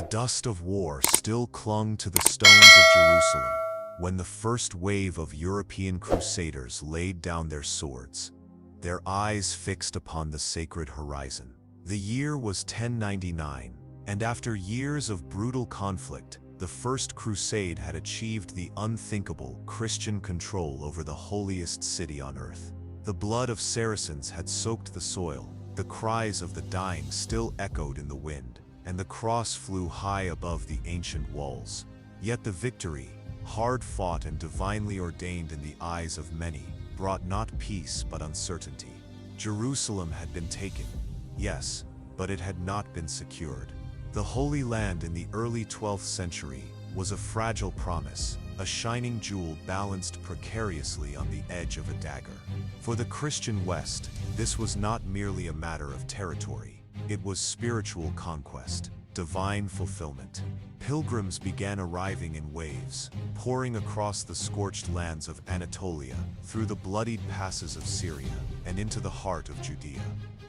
dust of war still clung to the stones of Jerusalem when the first wave of European crusaders laid down their swords, their eyes fixed upon the sacred horizon. The year was 1099, and after years of brutal conflict, the First Crusade had achieved the unthinkable Christian control over the holiest city on earth. The blood of Saracens had soaked the soil, the cries of the dying still echoed in the wind, and the cross flew high above the ancient walls. Yet the victory, hard-fought and divinely ordained in the eyes of many, brought not peace but uncertainty. Jerusalem had been taken, yes, but it had not been secured. The Holy Land in the early 12th century was a fragile promise, a shining jewel balanced precariously on the edge of a dagger. For the Christian West, this was not merely a matter of territory. It was spiritual conquest, divine fulfillment. Pilgrims began arriving in waves, pouring across the scorched lands of Anatolia, through the bloodied passes of Syria, and into the heart of Judea.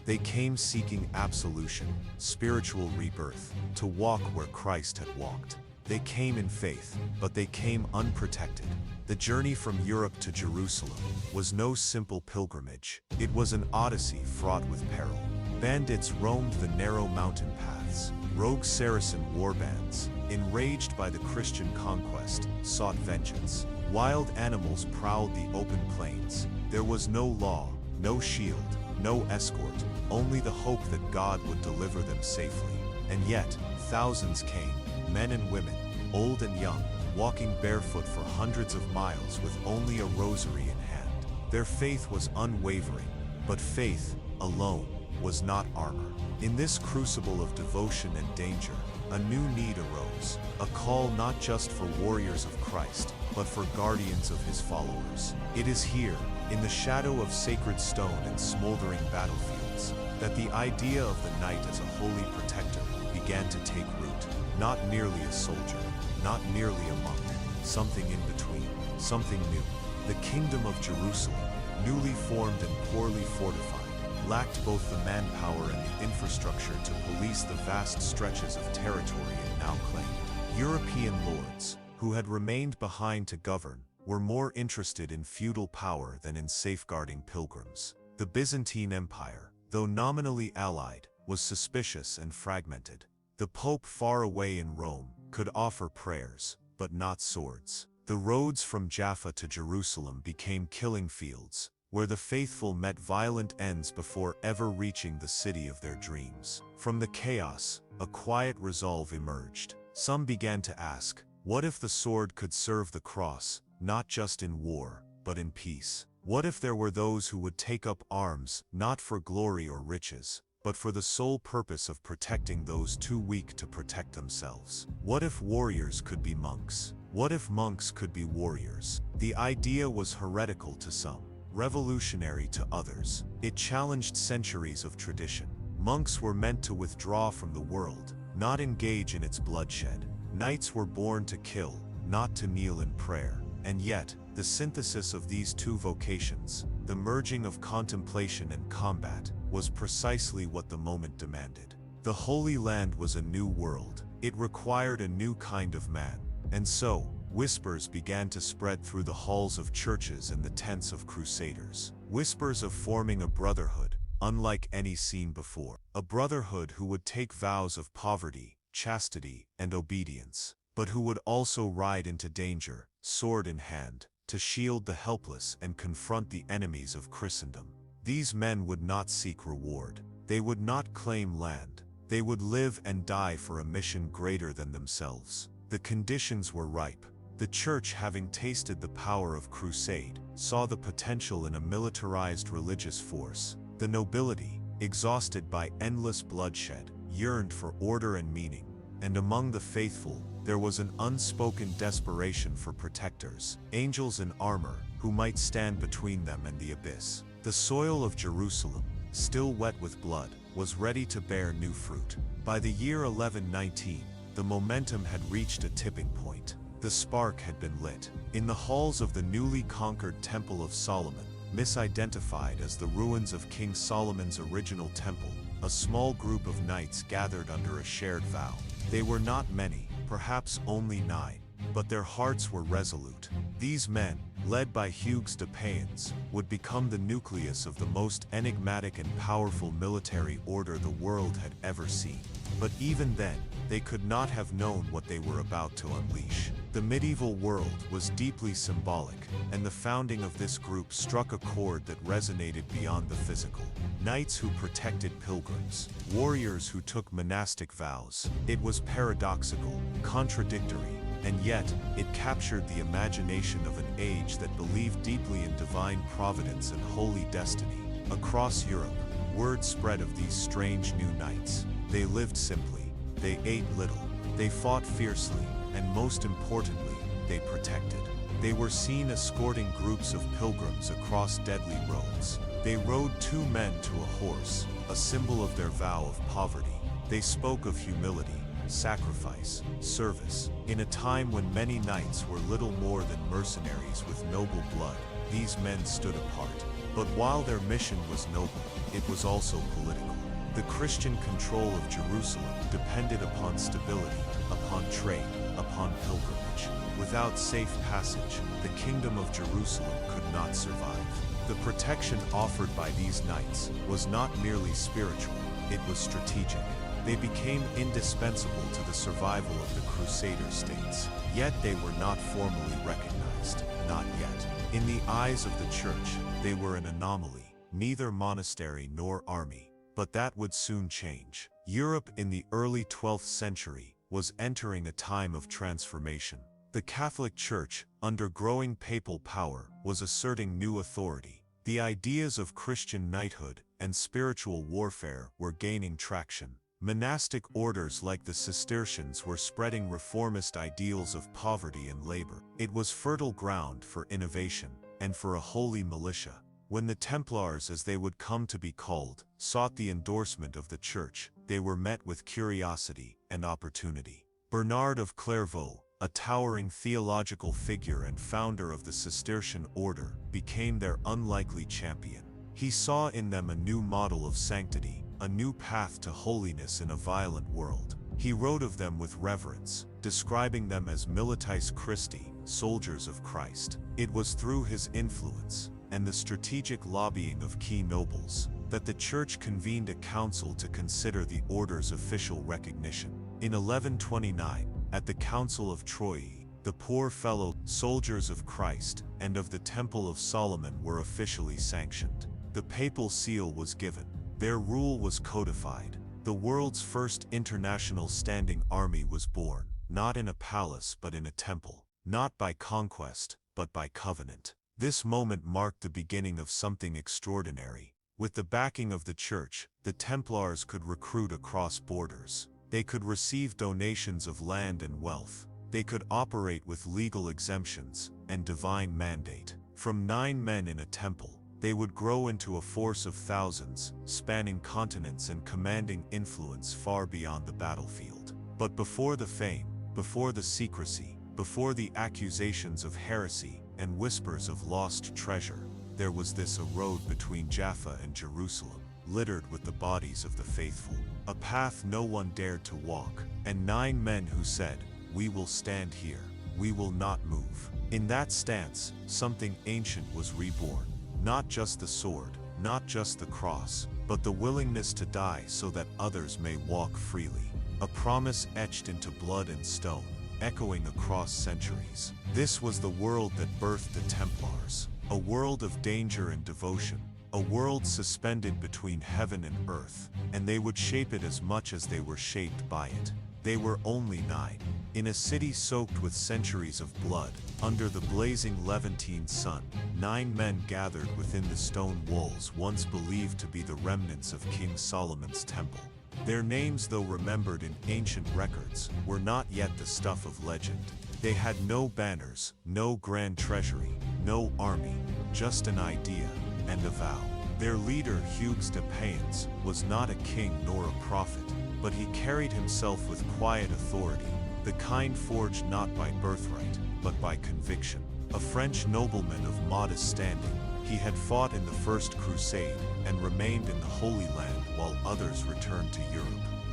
They came seeking absolution, spiritual rebirth, to walk where Christ had walked. They came in faith, but they came unprotected. The journey from Europe to Jerusalem was no simple pilgrimage. It was an odyssey fraught with peril. Bandits roamed the narrow mountain paths. Rogue Saracen warbands, enraged by the Christian conquest, sought vengeance. Wild animals prowled the open plains. There was no law, no shield, no escort, only the hope that God would deliver them safely. And yet, thousands came, men and women, old and young, walking barefoot for hundreds of miles with only a rosary in hand. Their faith was unwavering, but faith, alone, was not armor. In this crucible of devotion and danger, a new need arose, a call not just for warriors of Christ, but for guardians of his followers. It is here, in the shadow of sacred stone and smoldering battlefields, that the idea of the knight as a holy protector began to take root. Not merely a soldier, not merely a monk, something in between, something new. The kingdom of Jerusalem, newly formed and poorly fortified, lacked both the manpower and the infrastructure to police the vast stretches of territory it now claimed. European lords, who had remained behind to govern, were more interested in feudal power than in safeguarding pilgrims. The Byzantine Empire, though nominally allied, was suspicious and fragmented. The Pope far away in Rome could offer prayers, but not swords. The roads from Jaffa to Jerusalem became killing fields, where the faithful met violent ends before ever reaching the city of their dreams. From the chaos, a quiet resolve emerged. Some began to ask, what if the sword could serve the cross, not just in war, but in peace? What if there were those who would take up arms, not for glory or riches, but for the sole purpose of protecting those too weak to protect themselves? What if warriors could be monks? What if monks could be warriors? The idea was heretical to some, revolutionary to others. It challenged centuries of tradition. Monks were meant to withdraw from the world, not engage in its bloodshed. Knights were born to kill, not to kneel in prayer. And yet, the synthesis of these two vocations, the merging of contemplation and combat, was precisely what the moment demanded. The Holy Land was a new world. It required a new kind of man. And so, whispers began to spread through the halls of churches and the tents of crusaders. Whispers of forming a brotherhood, unlike any seen before. A brotherhood who would take vows of poverty, chastity, and obedience, but who would also ride into danger, sword in hand, to shield the helpless and confront the enemies of Christendom. These men would not seek reward. They would not claim land. They would live and die for a mission greater than themselves. The conditions were ripe. The Church, having tasted the power of crusade, saw the potential in a militarized religious force. The nobility, exhausted by endless bloodshed, yearned for order and meaning. And among the faithful, there was an unspoken desperation for protectors, angels in armor, who might stand between them and the abyss. The soil of Jerusalem, still wet with blood, was ready to bear new fruit. By the year 1119, the momentum had reached a tipping point. The spark had been lit. In the halls of the newly conquered Temple of Solomon, misidentified as the ruins of King Solomon's original temple, a small group of knights gathered under a shared vow. They were not many, perhaps only 9, but their hearts were resolute. These men, led by Hugues de Payens, would become the nucleus of the most enigmatic and powerful military order the world had ever seen. But even then, they could not have known what they were about to unleash. The medieval world was deeply symbolic, and the founding of this group struck a chord that resonated beyond the physical. Knights who protected pilgrims, warriors who took monastic vows. It was paradoxical, contradictory, and yet, it captured the imagination of an age that believed deeply in divine providence and holy destiny. Across Europe, word spread of these strange new knights. They lived simply, they ate little, they fought fiercely, and most importantly, they protected. They were seen escorting groups of pilgrims across deadly roads. They rode 2 men to a horse, a symbol of their vow of poverty. They spoke of humility, sacrifice, service. In a time when many knights were little more than mercenaries with noble blood, these men stood apart. But while their mission was noble, it was also political. The Christian control of Jerusalem depended upon stability, upon trade, upon pilgrimage. Without safe passage, the kingdom of Jerusalem could not survive. The protection offered by these knights was not merely spiritual, it was strategic. They became indispensable to the survival of the Crusader states. Yet they were not formally recognized, not yet. In the eyes of the church, they were an anomaly, neither monastery nor army. But that would soon change. Europe in the early 12th century was entering a time of transformation. The Catholic Church, under growing papal power, was asserting new authority. The ideas of Christian knighthood and spiritual warfare were gaining traction. Monastic orders like the Cistercians were spreading reformist ideals of poverty and labor. It was fertile ground for innovation and for a holy militia. When the Templars, as they would come to be called, sought the endorsement of the Church, they were met with curiosity and opportunity. Bernard of Clairvaux, a towering theological figure and founder of the Cistercian order, became their unlikely champion. He saw in them a new model of sanctity, a new path to holiness in a violent world. He wrote of them with reverence, describing them as milites Christi, soldiers of Christ. It was through his influence, and the strategic lobbying of key nobles, that the Church convened a council to consider the order's official recognition. In 1129, at the Council of Troyes, the poor fellow soldiers of Christ and of the Temple of Solomon were officially sanctioned. The papal seal was given. Their rule was codified. The world's first international standing army was born, not in a palace but in a temple, not by conquest, but by covenant. This moment marked the beginning of something extraordinary. With the backing of the Church, the Templars could recruit across borders. They could receive donations of land and wealth. They could operate with legal exemptions and divine mandate. From 9 men in a temple, they would grow into a force of thousands, spanning continents and commanding influence far beyond the battlefield. But before the fame, before the secrecy, before the accusations of heresy and whispers of lost treasure, there was this a road between Jaffa and Jerusalem, littered with the bodies of the faithful, a path no one dared to walk, and 9 men who said, "We will stand here, we will not move." In that stance, something ancient was reborn. Not just the sword, not just the cross, but the willingness to die so that others may walk freely. A promise etched into blood and stone, echoing across centuries. This was the world that birthed the Templars, a world of danger and devotion, a world suspended between heaven and earth, and they would shape it as much as they were shaped by it. They were only 9. In a city soaked with centuries of blood, under the blazing Levantine sun, 9 men gathered within the stone walls once believed to be the remnants of King Solomon's temple. Their names, though remembered in ancient records, were not yet the stuff of legend. They had no banners, no grand treasury, no army, just an idea and a vow. Their leader, Hugues de Payens, was not a king nor a prophet, but he carried himself with quiet authority, the kind forged not by birthright, but by conviction. A French nobleman of modest standing, he had fought in the First Crusade and remained in the Holy Land while others returned to Europe.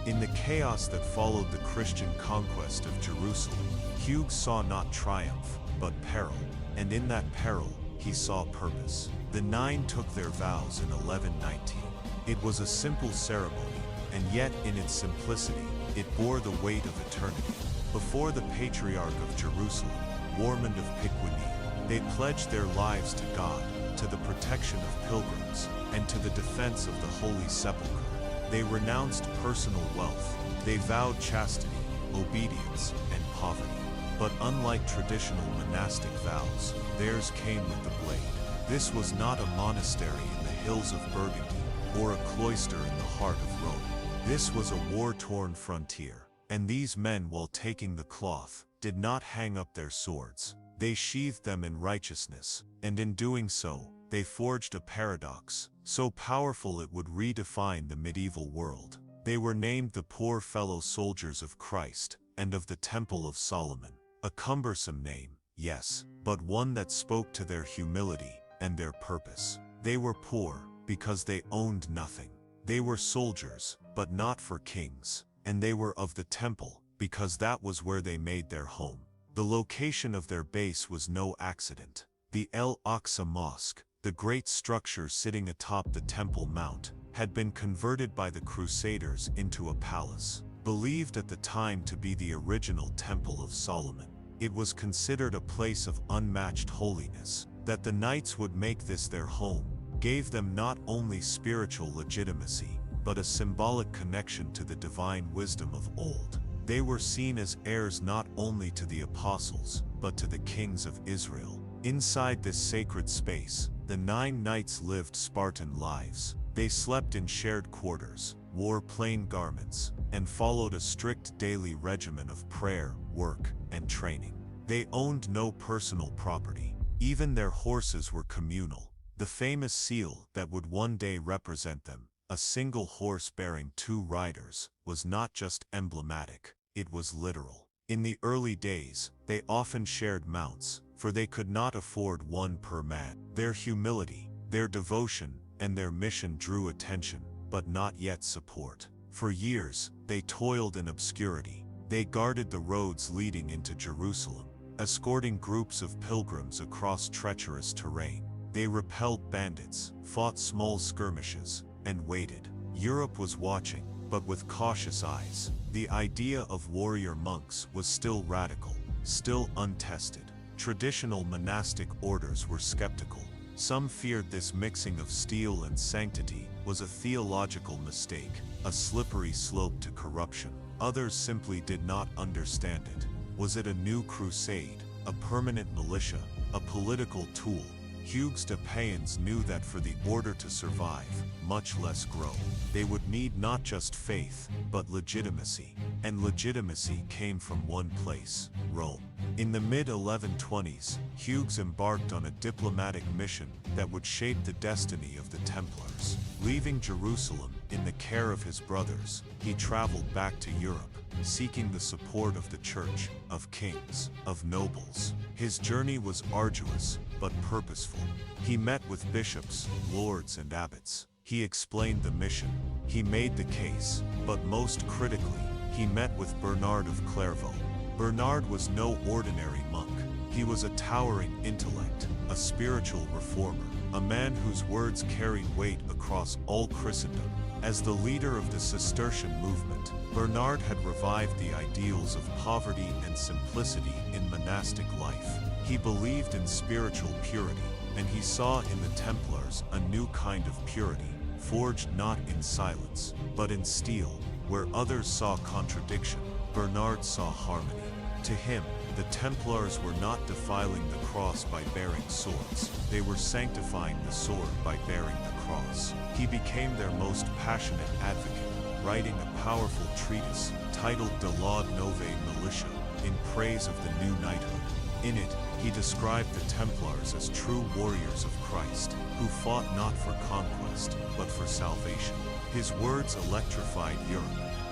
In the chaos that followed the Christian conquest of Jerusalem, Hughes saw not triumph, but peril, and in that peril, he saw purpose. The Nine took their vows in 1119. It was a simple ceremony, and yet in its simplicity, it bore the weight of eternity. Before the Patriarch of Jerusalem, Warmond of Picquigny, they pledged their lives to God, to the protection of pilgrims, and to the defense of the Holy Sepulchre. They renounced personal wealth, they vowed chastity, obedience, and poverty. But unlike traditional monastic vows, theirs came with the blade. This was not a monastery in the hills of Burgundy, or a cloister in the heart of Rome. This was a war-torn frontier, and these men, while taking the cloth, did not hang up their swords. They sheathed them in righteousness, and in doing so, they forged a paradox, so powerful it would redefine the medieval world. They were named the Poor Fellow Soldiers of Christ, and of the Temple of Solomon. A cumbersome name, yes, but one that spoke to their humility and their purpose. They were poor because they owned nothing. They were soldiers, but not for kings. And they were of the temple, because that was where they made their home. The location of their base was no accident. The El Aqsa Mosque, the great structure sitting atop the Temple Mount, had been converted by the Crusaders into a palace. Believed at the time to be the original Temple of Solomon, it was considered a place of unmatched holiness. That the Knights would make this their home gave them not only spiritual legitimacy, but a symbolic connection to the divine wisdom of old. They were seen as heirs not only to the apostles, but to the kings of Israel. Inside this sacred space, the 9 knights lived Spartan lives. They slept in shared quarters, wore plain garments, and followed a strict daily regimen of prayer, work, and training. They owned no personal property. Even their horses were communal. The famous seal that would one day represent them, a single horse bearing 2 riders, was not just emblematic, it was literal. In the early days, they often shared mounts, for they could not afford one per man. Their humility, their devotion, and their mission drew attention, but not yet support. For years, they toiled in obscurity. They guarded the roads leading into Jerusalem, escorting groups of pilgrims across treacherous terrain. They repelled bandits, fought small skirmishes, and waited. Europe was watching, but with cautious eyes. The idea of warrior monks was still radical, still untested. Traditional monastic orders were skeptical. Some feared this mixing of steel and sanctity was a theological mistake, a slippery slope to corruption. Others simply did not understand it. Was it a new crusade, a permanent militia, a political tool? Hugues de Payens knew that for the order to survive, much less grow, they would need not just faith, but legitimacy. And legitimacy came from one place, Rome. In the mid-1120s, Hugues embarked on a diplomatic mission that would shape the destiny of the Templars. Leaving Jerusalem in the care of his brothers, he traveled back to Europe, seeking the support of the church, of kings, of nobles. His journey was arduous, but purposeful. He met with bishops, lords, and abbots. He explained the mission. He made the case, but most critically, he met with Bernard of Clairvaux. Bernard was no ordinary monk. He was a towering intellect, a spiritual reformer, a man whose words carried weight across all Christendom. As the leader of the Cistercian movement, Bernard had revived the ideals of poverty and simplicity in monastic life. He believed in spiritual purity, and he saw in the Templars a new kind of purity, forged not in silence, but in steel. Where others saw contradiction, Bernard saw harmony. To him, the Templars were not defiling the cross by bearing swords, they were sanctifying the sword by bearing the cross. He became their most passionate advocate, writing a powerful treatise titled De Laude Novae Militia, in praise of the new knighthood. In it, he described the Templars as true warriors of Christ, who fought not for conquest, but for salvation. His words electrified Europe.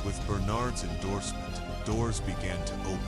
With Bernard's endorsement, doors began to open.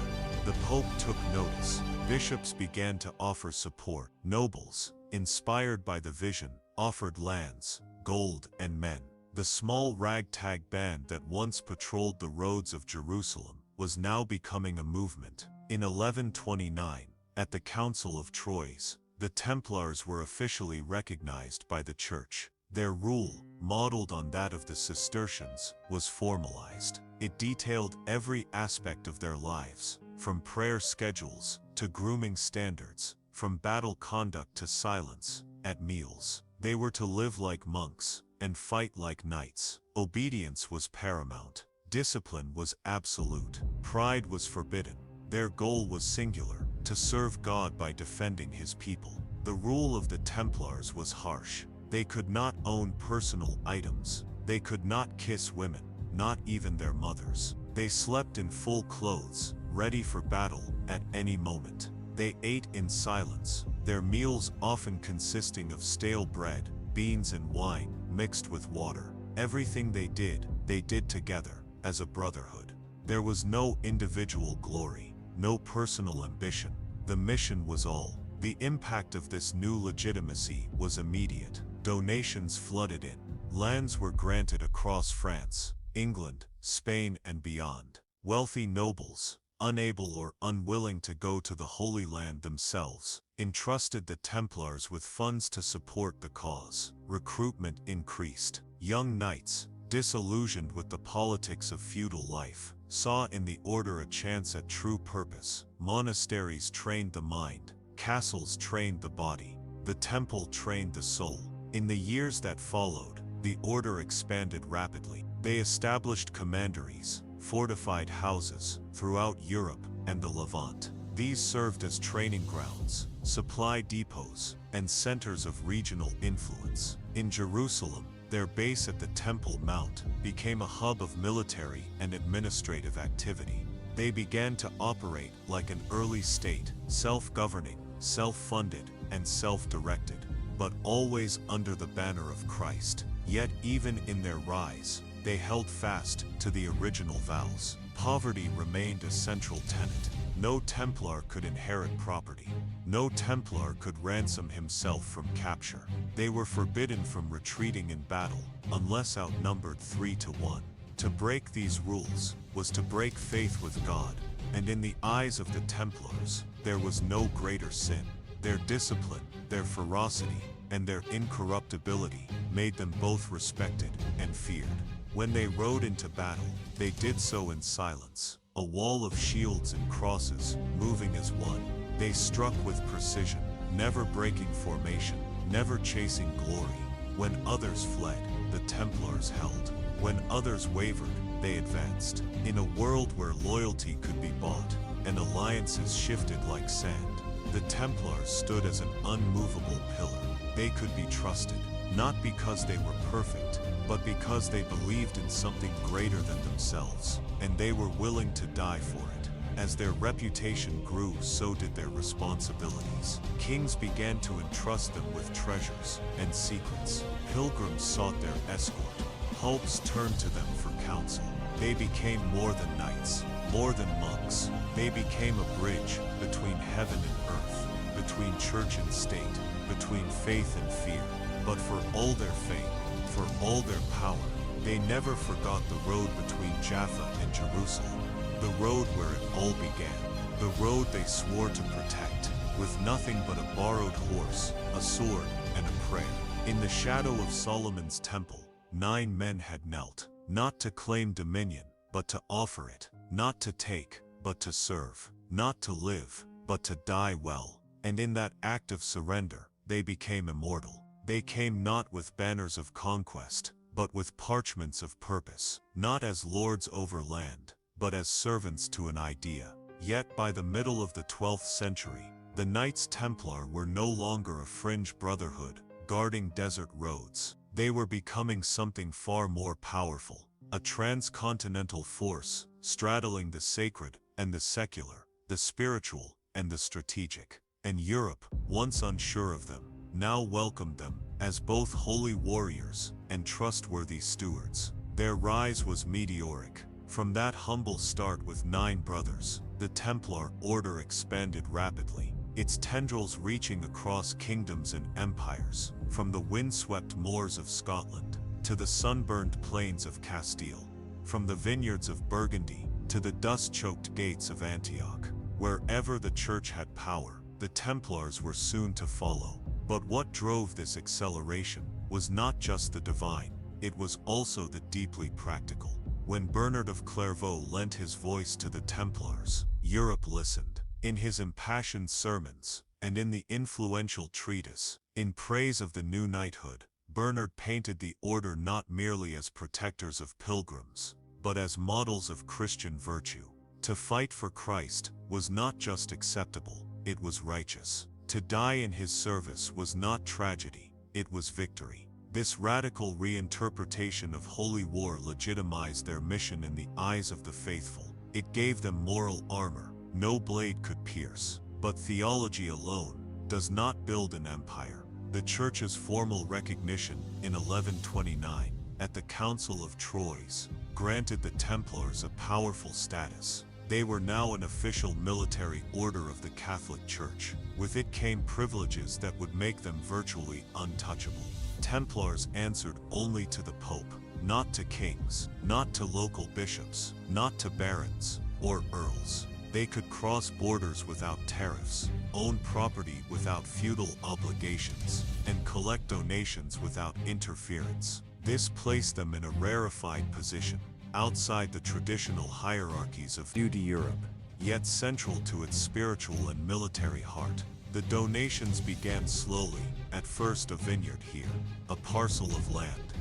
The Pope took notice. Bishops began to offer support. Nobles, inspired by the vision, offered lands, gold, and men. The small ragtag band that once patrolled the roads of Jerusalem was now becoming a movement. In 1129, at the Council of Troyes, the Templars were officially recognized by the Church. Their rule, modeled on that of the Cistercians, was formalized. It detailed every aspect of their lives, from prayer schedules to grooming standards, from battle conduct to silence at meals. They were to live like monks and fight like knights. Obedience was paramount. Discipline was absolute. Pride was forbidden. Their goal was singular: to serve God by defending his people. The rule of the Templars was harsh. They could not own personal items. They could not kiss women, not even their mothers. They slept in full clothes, ready for battle at any moment. They ate in silence, their meals often consisting of stale bread, beans and wine mixed with water. Everything they did together, as a brotherhood. There was no individual glory, no personal ambition. The mission was all. The impact of this new legitimacy was immediate. Donations flooded in. Lands were granted across France, England, Spain and beyond. Wealthy nobles, unable or unwilling to go to the Holy Land themselves, entrusted the Templars with funds to support the cause. Recruitment increased. Young knights, disillusioned with the politics of feudal life, saw in the order a chance at true purpose. Monasteries trained the mind, castles trained the body, the temple trained the soul. In the years that followed, the order expanded rapidly. They established commanderies, fortified houses throughout Europe and the Levant. These served as training grounds, supply depots, and centers of regional influence. In Jerusalem, their base at the Temple Mount became a hub of military and administrative activity. They began to operate like an early state, self-governing, self-funded, and self-directed, but always under the banner of Christ. Yet even in their rise, they held fast to the original vows. Poverty remained a central tenet. No Templar could inherit property. No Templar could ransom himself from capture. They were forbidden from retreating in battle, unless outnumbered 3-1. To break these rules was to break faith with God, and in the eyes of the Templars, there was no greater sin. Their discipline, their ferocity, and their incorruptibility made them both respected and feared. When they rode into battle, they did so in silence, a wall of shields and crosses, moving as one. They struck with precision, never breaking formation, never chasing glory. When others fled, the Templars held. When others wavered, they advanced. In a world where loyalty could be bought, and alliances shifted like sand, the Templars stood as an unmovable pillar. They could be trusted, not because they were perfect, but because they believed in something greater than themselves, and they were willing to die for it. As their reputation grew, so did their responsibilities. Kings began to entrust them with treasures and secrets. Pilgrims sought their escort. Popes turned to them for counsel. They became more than knights, more than monks. They became a bridge between heaven and earth, between church and state, between faith and fear. But for all their fame, for all their power, they never forgot the road between Jaffa and Jerusalem, the road where it all began, the road they swore to protect, with nothing but a borrowed horse, a sword, and a prayer. In the shadow of Solomon's temple, 9 men had knelt, not to claim dominion, but to offer it, not to take, but to serve, not to live, but to die well. And in that act of surrender, they became immortal. They came not with banners of conquest, but with parchments of purpose, not as lords over land, but as servants to an idea. Yet by the middle of the 12th century, the Knights Templar were no longer a fringe brotherhood, guarding desert roads. They were becoming something far more powerful, a transcontinental force, straddling the sacred and the secular, the spiritual and the strategic. And Europe, once unsure of them, now welcomed them as both holy warriors and trustworthy stewards. Their rise was meteoric. From that humble start with 9 brothers, the Templar order expanded rapidly, its tendrils reaching across kingdoms and empires, from the windswept moors of Scotland to the sunburned plains of Castile, from the vineyards of Burgundy to the dust-choked gates of Antioch. Wherever the church had power, the Templars were soon to follow. But what drove this acceleration was not just the divine, it was also the deeply practical. When Bernard of Clairvaux lent his voice to the Templars, Europe listened. In his impassioned sermons, and in the influential treatise, In Praise of the New Knighthood, Bernard painted the order not merely as protectors of pilgrims, but as models of Christian virtue. To fight for Christ was not just acceptable, it was righteous. To die in his service was not tragedy, it was victory. This radical reinterpretation of holy war legitimized their mission in the eyes of the faithful. It gave them moral armor no blade could pierce. But theology alone does not build an empire. The Church's formal recognition in 1129, at the Council of Troyes, granted the Templars a powerful status. They were now an official military order of the Catholic Church. With it came privileges that would make them virtually untouchable. Templars answered only to the Pope, not to kings, not to local bishops, not to barons or earls. They could cross borders without tariffs, own property without feudal obligations, and collect donations without interference. This placed them in a rarefied position, outside the traditional hierarchies of New to Europe, yet central to its spiritual and military heart. The donations began slowly, at first a vineyard here, a parcel of land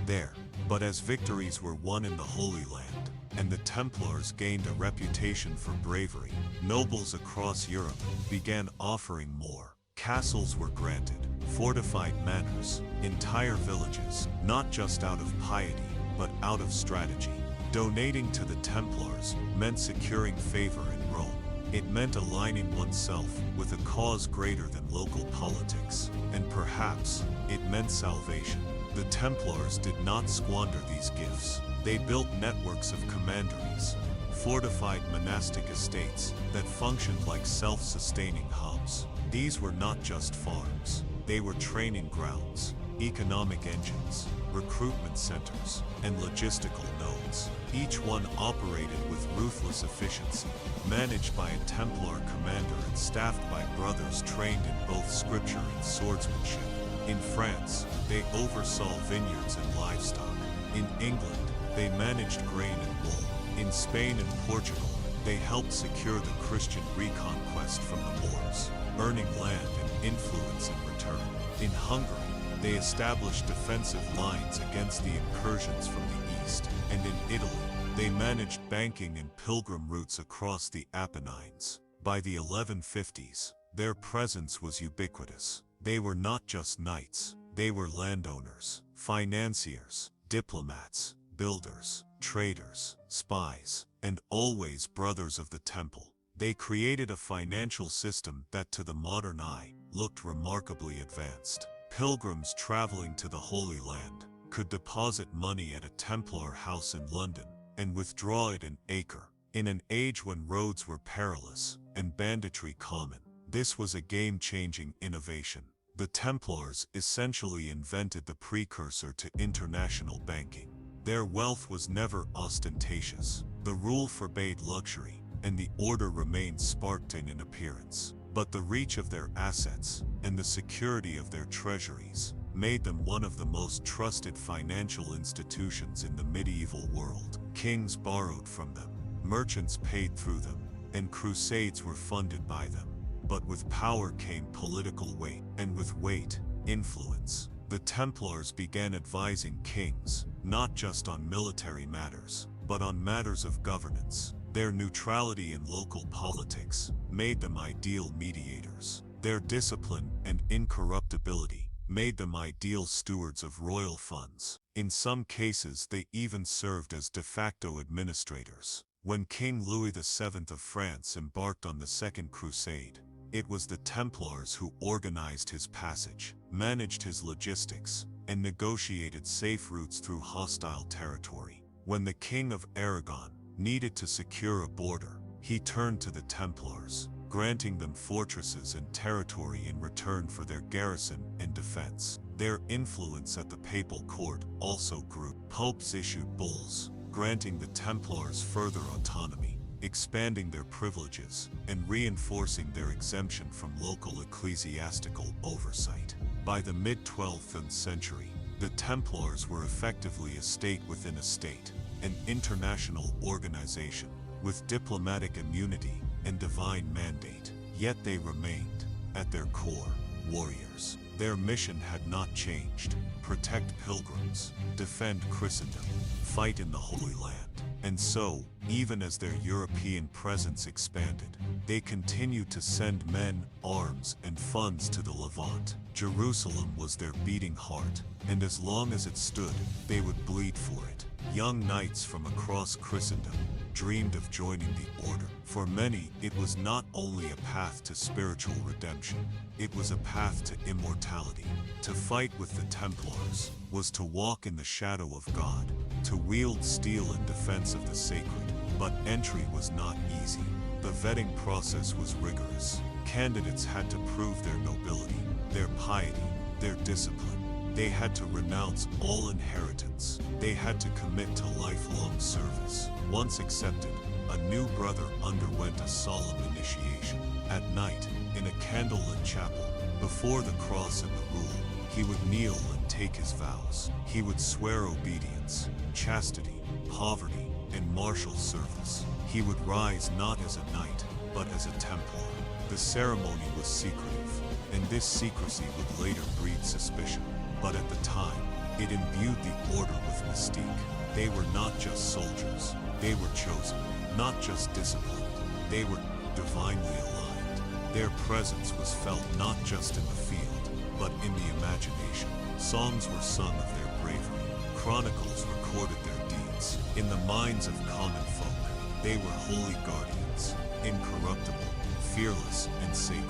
there. But as victories were won in the Holy Land, and the Templars gained a reputation for bravery, nobles across Europe began offering more. Castles were granted, fortified manors, entire villages, not just out of piety, but out of strategy. Donating to the Templars meant securing favor in Rome. It meant aligning oneself with a cause greater than local politics, and perhaps it meant salvation. The Templars did not squander these gifts. They built networks of commanderies, fortified monastic estates that functioned like self-sustaining hubs. These were not just farms, they were training grounds, economic engines, recruitment centers, and logistical nodes. Each one operated with ruthless efficiency, managed by a Templar commander and staffed by brothers trained in both scripture and swordsmanship. In France, they oversaw vineyards and livestock. In England, they managed grain and wool. In Spain and Portugal, they helped secure the Christian reconquest from the Moors, earning land and influence in return. In Hungary, they established defensive lines against the incursions from the east. And in Italy, they managed banking and pilgrim routes across the Apennines. By the 1150s, their presence was ubiquitous. They were not just knights, they were landowners, financiers, diplomats, builders, traders, spies, and always brothers of the temple. They created a financial system that to the modern eye looked remarkably advanced. Pilgrims traveling to the Holy Land could deposit money at a Templar house in London and withdraw it in Acre. In an age when roads were perilous and banditry common, this was a game-changing innovation. The Templars essentially invented the precursor to international banking. Their wealth was never ostentatious. The rule forbade luxury, and the order remained Spartan in appearance. But the reach of their assets and the security of their treasuries made them one of the most trusted financial institutions in the medieval world. Kings borrowed from them, merchants paid through them, and crusades were funded by them. But with power came political weight, and with weight, influence. The Templars began advising kings, not just on military matters, but on matters of governance. Their neutrality in local politics made them ideal mediators. Their discipline and incorruptibility made them ideal stewards of royal funds. In some cases, they even served as de facto administrators. When King Louis VII of France embarked on the Second Crusade, it was the Templars who organized his passage, managed his logistics, and negotiated safe routes through hostile territory. When the King of Aragon needed to secure a border, he turned to the Templars, granting them fortresses and territory in return for their garrison and defense. Their influence at the papal court also grew. Popes issued bulls, granting the Templars further autonomy, expanding their privileges, and reinforcing their exemption from local ecclesiastical oversight. By the mid-12th century, the Templars were effectively a state within a state, an international organization, with diplomatic immunity and divine mandate. Yet they remained, at their core, warriors. Their mission had not changed: protect pilgrims, defend Christendom, fight in the Holy Land. And so, even as their European presence expanded, they continued to send men, arms, and funds to the Levant. Jerusalem was their beating heart, and as long as it stood, they would bleed for it. Young knights from across Christendom dreamed of joining the order. For many, it was not only a path to spiritual redemption, it was a path to immortality. To fight with the Templars was to walk in the shadow of God, to wield steel in defense of the sacred. But entry was not easy. The vetting process was rigorous. Candidates had to prove their nobility, their piety, their discipline. They had to renounce all inheritance. They had to commit to lifelong service. Once accepted, a new brother underwent a solemn initiation. At night, in a candlelit chapel, before the cross and the rule, he would kneel and take his vows. He would swear obedience, chastity, poverty, and martial service. He would rise not as a knight, but as a Templar. The ceremony was secretive, and this secrecy would later breed suspicion. But at the time, it imbued the order with mystique. They were not just soldiers, they were chosen. Not just disciplined, they were divinely aligned. Their presence was felt not just in the field, but in the imagination. Songs were sung of their bravery, chronicles recorded their deeds. In the minds of common folk, they were holy guardians, incorruptible, fearless, and sacred.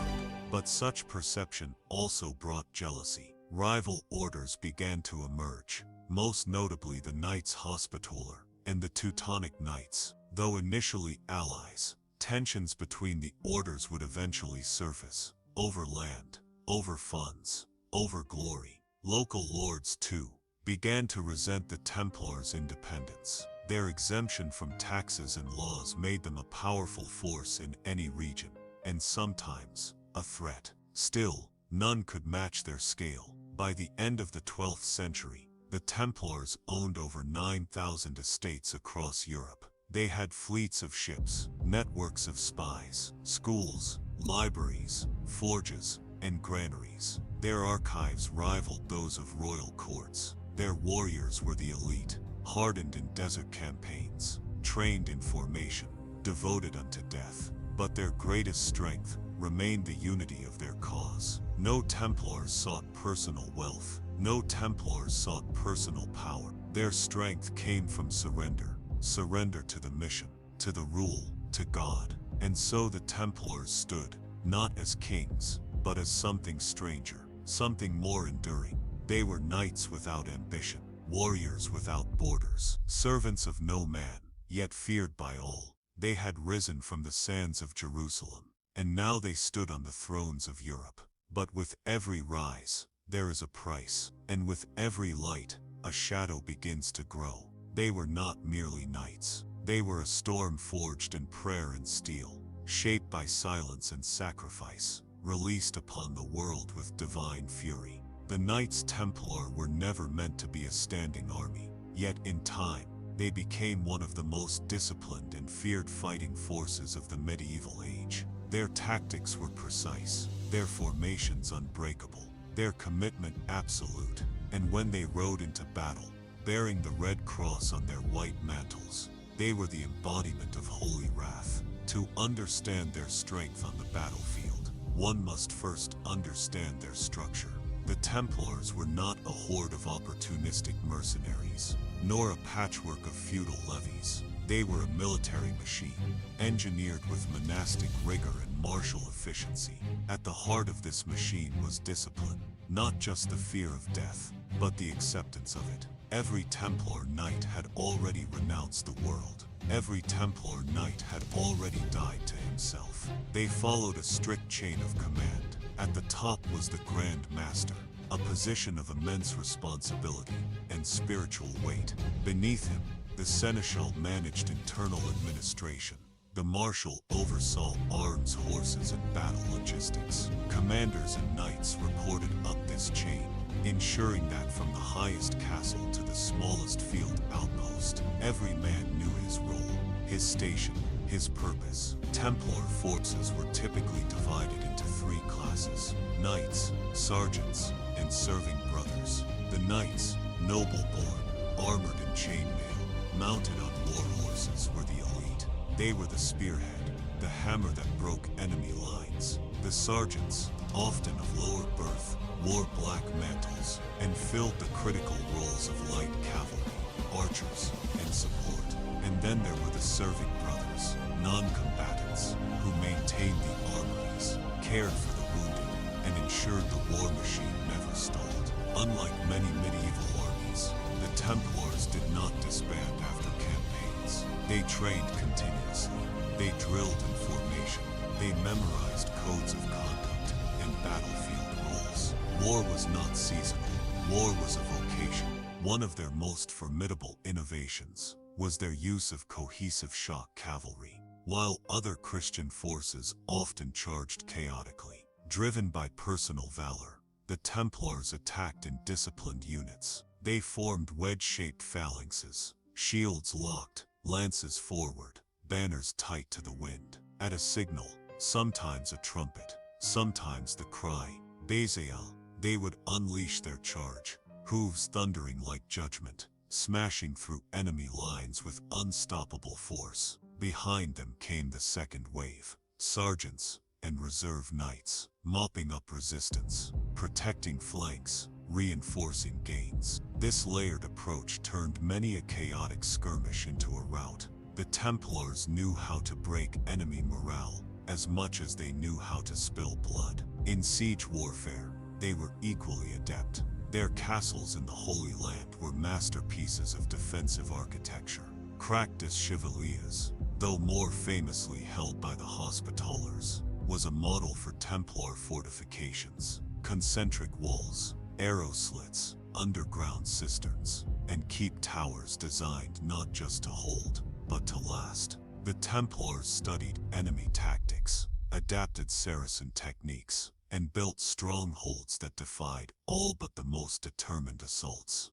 But such perception also brought jealousy. Rival orders began to emerge, most notably the Knights Hospitaller and the Teutonic Knights. Though initially allies, tensions between the orders would eventually surface, over land, over funds, over glory. Local lords, too, began to resent the Templars' independence. Their exemption from taxes and laws made them a powerful force in any region, and sometimes a threat. Still, none could match their scale. By the end of the 12th century, the Templars owned over 9,000 estates across Europe. They had fleets of ships, networks of spies, schools, libraries, forges, and granaries. Their archives rivaled those of royal courts. Their warriors were the elite, hardened in desert campaigns, trained in formation, devoted unto death. But their greatest strength remained the unity of their cause. No Templars sought personal wealth. No Templars sought personal power. Their strength came from surrender. Surrender to the mission, to the rule, to God. And so the Templars stood, not as kings, but as something stranger, something more enduring. They were knights without ambition, warriors without borders, servants of no man, yet feared by all. They had risen from the sands of Jerusalem, and now they stood on the thrones of Europe. But with every rise, there is a price, and with every light, a shadow begins to grow. They were not merely knights. They were a storm forged in prayer and steel, shaped by silence and sacrifice, released upon the world with divine fury. The Knights Templar were never meant to be a standing army, yet in time, they became one of the most disciplined and feared fighting forces of the medieval age. Their tactics were precise, their formations unbreakable, their commitment absolute, and when they rode into battle, bearing the red cross on their white mantles, they were the embodiment of holy wrath. To understand their strength on the battlefield, one must first understand their structure. The Templars were not a horde of opportunistic mercenaries, nor a patchwork of feudal levies. They were a military machine, engineered with monastic rigor and martial efficiency. At the heart of this machine was discipline, not just the fear of death, but the acceptance of it. Every Templar knight had already renounced the world. Every Templar knight had already died to himself. They followed a strict chain of command. At the top was the Grand Master, a position of immense responsibility and spiritual weight. Beneath him, the seneschal managed internal administration. The marshal oversaw arms, horses, and battle logistics. Commanders and knights reported up this chain, ensuring that from the highest castle to the smallest field outpost, every man knew his role, his station, his purpose. Templar forces were typically divided into three classes: knights, sergeants, and serving brothers. The knights, noble-born, armored in chainmail, mounted on war horses, were the elite. They were the spearhead, the hammer that broke enemy lines. The sergeants, often of lower birth, wore black mantles and filled the critical roles of light cavalry, archers, and support. And then there were the serving brothers, non-combatants, who maintained the armories, cared for the wounded, and ensured the war machine never stalled. Unlike many medieval armies, the Templars did not disband after campaigns. They trained continuously. They drilled in formation. They memorized codes of conduct and battlefield rules. War was not seasonal. War was a vocation. One of their most formidable innovations was their use of cohesive shock cavalry. While other Christian forces often charged chaotically, driven by personal valor, the Templars attacked in disciplined units. They formed wedge-shaped phalanxes, shields locked, lances forward, banners tight to the wind. At a signal, sometimes a trumpet, sometimes the cry, Bazaal, they would unleash their charge, hooves thundering like judgment, smashing through enemy lines with unstoppable force. Behind them came the second wave, sergeants and reserve knights, mopping up resistance, protecting flanks, reinforcing gains. This layered approach turned many a chaotic skirmish into a rout. The Templars knew how to break enemy morale as much as they knew how to spill blood. In siege warfare, they were equally adept. Their castles in the Holy Land were masterpieces of defensive architecture. Cractus Chevaliers, though more famously held by the Hospitallers, was a model for Templar fortifications. Concentric walls, arrow slits, underground cisterns, and keep towers designed not just to hold, but to last. The Templars studied enemy tactics, adapted Saracen techniques, and built strongholds that defied all but the most determined assaults.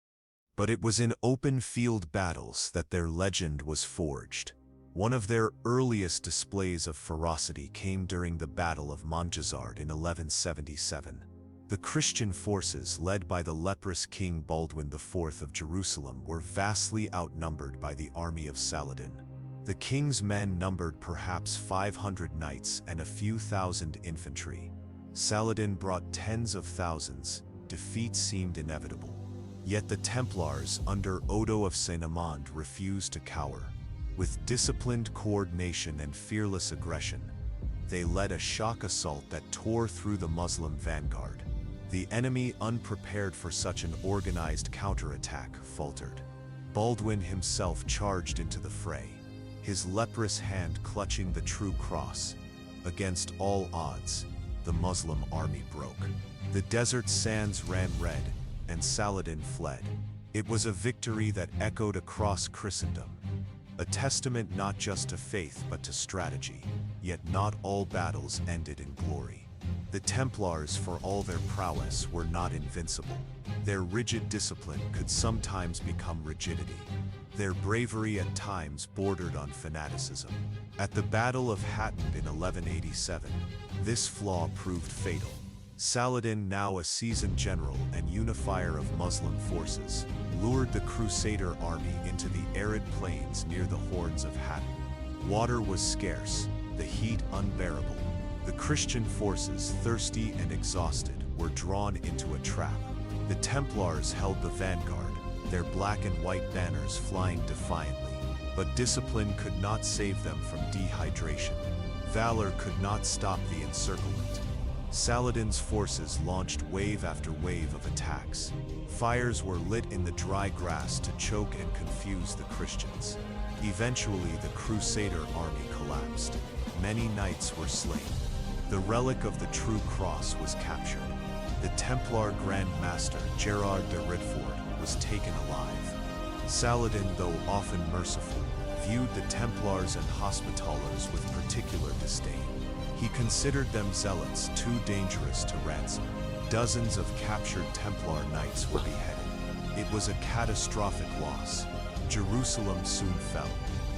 But it was in open field battles that their legend was forged. One of their earliest displays of ferocity came during the Battle of Montjazard in 1177. The Christian forces, led by the leprous King Baldwin IV of Jerusalem, were vastly outnumbered by the army of Saladin. The king's men numbered perhaps 500 knights and a few thousand infantry. Saladin brought tens of thousands. Defeat seemed inevitable. Yet the Templars, under Odo of Saint-Amand, refused to cower. With disciplined coordination and fearless aggression, they led a shock assault that tore through the Muslim vanguard. The enemy, unprepared for such an organized counterattack, faltered. Baldwin himself charged into the fray, his leprous hand clutching the true cross. Against all odds, the Muslim army broke. The desert sands ran red, and Saladin fled. It was a victory that echoed across Christendom, a testament not just to faith but to strategy. Yet not all battles ended in glory. The Templars, for all their prowess, were not invincible. Their rigid discipline could sometimes become rigidity. Their bravery at times bordered on fanaticism. At the Battle of Hattin in 1187, this flaw proved fatal. Saladin, now a seasoned general and unifier of Muslim forces, lured the Crusader army into the arid plains near the Horns of Hattin. Water was scarce, the heat unbearable. The Christian forces, thirsty and exhausted, were drawn into a trap. The Templars held the vanguard, their black and white banners flying defiantly. But discipline could not save them from dehydration. Valor could not stop the encirclement. Saladin's forces launched wave after wave of attacks. Fires were lit in the dry grass to choke and confuse the Christians. Eventually, the Crusader army collapsed. Many knights were slain. The relic of the true cross was captured. the Templar Grand Master Gerard de Ritford was taken alive. Saladin, though often merciful, viewed the Templars and Hospitallers with particular disdain. He considered them zealots too dangerous to ransom. Dozens of captured Templar knights were beheaded. It was a catastrophic loss. Jerusalem soon fell.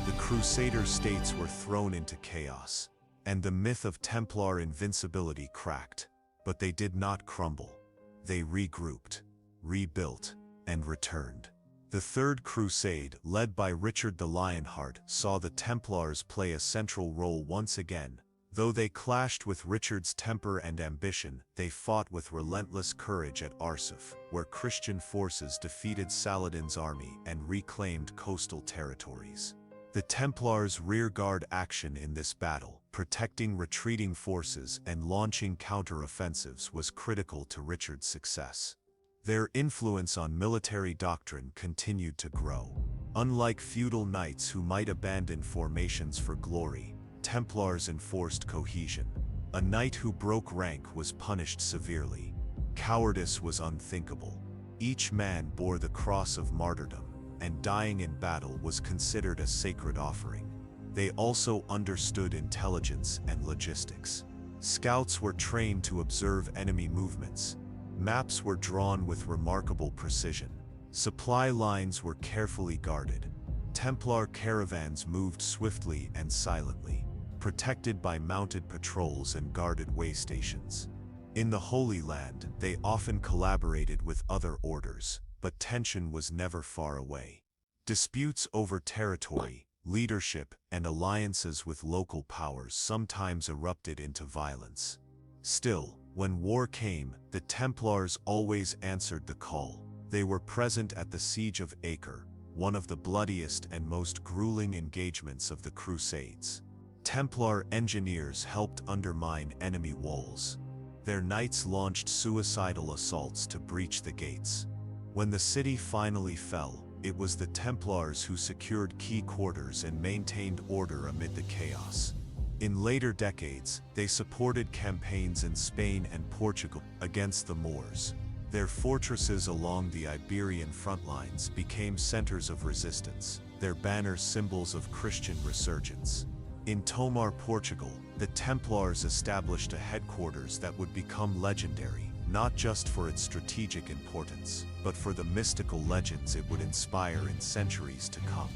The Crusader states were thrown into chaos, and the myth of Templar invincibility cracked. But they did not crumble. They regrouped, rebuilt, and returned. The Third Crusade, led by Richard the Lionheart, saw the Templars play a central role once again. Though they clashed with Richard's temper and ambition, they fought with relentless courage at Arsuf, where Christian forces defeated Saladin's army and reclaimed coastal territories. The Templars' rearguard action in this battle, protecting retreating forces and launching counter-offensives, was critical to Richard's success. Their influence on military doctrine continued to grow. Unlike feudal knights who might abandon formations for glory, Templars enforced cohesion. A knight who broke rank was punished severely. Cowardice was unthinkable. Each man bore the cross of martyrdom, and dying in battle was considered a sacred offering. They also understood intelligence and logistics. Scouts were trained to observe enemy movements. Maps were drawn with remarkable precision. Supply lines were carefully guarded. Templar caravans moved swiftly and silently, protected by mounted patrols and guarded way stations. In the Holy Land, they often collaborated with other orders, but tension was never far away. Disputes over territory, leadership, and alliances with local powers sometimes erupted into violence. Still, when war came, the Templars always answered the call. They were present at the Siege of Acre, one of the bloodiest and most grueling engagements of the Crusades. Templar engineers helped undermine enemy walls. Their knights launched suicidal assaults to breach the gates. When the city finally fell, it was the Templars who secured key quarters and maintained order amid the chaos. In later decades, they supported campaigns in Spain and Portugal against the Moors. Their fortresses along the Iberian front lines became centers of resistance, their banners symbols of Christian resurgence. In Tomar, Portugal, the Templars established a headquarters that would become legendary, not just for its strategic importance, but for the mystical legends it would inspire in centuries to come.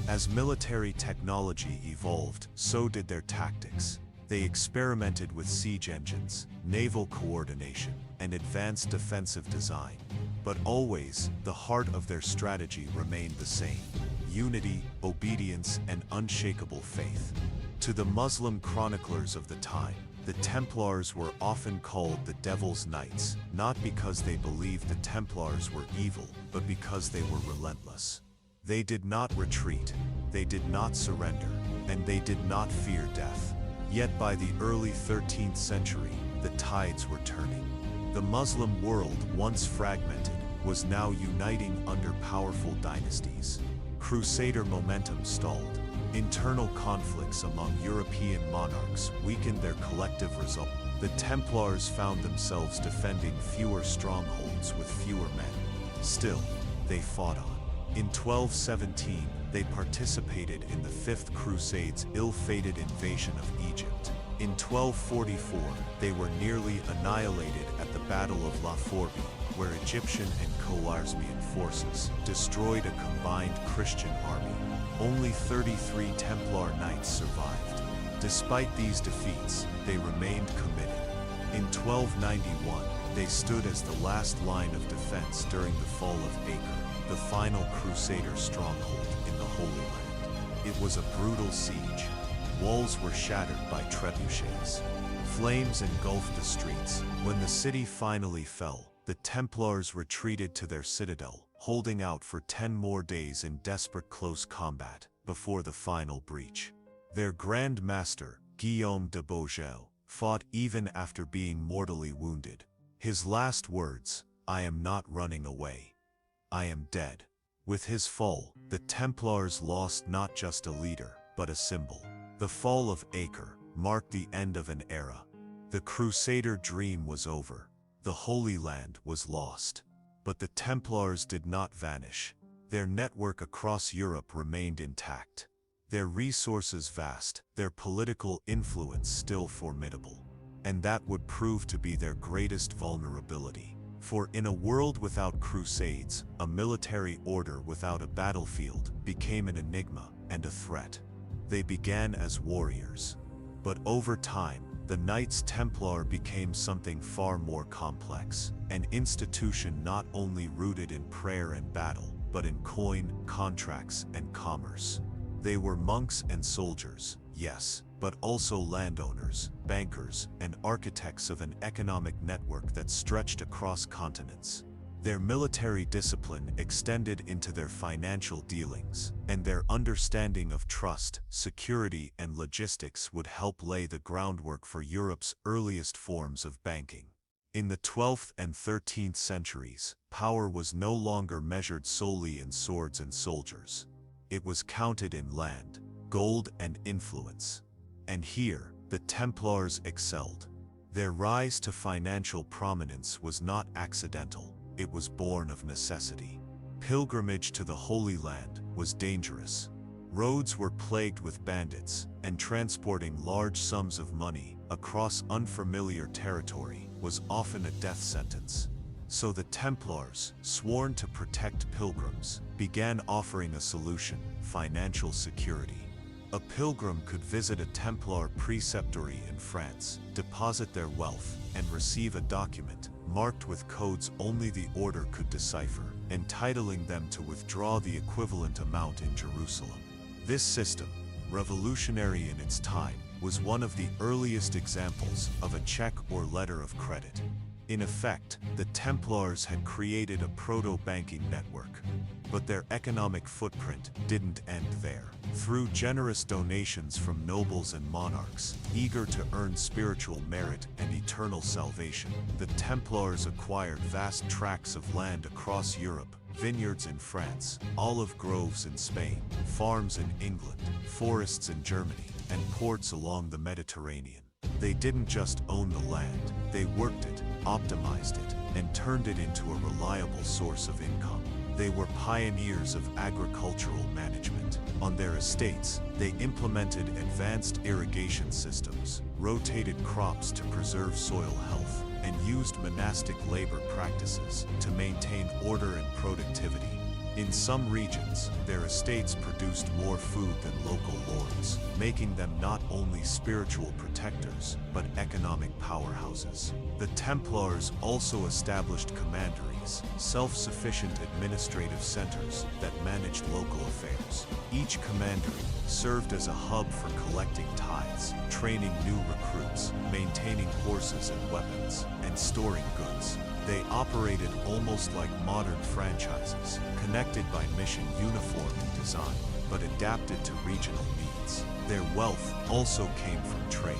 As military technology evolved, so did their tactics. They experimented with siege engines, naval coordination, and advanced defensive design. But always, the heart of their strategy remained the same: unity, obedience, and unshakable faith. To the Muslim chroniclers of the time, the Templars were often called the Devil's Knights, not because they believed the Templars were evil, but because they were relentless. They did not retreat, they did not surrender, and they did not fear death. Yet by the early 13th century, the tides were turning. The Muslim world, once fragmented, was now uniting under powerful dynasties. Crusader momentum stalled. Internal conflicts among European monarchs weakened their collective resolve. The Templars found themselves defending fewer strongholds with fewer men. Still, they fought on. In 1217, they participated in the Fifth Crusade's ill-fated invasion of Egypt. In 1244, they were nearly annihilated at the Battle of La Fourby, where Egyptian and Khwarezmian forces destroyed a combined Christian army. Only 33 Templar knights survived. Despite these defeats, they remained committed. In 1291, they stood as the last line of defense during the fall of Acre, the final Crusader stronghold in the Holy Land. It was a brutal siege. Walls were shattered by trebuchets. Flames engulfed the streets. When the city finally fell, the Templars retreated to their citadel, holding out for 10 more days in desperate close combat before the final breach. Their Grand Master, Guillaume de Beaujeu, fought even after being mortally wounded. His last words, "I am not running away. I am dead." With his fall, the Templars lost not just a leader, but a symbol. The fall of Acre marked the end of an era. The Crusader dream was over. The Holy Land was lost. But the Templars did not vanish. Their network across Europe remained intact. Their resources vast, their political influence still formidable. And that would prove to be their greatest vulnerability. For in a world without crusades, a military order without a battlefield became an enigma and a threat. They began as warriors. But over time, the Knights Templar became something far more complex, an institution not only rooted in prayer and battle, but in coin, contracts, and commerce. They were monks and soldiers, yes, but also landowners, bankers, and architects of an economic network that stretched across continents. Their military discipline extended into their financial dealings, and their understanding of trust, security, and logistics would help lay the groundwork for Europe's earliest forms of banking. In the 12th and 13th centuries, power was no longer measured solely in swords and soldiers. It was counted in land, gold, and influence. And here, the Templars excelled. Their rise to financial prominence was not accidental. It was born of necessity. Pilgrimage to the Holy Land was dangerous. Roads were plagued with bandits, and transporting large sums of money across unfamiliar territory was often a death sentence. So the Templars, sworn to protect pilgrims, began offering a solution: financial security. A pilgrim could visit a Templar preceptory in France, deposit their wealth, and receive a document marked with codes only the order could decipher, entitling them to withdraw the equivalent amount in Jerusalem. This system, revolutionary in its time, was one of the earliest examples of a check or letter of credit. In effect, the Templars had created a proto-banking network. But their economic footprint didn't end there. Through generous donations from nobles and monarchs, eager to earn spiritual merit and eternal salvation, the Templars acquired vast tracts of land across Europe, vineyards in France, olive groves in Spain, farms in England, forests in Germany, and ports along the Mediterranean. They didn't just own the land, they worked it, optimized it, and turned it into a reliable source of income. They were pioneers of agricultural management. On their estates, they implemented advanced irrigation systems, rotated crops to preserve soil health, and used monastic labor practices to maintain order and productivity. In some regions, their estates produced more food than local lords, making them not only spiritual protectors, but economic powerhouses. The Templars also established commanderies, self-sufficient administrative centers that managed local affairs. Each commandery served as a hub for collecting tithes, training new recruits, maintaining horses and weapons, and storing goods. They operated almost like modern franchises, connected by mission, uniform in design, but adapted to regional needs. Their wealth also came from trade.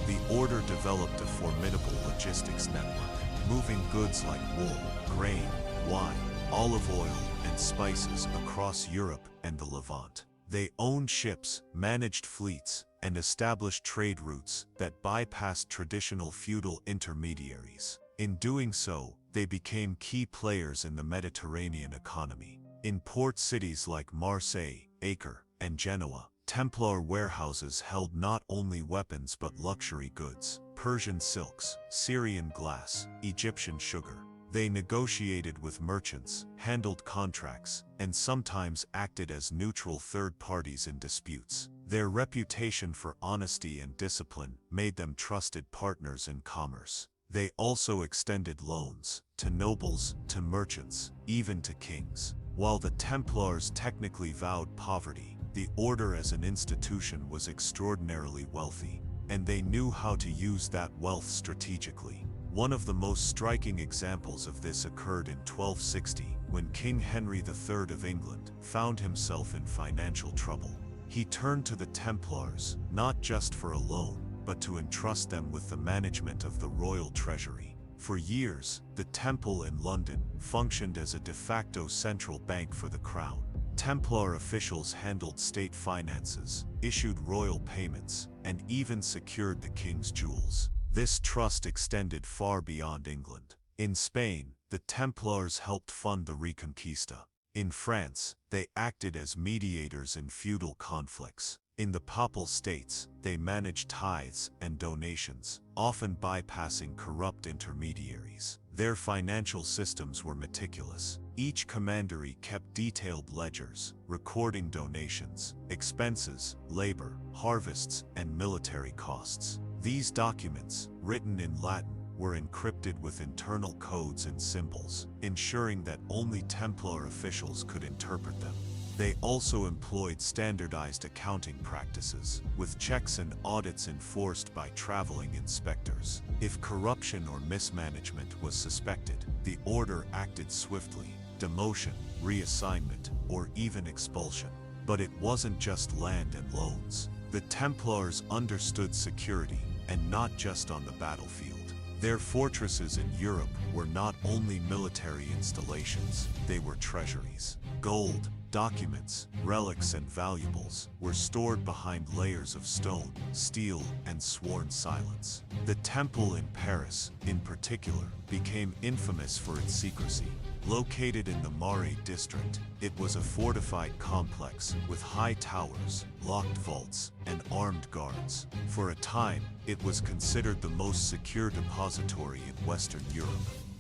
The order developed a formidable logistics network, moving goods like wool, grain, wine, olive oil, and spices across Europe and the Levant. They owned ships, managed fleets, and established trade routes that bypassed traditional feudal intermediaries. In doing so, they became key players in the Mediterranean economy. In port cities like Marseille, Acre, and Genoa, Templar warehouses held not only weapons but luxury goods: Persian silks, Syrian glass, Egyptian sugar. They negotiated with merchants, handled contracts, and sometimes acted as neutral third parties in disputes. Their reputation for honesty and discipline made them trusted partners in commerce. They also extended loans to nobles, to merchants, even to kings. While the Templars technically vowed poverty, the order as an institution was extraordinarily wealthy, and they knew how to use that wealth strategically. One of the most striking examples of this occurred in 1260, when King Henry III of England found himself in financial trouble. He turned to the Templars, not just for a loan, but to entrust them with the management of the royal treasury. For years, the Temple in London functioned as a de facto central bank for the crown. Templar officials handled state finances, issued royal payments, and even secured the king's jewels. This trust extended far beyond England. In Spain, the Templars helped fund the Reconquista. In France, they acted as mediators in feudal conflicts. In the Papal States, they managed tithes and donations, often bypassing corrupt intermediaries. Their financial systems were meticulous. Each commandery kept detailed ledgers, recording donations, expenses, labor, harvests, and military costs. These documents, written in Latin, were encrypted with internal codes and symbols, ensuring that only Templar officials could interpret them. They also employed standardized accounting practices, with checks and audits enforced by traveling inspectors. If corruption or mismanagement was suspected, the order acted swiftly: demotion, reassignment, or even expulsion. But it wasn't just land and loans. The Templars understood security, and not just on the battlefield. Their fortresses in Europe were not only military installations, they were treasuries. Gold, documents, relics, and valuables were stored behind layers of stone, steel, and sworn silence. The temple in Paris, in particular, became infamous for its secrecy. Located in the Marais district, it was a fortified complex with high towers, locked vaults, and armed guards. For a time, it was considered the most secure depository in Western Europe.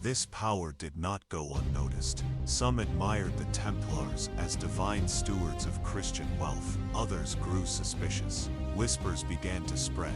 This power did not go unnoticed. Some admired the Templars as divine stewards of Christian wealth. Others grew suspicious. Whispers began to spread.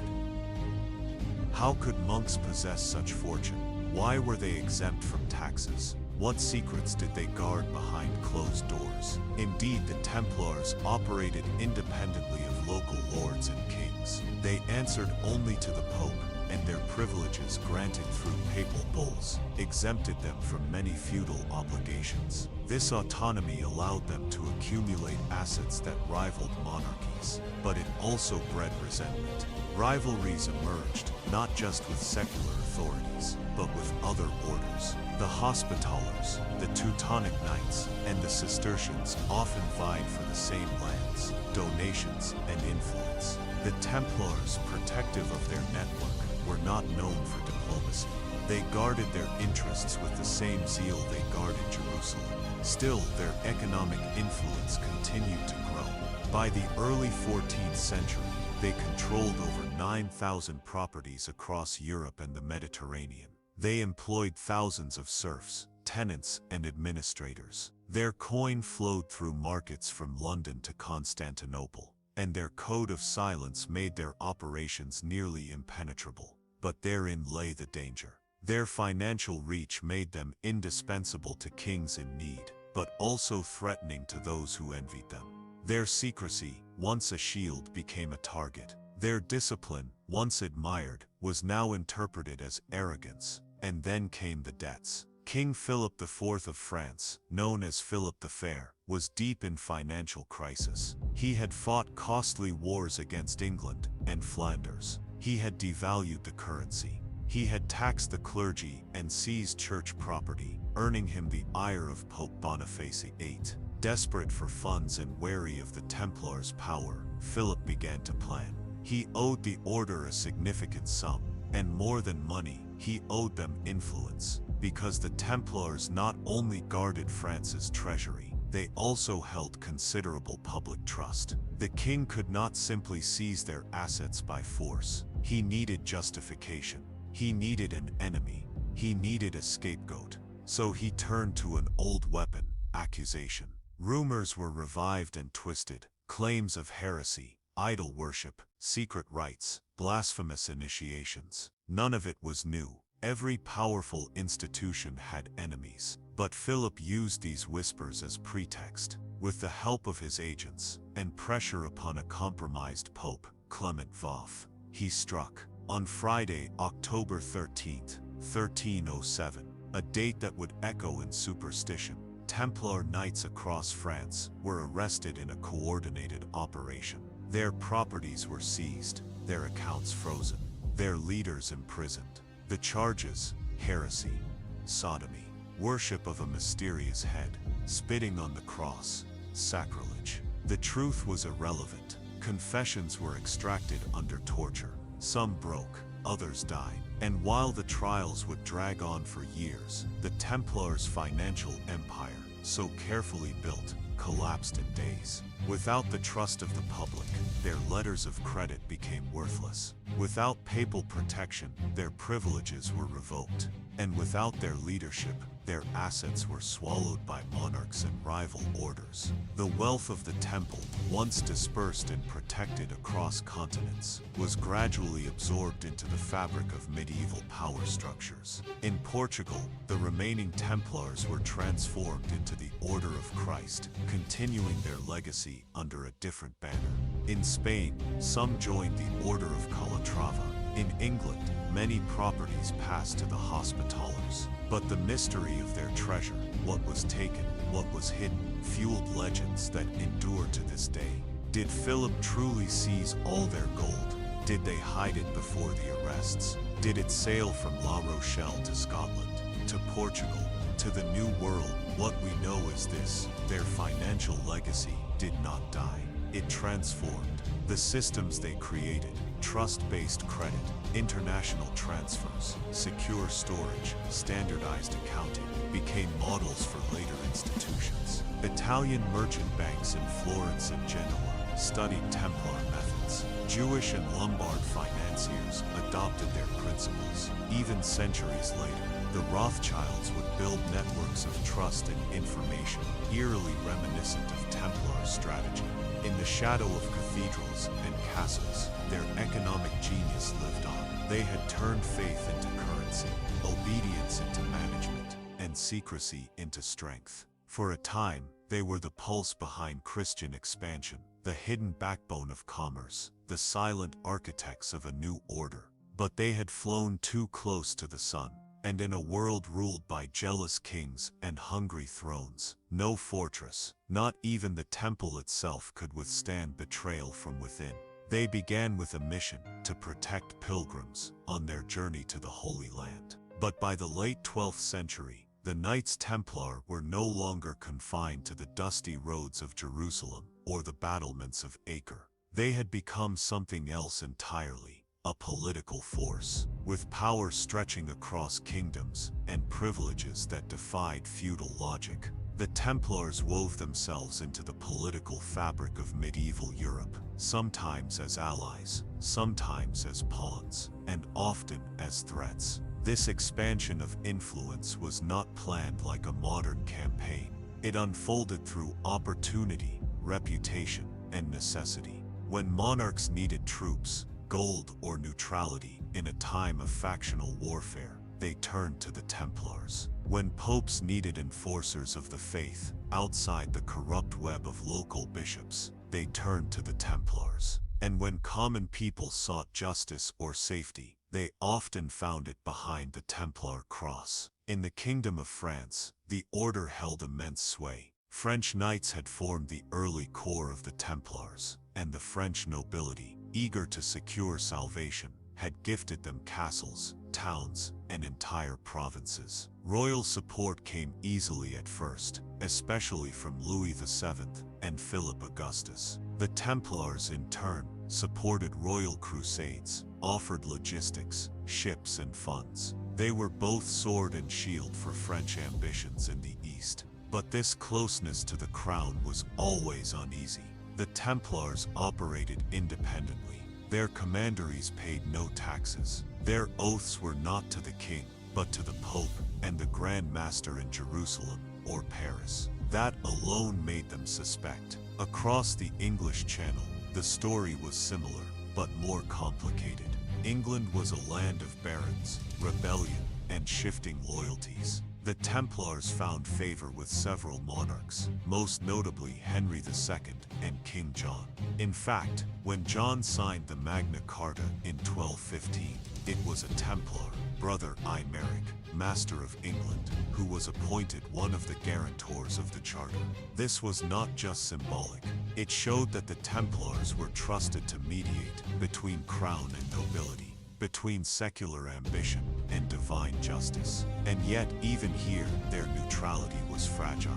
How could monks possess such fortune? Why were they exempt from taxes? What secrets did they guard behind closed doors? Indeed, the Templars operated independently of local lords and kings. They answered only to the Pope, and their privileges granted through papal bulls exempted them from many feudal obligations. This autonomy allowed them to accumulate assets that rivaled monarchies, but it also bred resentment. Rivalries emerged, not just with secular authorities, but with other orders. The Hospitallers, the Teutonic Knights, and the Cistercians often vied for the same lands, donations, and influence. The Templars, protective of their network, were not known for diplomacy. They guarded their interests with the same zeal they guarded Jerusalem. Still, their economic influence continued to grow. By the early 14th century, they controlled over 9,000 properties across Europe and the Mediterranean. They employed thousands of serfs, tenants, and administrators. Their coin flowed through markets from London to Constantinople, and their code of silence made their operations nearly impenetrable. But therein lay the danger. Their financial reach made them indispensable to kings in need, but also threatening to those who envied them. Their secrecy, once a shield, became a target. Their discipline, once admired, was now interpreted as arrogance. And then came the debts. King Philip IV of France, known as Philip the Fair, was deep in financial crisis. He had fought costly wars against England and Flanders. He had devalued the currency. He had taxed the clergy and seized church property, earning him the ire of Pope Boniface VIII. Desperate for funds and wary of the Templars' power, Philip began to plan. He owed the order a significant sum, and more than money, he owed them influence, because the Templars not only guarded France's treasury, they also held considerable public trust. The king could not simply seize their assets by force. He needed justification. He needed an enemy. He needed a scapegoat. So he turned to an old weapon: accusation. Rumors were revived and twisted. Claims of heresy, idol worship, secret rites, blasphemous initiations. None of it was new. Every powerful institution had enemies. But Philip used these whispers as pretext. With the help of his agents, and pressure upon a compromised Pope, Clement V, he struck. On Friday, October 13, 1307, a date that would echo in superstition, Templar knights across France were arrested in a coordinated operation. Their properties were seized, their accounts frozen, their leaders imprisoned. The charges: heresy, sodomy, worship of a mysterious head, spitting on the cross, sacrilege. The truth was irrelevant. Confessions were extracted under torture. Some broke, others died. And while the trials would drag on for years, the Templars' financial empire, so carefully built, collapsed in days. Without the trust of the public, their letters of credit became worthless. Without papal protection, their privileges were revoked. And without their leadership, their assets were swallowed by monarchs and rival orders. The wealth of the temple, once dispersed and protected across continents, was gradually absorbed into the fabric of medieval power structures. In Portugal, the remaining Templars were transformed into the Order of Christ, continuing their legacy under a different banner. In Spain, some joined the Order of Calatrava. In England, many properties passed to the Hospitallers. But the mystery of their treasure, what was taken, what was hidden, fueled legends that endure to this day. Did Philip truly seize all their gold? Did they hide it before the arrests? Did it sail from La Rochelle to Scotland, to Portugal, to the New World? What we know is this: their financial legacy did not die. It transformed. The systems they created, trust-based credit, international transfers, secure storage, standardized accounting, became models for later institutions. Italian merchant banks in Florence and Genoa studied Templar methods. Jewish and Lombard financiers adopted their principles. Even centuries later, the Rothschilds would build networks of trust and information, eerily reminiscent of Templar strategy. In the shadow of cathedrals and castles, their economic genius lived on. They had turned faith into currency, obedience into management, and secrecy into strength. For a time, they were the pulse behind Christian expansion, the hidden backbone of commerce, the silent architects of a new order. But they had flown too close to the sun. And in a world ruled by jealous kings and hungry thrones, no fortress, not even the temple itself, could withstand betrayal from within. They began with a mission to protect pilgrims on their journey to the Holy Land. But by the late 12th century, the Knights Templar were no longer confined to the dusty roads of Jerusalem or the battlements of Acre. They had become something else entirely. A political force, with power stretching across kingdoms and privileges that defied feudal logic. The Templars wove themselves into the political fabric of medieval Europe, sometimes as allies, sometimes as pawns, and often as threats. This expansion of influence was not planned like a modern campaign. It unfolded through opportunity, reputation, and necessity. When monarchs needed troops, gold, or neutrality in a time of factional warfare, they turned to the Templars. When popes needed enforcers of the faith outside the corrupt web of local bishops, they turned to the Templars. And when common people sought justice or safety, they often found it behind the Templar cross. In the Kingdom of France, the order held immense sway. French knights had formed the early core of the Templars, and the French nobility, eager to secure salvation, had gifted them castles, towns, and entire provinces. Royal support came easily at first, especially from Louis VII and Philip Augustus. The Templars, in turn, supported royal crusades, offered logistics, ships, and funds. They were both sword and shield for French ambitions in the East. But this closeness to the crown was always uneasy. The Templars operated independently. Their commanderies paid no taxes. Their oaths were not to the king, but to the Pope and the Grand Master in Jerusalem or Paris. That alone made them suspect. Across the English Channel, the story was similar, but more complicated. England was a land of barons, rebellion, and shifting loyalties. The Templars found favor with several monarchs, most notably Henry II and King John. In fact, when John signed the Magna Carta in 1215, it was a Templar, Brother Imeric, Master of England, who was appointed one of the guarantors of the Charter. This was not just symbolic. It showed that the Templars were trusted to mediate between crown and nobility, between secular ambition and divine justice. And yet, even here, their neutrality was fragile.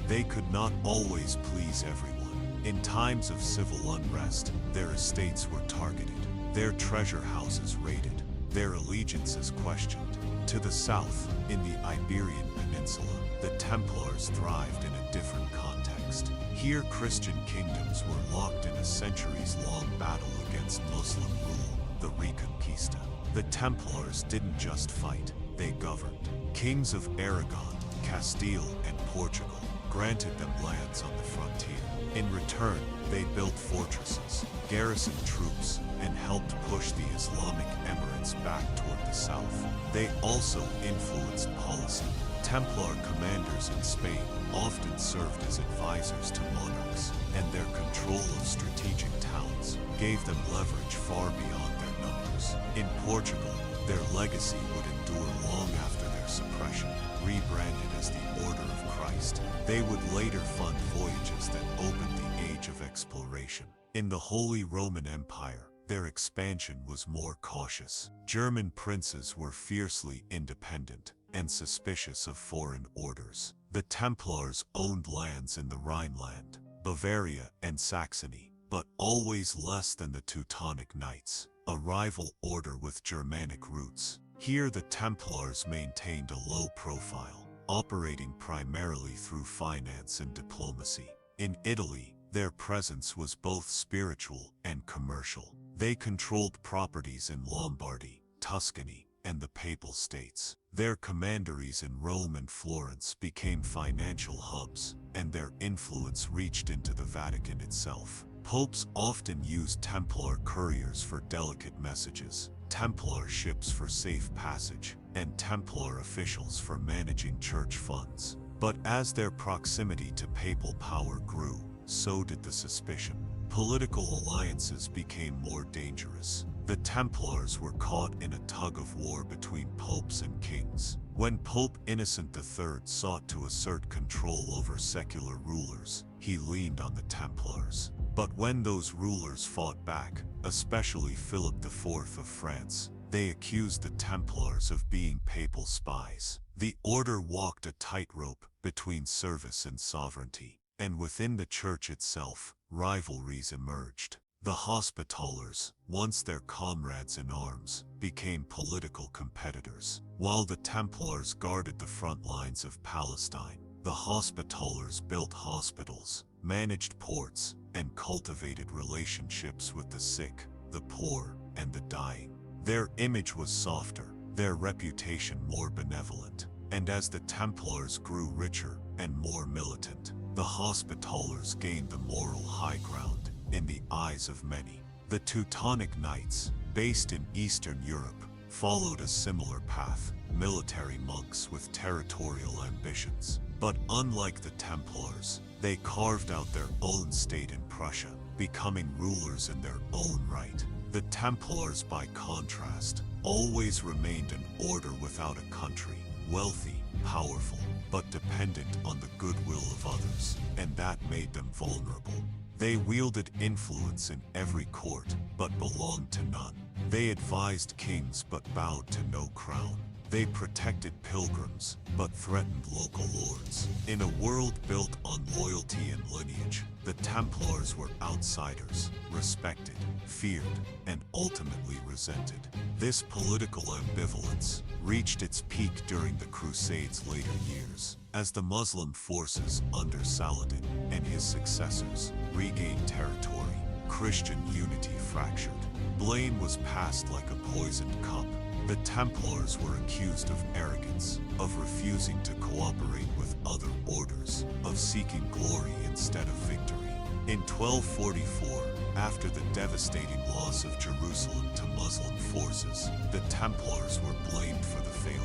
They could not always please everyone. In times of civil unrest, their estates were targeted, their treasure houses raided, their allegiance is questioned. To the south, in the Iberian Peninsula, the Templars thrived in a different context. Here, Christian kingdoms were locked in a centuries-long battle against Muslim rule, the Reconquista. The Templars didn't just fight, they governed. Kings of Aragon, Castile, and Portugal granted them lands on the frontier. In return, they built fortresses, garrisoned troops, and helped push the Islamic Emirates back toward the south. They also influenced policy. Templar commanders in Spain often served as advisors to monarchs, and their control of strategic towns gave them leverage far beyond their numbers. In Portugal, their legacy would endure long after their suppression. Rebranded as the Order of Christ, they would later fund voyages that opened the age of exploration. In the Holy Roman Empire, their expansion was more cautious. German princes were fiercely independent and suspicious of foreign orders. The Templars owned lands in the Rhineland, Bavaria, and Saxony, but always less than the Teutonic Knights, a rival order with Germanic roots. Here the Templars maintained a low profile, operating primarily through finance and diplomacy. In Italy, their presence was both spiritual and commercial. They controlled properties in Lombardy, Tuscany, and the Papal States. Their commanderies in Rome and Florence became financial hubs, and their influence reached into the Vatican itself. Popes often used Templar couriers for delicate messages, Templar ships for safe passage, and Templar officials for managing church funds. But as their proximity to papal power grew, so did the suspicion. Political alliances became more dangerous. The Templars were caught in a tug-of-war between popes and kings. When Pope Innocent III sought to assert control over secular rulers, he leaned on the Templars. But when those rulers fought back, especially Philip IV of France, they accused the Templars of being papal spies. The order walked a tightrope between service and sovereignty, and within the church itself, rivalries emerged. The Hospitallers, once their comrades in arms, became political competitors. While the Templars guarded the front lines of Palestine, the Hospitallers built hospitals, managed ports, and cultivated relationships with the sick, the poor, and the dying. Their image was softer, their reputation more benevolent, and as the Templars grew richer and more militant, the Hospitallers gained the moral high ground in the eyes of many. The Teutonic Knights, based in Eastern Europe, followed a similar path, military monks with territorial ambitions. But unlike the Templars, they carved out their own state in Prussia, becoming rulers in their own right. The Templars, by contrast, always remained an order without a country, wealthy, powerful, but dependent on the goodwill of others, and that made them vulnerable. They wielded influence in every court, but belonged to none. They advised kings but bowed to no crown. They protected pilgrims, but threatened local lords. In a world built on loyalty and lineage, the Templars were outsiders, respected, feared, and ultimately resented. This political ambivalence reached its peak during the Crusades' later years, as the Muslim forces under Saladin and his successors regained territory. Christian unity fractured. Blame was passed like a poisoned cup. The Templars were accused of arrogance, of refusing to cooperate with other orders, of seeking glory instead of victory. In 1244, after the devastating loss of Jerusalem to Muslim forces, the Templars were blamed for the failure.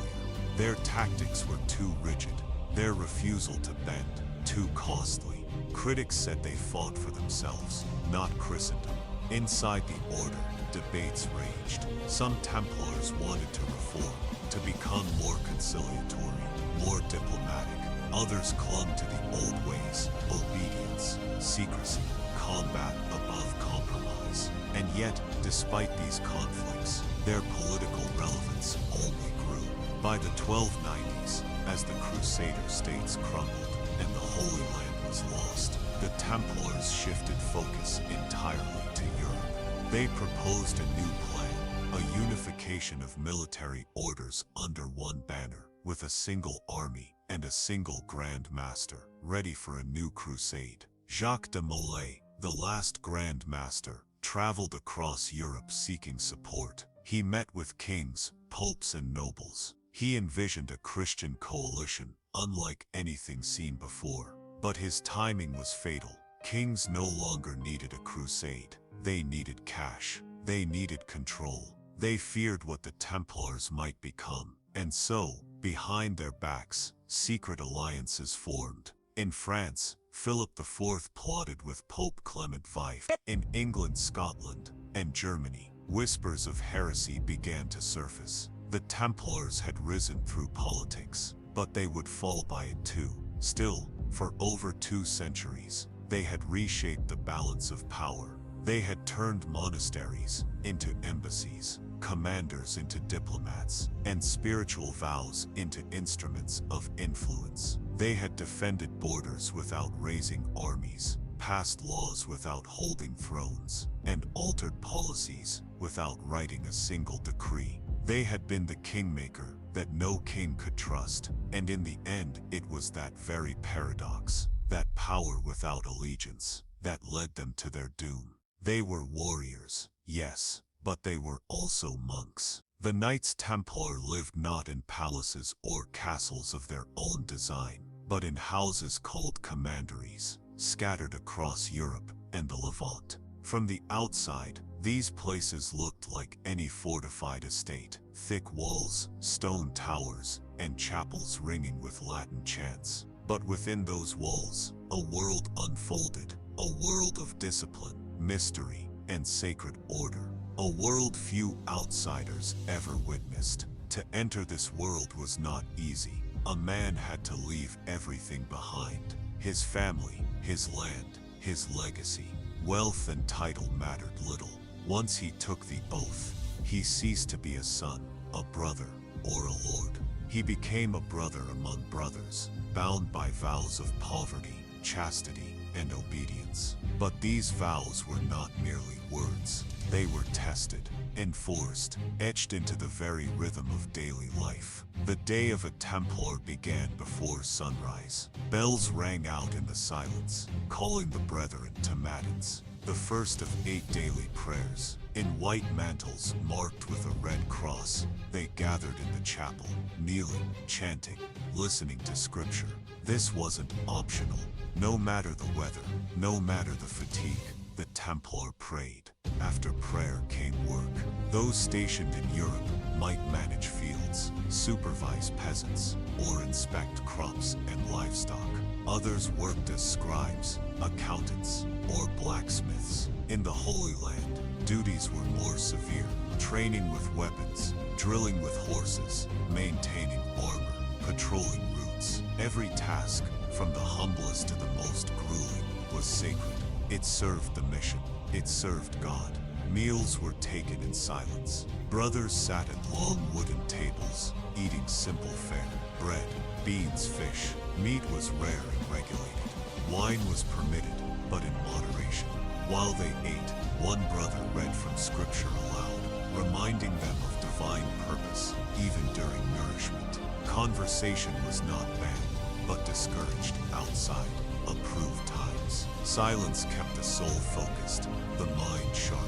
Their tactics were too rigid, their refusal to bend too costly. Critics said they fought for themselves, not Christendom. Inside the order, debates raged. Some Templars wanted to reform, to become more conciliatory, more diplomatic. Others clung to the old ways, obedience, secrecy, combat above compromise. And yet, despite these conflicts, their political relevance only grew. By the 1290s, as the Crusader states crumbled and the Holy Land was lost, the Templars shifted focus entirely to Europe. They proposed a new plan, a unification of military orders under one banner, with a single army and a single Grand Master, ready for a new crusade. Jacques de Molay, the last Grand Master, traveled across Europe seeking support. He met with kings, popes, and nobles. He envisioned a Christian coalition, unlike anything seen before. But his timing was fatal. Kings no longer needed a crusade. They needed cash. They needed control. They feared what the Templars might become. And so, behind their backs, secret alliances formed. In France, Philip IV plotted with Pope Clement V. In England, Scotland, and Germany, whispers of heresy began to surface. The Templars had risen through politics, but they would fall by it too. Still, for over 2 centuries, they had reshaped the balance of power. They had turned monasteries into embassies, commanders into diplomats, and spiritual vows into instruments of influence. They had defended borders without raising armies, passed laws without holding thrones, and altered policies without writing a single decree. They had been the kingmaker that no king could trust, and in the end it was that very paradox, that power without allegiance, that led them to their doom. They were warriors, yes, but they were also monks. The Knights Templar lived not in palaces or castles of their own design, but in houses called commanderies, scattered across Europe and the Levant. From the outside, these places looked like any fortified estate, thick walls, stone towers, and chapels ringing with Latin chants. But within those walls, a world unfolded, a world of discipline, mystery, and sacred order. A world few outsiders ever witnessed. To enter this world was not easy. A man had to leave everything behind. His family, his land, his legacy. Wealth and title mattered little. Once he took the oath, he ceased to be a son, a brother, or a lord. He became a brother among brothers, bound by vows of poverty, chastity, and obedience. But these vows were not merely words. They were tested, enforced, etched into the very rhythm of daily life. The day of a Templar began before sunrise. Bells rang out in the silence, calling the brethren to matins, the first of 8 daily prayers. In white mantles marked with a red cross, they gathered in the chapel, kneeling, chanting, listening to scripture. This wasn't optional. No matter the weather, no matter the fatigue, the Templar prayed. After prayer came work. Those stationed in Europe might manage fields, supervise peasants, or inspect crops and livestock. Others worked as scribes, accountants, or blacksmiths. In the Holy Land, duties were more severe, training with weapons, drilling with horses, maintaining armor, patrolling routes. Every task, from the humblest to the most grueling, was sacred. It served the mission. It served God. Meals were taken in silence. Brothers sat at long wooden tables, eating simple fare. Bread, beans, fish. Meat was rare and regulated. Wine was permitted, but in moderation. While they ate, one brother read from scripture aloud, reminding them of divine purpose, even during nourishment. Conversation was not banned, but discouraged outside approved times. Silence kept the soul focused, the mind sharp.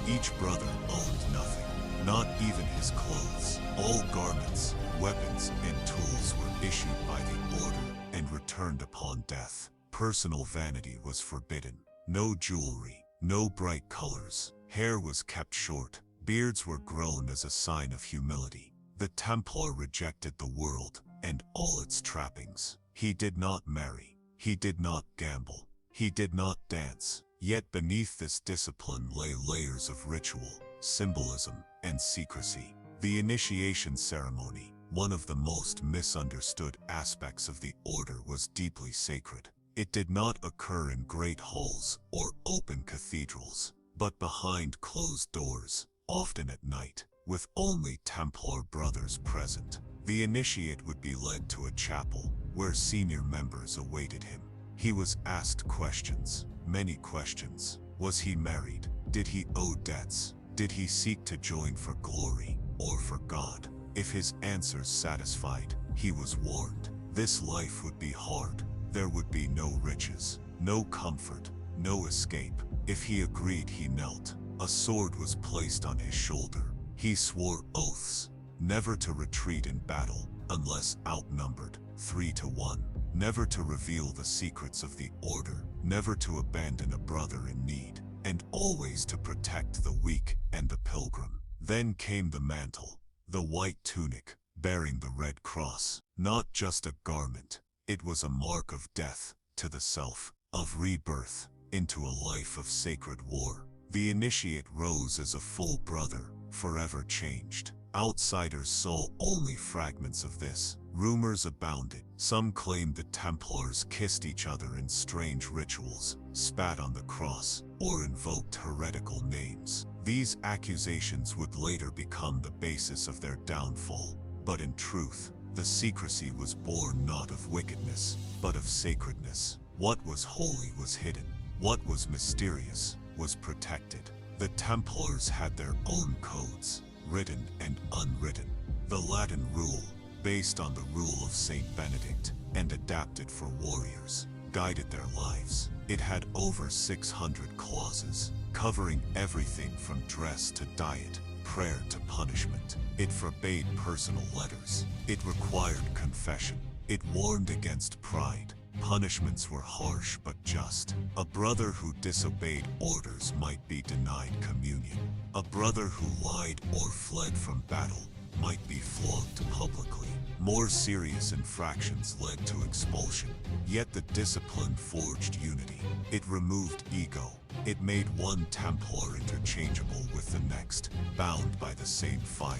Each brother owned nothing, not even his clothes. All garments, weapons, and tools were issued by the order and returned upon death. Personal vanity was forbidden. No jewelry, no bright colors. Hair was kept short. Beards were grown as a sign of humility. The Templar rejected the world and all its trappings. He did not marry. He did not gamble. He did not dance. Yet beneath this discipline lay layers of ritual, symbolism, and secrecy. The initiation ceremony, one of the most misunderstood aspects of the order, was deeply sacred. It did not occur in great halls or open cathedrals, but behind closed doors, often at night, with only Templar brothers present. The initiate would be led to a chapel, where senior members awaited him. He was asked questions, many questions. Was he married? Did he owe debts? Did he seek to join for glory or for God? If his answers satisfied, he was warned. This life would be hard. There would be no riches, no comfort, no escape. If he agreed, he knelt. A sword was placed on his shoulder. He swore oaths, never to retreat in battle unless outnumbered 3-1, never to reveal the secrets of the order, never to abandon a brother in need, and always to protect the weak and the pilgrim. Then came the mantle, the white tunic, bearing the red cross, not just a garment. It was a mark of death to the self, of rebirth into a life of sacred war. The initiate rose as a full brother, forever changed. Outsiders saw only fragments of this. Rumors abounded. Some claimed the Templars kissed each other in strange rituals, spat on the cross, or invoked heretical names. These accusations would later become the basis of their downfall. But in truth, the secrecy was born not of wickedness, but of sacredness. What was holy was hidden. What was mysterious was protected. The Templars had their own codes, written and unwritten. The Latin rule, based on the rule of Saint Benedict and adapted for warriors, guided their lives. It had over 600 clauses, covering everything from dress to diet, prayer to punishment. It forbade personal letters. It required confession. It warned against pride. Punishments were harsh but just. A brother who disobeyed orders might be denied communion. A brother who lied or fled from battle might be flogged publicly. More serious infractions led to expulsion. Yet the discipline forged unity. It removed ego. It made one Templar interchangeable with the next, bound by the same fire.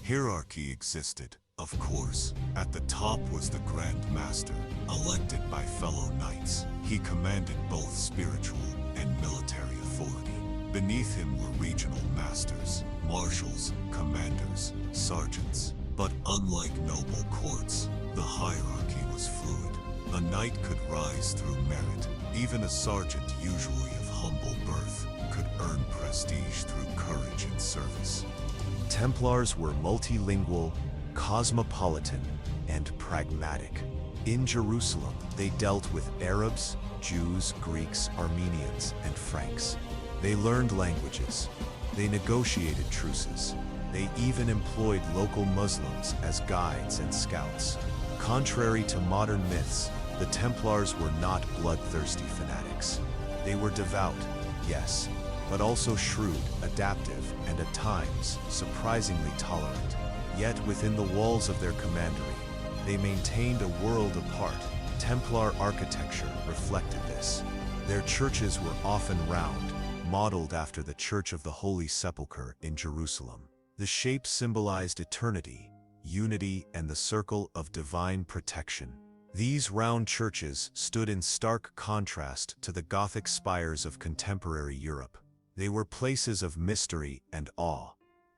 Hierarchy existed, of course. At the top was the Grand Master, elected by fellow knights. He commanded both spiritual and military authority. Beneath him were regional masters, marshals, commanders, sergeants. But unlike noble courts, the hierarchy was fluid. A knight could rise through merit. Even a sergeant, usually of humble birth, could earn prestige through courage and service. Templars were multilingual, cosmopolitan, and pragmatic. In Jerusalem, they dealt with Arabs, Jews, Greeks, Armenians, and Franks. They learned languages. They negotiated truces. They even employed local Muslims as guides and scouts. Contrary to modern myths, the Templars were not bloodthirsty fanatics. They were devout, yes, but also shrewd, adaptive, and at times, surprisingly tolerant. Yet within the walls of their commandery, they maintained a world apart. Templar architecture reflected this. Their churches were often round, modeled after the Church of the Holy Sepulchre in Jerusalem. The shape symbolized eternity, unity, and the circle of divine protection. These round churches stood in stark contrast to the Gothic spires of contemporary Europe. They were places of mystery and awe.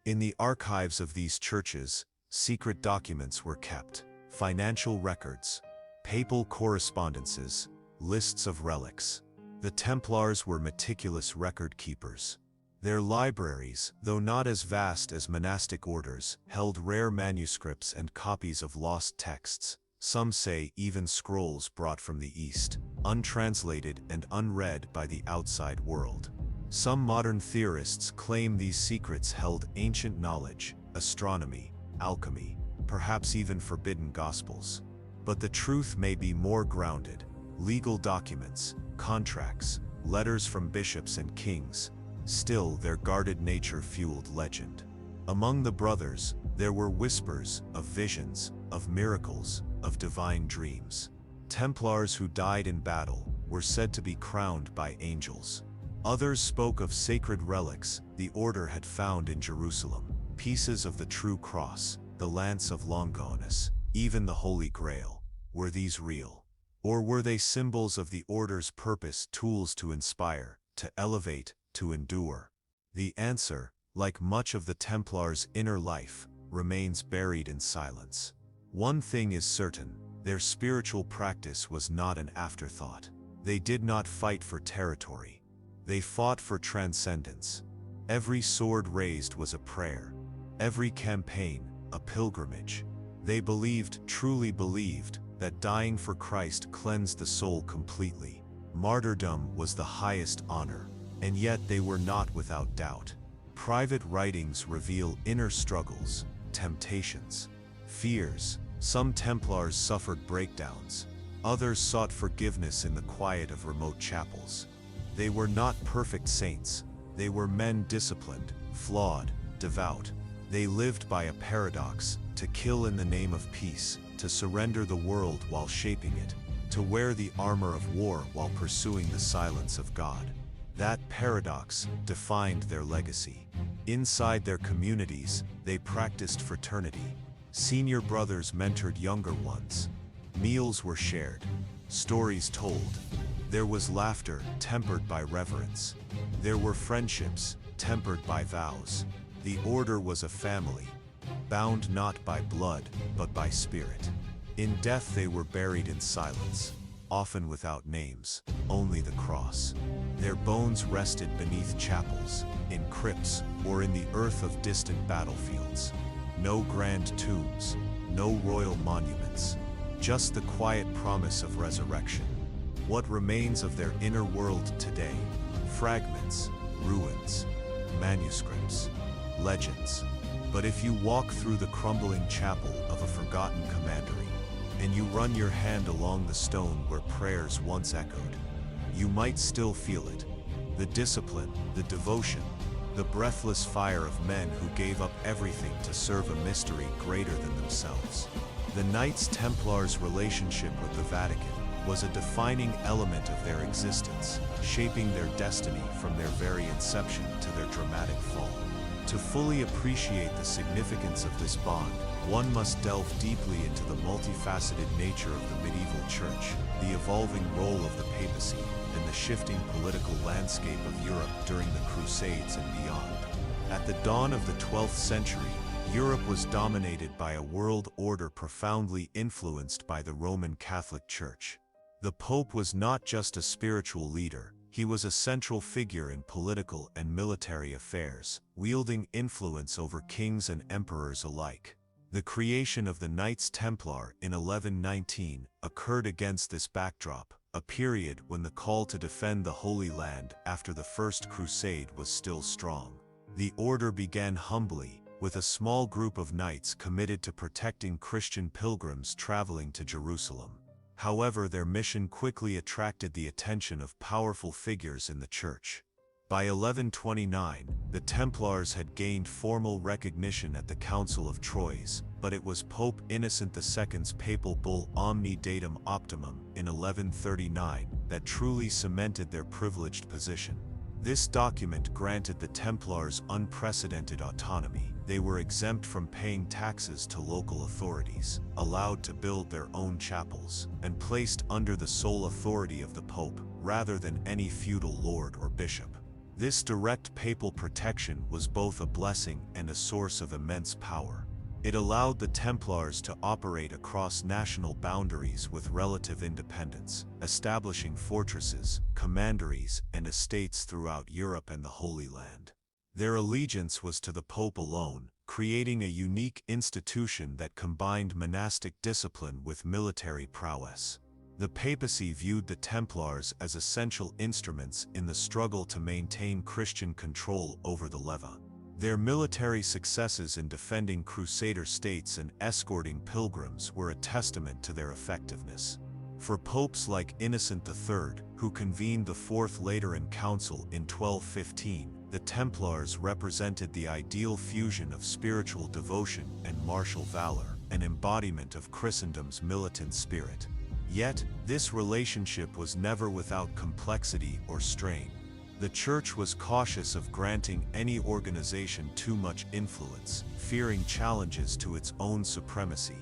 In the archives of these churches, secret documents were kept, financial records, papal correspondences, lists of relics. The Templars were meticulous record keepers. Their libraries, though not as vast as monastic orders, held rare manuscripts and copies of lost texts, some say even scrolls brought from the East, untranslated and unread by the outside world. Some modern theorists claim these secrets held ancient knowledge, astronomy, alchemy, perhaps even forbidden gospels. But the truth may be more grounded. Legal documents, contracts, letters from bishops and kings. Still, their guarded nature fueled legend. Among the brothers, there were whispers of visions, of miracles, of divine dreams. Templars who died in battle were said to be crowned by angels. Others spoke of sacred relics the order had found in Jerusalem, pieces of the true cross, the lance of Longinus, even the Holy Grail. Were these real? Or were they symbols of the order's purpose, tools to inspire, to elevate, to endure? The answer, like much of the Templars' inner life, remains buried in silence. One thing is certain, their spiritual practice was not an afterthought. They did not fight for territory. They fought for transcendence. Every sword raised was a prayer. Every campaign, a pilgrimage. They believed, truly believed, that dying for Christ cleansed the soul completely. Martyrdom was the highest honor, and yet they were not without doubt. Private writings reveal inner struggles, temptations, fears. Some Templars suffered breakdowns. Others sought forgiveness in the quiet of remote chapels. They were not perfect saints. They were men disciplined, flawed, devout. They lived by a paradox: to kill in the name of peace, to surrender the world while shaping it, to wear the armor of war while pursuing the silence of God. That paradox defined their legacy. Inside their communities, they practiced fraternity. Senior brothers mentored younger ones. Meals were shared, stories told. There was laughter tempered by reverence. There were friendships tempered by vows. The order was a family, bound not by blood, but by spirit. In death they were buried in silence, often without names, only the cross. Their bones rested beneath chapels, in crypts, or in the earth of distant battlefields. No grand tombs, no royal monuments, just the quiet promise of resurrection. What remains of their inner world today? Fragments, ruins, manuscripts, legends. But if you walk through the crumbling chapel of a forgotten commandery, and you run your hand along the stone where prayers once echoed, you might still feel it. The discipline, the devotion, the breathless fire of men who gave up everything to serve a mystery greater than themselves. The Knights Templars' relationship with the Vatican was a defining element of their existence, shaping their destiny from their very inception to their dramatic fall. To fully appreciate the significance of this bond, one must delve deeply into the multifaceted nature of the medieval church, the evolving role of the papacy, and the shifting political landscape of Europe during the Crusades and beyond. At the dawn of the 12th century, Europe was dominated by a world order profoundly influenced by the Roman Catholic Church. The Pope was not just a spiritual leader, he was a central figure in political and military affairs, wielding influence over kings and emperors alike. The creation of the Knights Templar in 1119 occurred against this backdrop, a period when the call to defend the Holy Land after the First Crusade was still strong. The order began humbly, with a small group of knights committed to protecting Christian pilgrims traveling to Jerusalem. However, their mission quickly attracted the attention of powerful figures in the church. By 1129, the Templars had gained formal recognition at the Council of Troyes, but it was Pope Innocent II's papal bull Omni Datum Optimum in 1139 that truly cemented their privileged position. This document granted the Templars unprecedented autonomy. They were exempt from paying taxes to local authorities, allowed to build their own chapels, and placed under the sole authority of the Pope, rather than any feudal lord or bishop. This direct papal protection was both a blessing and a source of immense power. It allowed the Templars to operate across national boundaries with relative independence, establishing fortresses, commanderies, and estates throughout Europe and the Holy Land. Their allegiance was to the Pope alone, creating a unique institution that combined monastic discipline with military prowess. The papacy viewed the Templars as essential instruments in the struggle to maintain Christian control over the Levant. Their military successes in defending Crusader states and escorting pilgrims were a testament to their effectiveness. For popes like Innocent III, who convened the Fourth Lateran Council in 1215, the Templars represented the ideal fusion of spiritual devotion and martial valor, an embodiment of Christendom's militant spirit. Yet, this relationship was never without complexity or strain. The Church was cautious of granting any organization too much influence, fearing challenges to its own supremacy.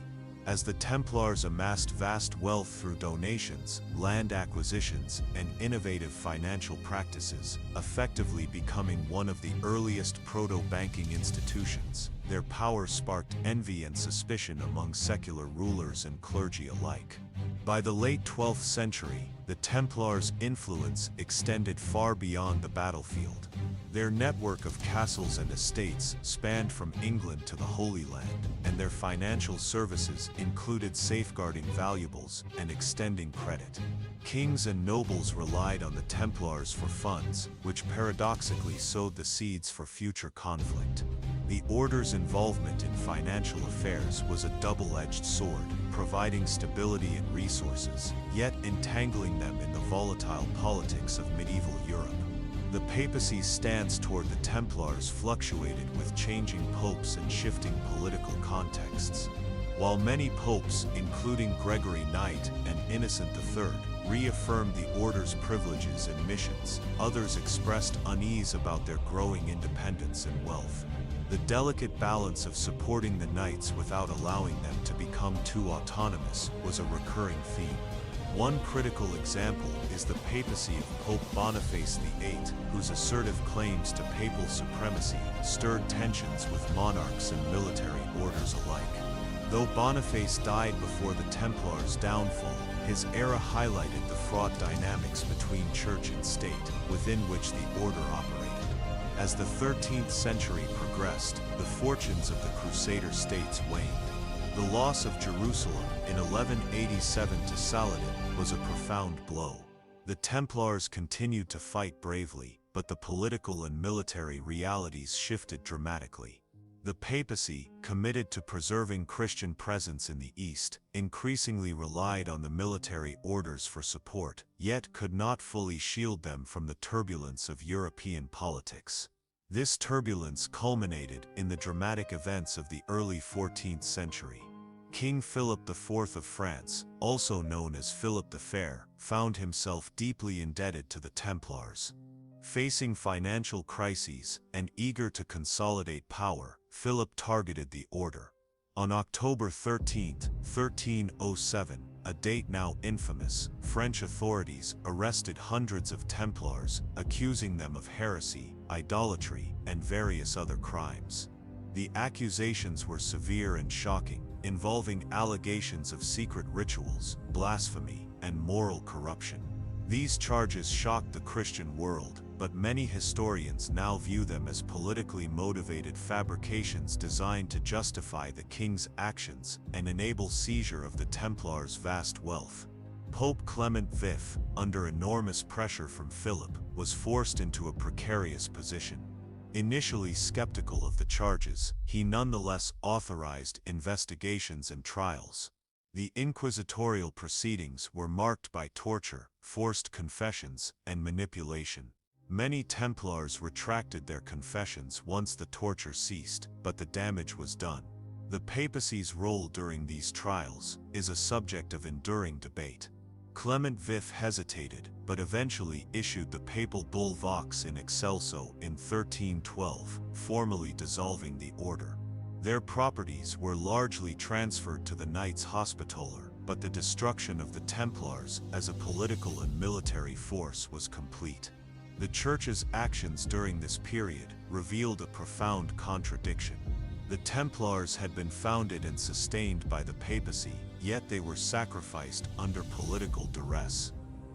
As the Templars amassed vast wealth through donations, land acquisitions, and innovative financial practices, effectively becoming one of the earliest proto-banking institutions, Their power sparked envy and suspicion among secular rulers and clergy alike. By the late 12th century, the Templars' influence extended far beyond the battlefield. Their network of castles and estates spanned from England to the Holy Land, and their financial services included safeguarding valuables and extending credit. Kings and nobles relied on the Templars for funds, which paradoxically sowed the seeds for future conflict. The order's involvement in financial affairs was a double-edged sword, providing stability and resources, yet entangling them in the volatile politics of medieval Europe. The papacy's stance toward the Templars fluctuated with changing popes and shifting political contexts. While many popes, including Gregory Knight and Innocent III, reaffirmed the order's privileges and missions, others expressed unease about their growing independence and wealth. The delicate balance of supporting the Knights without allowing them to become too autonomous was a recurring theme. One critical example is the papacy of Pope Boniface VIII, whose assertive claims to papal supremacy stirred tensions with monarchs and military orders alike. Though Boniface died before the Templars' downfall, his era highlighted the fraught dynamics between church and state, within which the order operated. As the 13th century progressed, the fortunes of the Crusader states waned. The loss of Jerusalem in 1187 to Saladin was a profound blow. The Templars continued to fight bravely, but the political and military realities shifted dramatically. The papacy, committed to preserving Christian presence in the East, increasingly relied on the military orders for support, yet could not fully shield them from the turbulence of European politics. This turbulence culminated in the dramatic events of the early 14th century. King Philip IV of France, also known as Philip the Fair, found himself deeply indebted to the Templars. Facing financial crises and eager to consolidate power, Philip targeted the order. On October 13, 1307, a date now infamous, French authorities arrested hundreds of Templars, accusing them of heresy, idolatry, and various other crimes. The accusations were severe and shocking, involving allegations of secret rituals, blasphemy, and moral corruption. These charges shocked the Christian world, but many historians now view them as politically motivated fabrications designed to justify the king's actions and enable seizure of the Templars' vast wealth. Pope Clement V, under enormous pressure from Philip, was forced into a precarious position. Initially skeptical of the charges, he nonetheless authorized investigations and trials. The inquisitorial proceedings were marked by torture, forced confessions, and manipulation. Many Templars retracted their confessions once the torture ceased, but the damage was done. The papacy's role during these trials is a subject of enduring debate. Clement V hesitated, but eventually issued the papal bull Vox in Excelso in 1312, formally dissolving the order. Their properties were largely transferred to the Knights Hospitaller, but the destruction of the Templars as a political and military force was complete. The Church's actions during this period revealed a profound contradiction. The Templars had been founded and sustained by the papacy, yet they were sacrificed under political duress.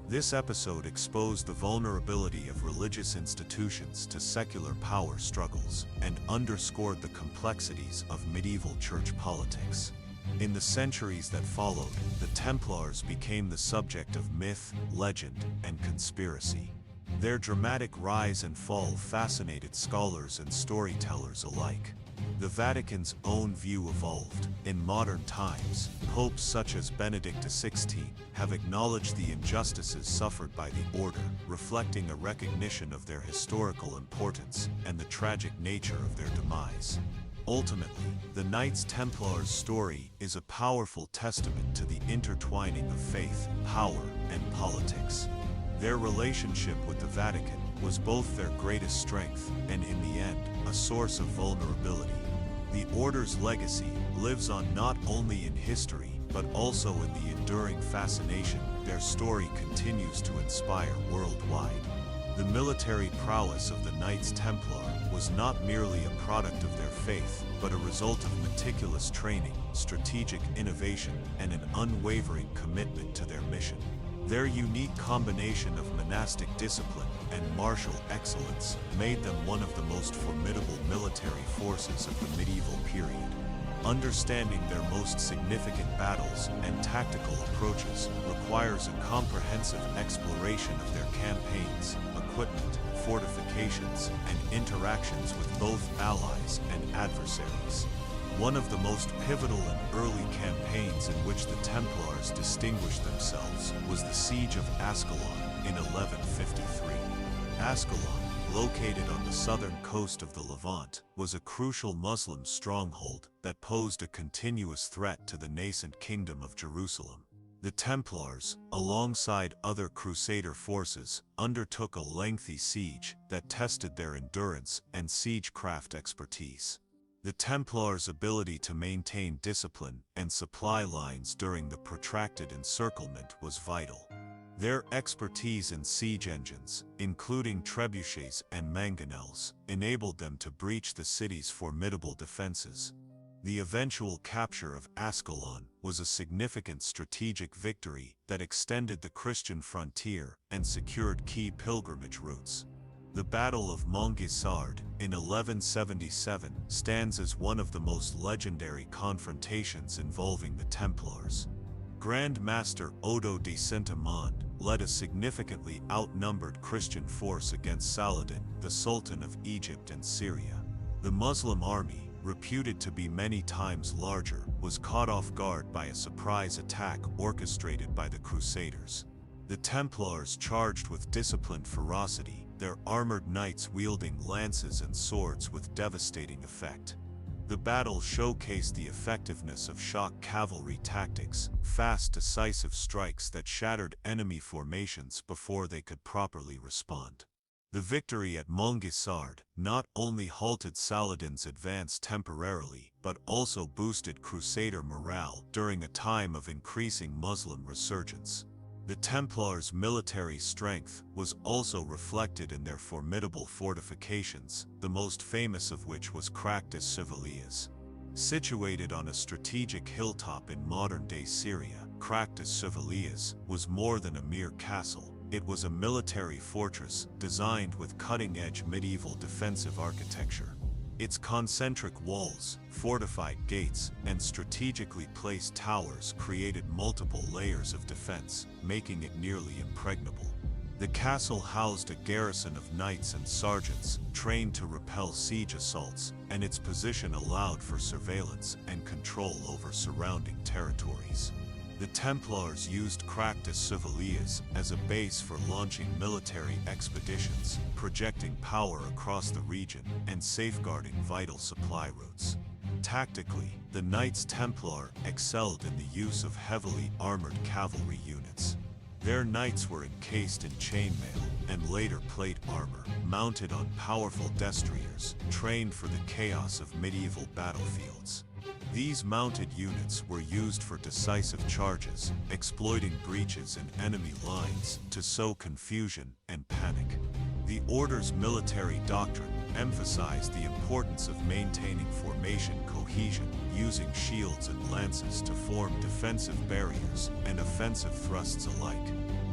This episode exposed the vulnerability of religious institutions to secular power struggles and underscored the complexities of medieval church politics. In the centuries that followed, the Templars became the subject of myth, legend, and conspiracy. Their dramatic rise and fall fascinated scholars and storytellers alike. The Vatican's own view evolved. In modern times, popes such as Benedict XVI have acknowledged the injustices suffered by the order, reflecting a recognition of their historical importance and the tragic nature of their demise. Ultimately, the Knights Templars' story is a powerful testament to the intertwining of faith, power, and politics. Their relationship with the Vatican was both their greatest strength and, in the end, a source of vulnerability. The Order's legacy lives on not only in history, but also in the enduring fascination their story continues to inspire worldwide. The military prowess of the Knights Templar was not merely a product of their faith, but a result of meticulous training, strategic innovation, and an unwavering commitment to their mission. Their unique combination of monastic discipline and martial excellence made them one of the most formidable military forces of the medieval period. Understanding their most significant battles and tactical approaches requires a comprehensive exploration of their campaigns, equipment, fortifications, and interactions with both allies and adversaries. One of the most pivotal and early campaigns in which the Templars distinguished themselves was the Siege of Ascalon in 1153. Ascalon, located on the southern coast of the Levant, was a crucial Muslim stronghold that posed a continuous threat to the nascent Kingdom of Jerusalem. The Templars, alongside other Crusader forces, undertook a lengthy siege that tested their endurance and siegecraft expertise. The Templars' ability to maintain discipline and supply lines during the protracted encirclement was vital. Their expertise in siege engines, including trebuchets and mangonels, enabled them to breach the city's formidable defenses. The eventual capture of Ascalon was a significant strategic victory that extended the Christian frontier and secured key pilgrimage routes. The Battle of Montgisard in 1177 stands as one of the most legendary confrontations involving the Templars. Grand Master Odo de Saint-Amand led a significantly outnumbered Christian force against Saladin, the Sultan of Egypt and Syria. The Muslim army, reputed to be many times larger, was caught off guard by a surprise attack orchestrated by the Crusaders. The Templars charged with disciplined ferocity, their armored knights wielding lances and swords with devastating effect. The battle showcased the effectiveness of shock cavalry tactics, fast, decisive strikes that shattered enemy formations before they could properly respond. The victory at Montgisard not only halted Saladin's advance temporarily, but also boosted Crusader morale during a time of increasing Muslim resurgence. The Templars' military strength was also reflected in their formidable fortifications, the most famous of which was Cractus Civilias. Situated on a strategic hilltop in modern-day Syria, Cractus Civilias was more than a mere castle. It was a military fortress designed with cutting-edge medieval defensive architecture. Its concentric walls, fortified gates, and strategically placed towers created multiple layers of defense, making it nearly impregnable. The castle housed a garrison of knights and sergeants trained to repel siege assaults, and its position allowed for surveillance and control over surrounding territories. The Templars used Cractus Civilias as a base for launching military expeditions, projecting power across the region and safeguarding vital supply routes. Tactically, the Knights Templar excelled in the use of heavily armored cavalry units. Their knights were encased in chainmail and later plate armor, mounted on powerful destriers, trained for the chaos of medieval battlefields. These mounted units were used for decisive charges, exploiting breaches in enemy lines to sow confusion and panic. The Order's military doctrine emphasized the importance of maintaining formation cohesion, using shields and lances to form defensive barriers and offensive thrusts alike.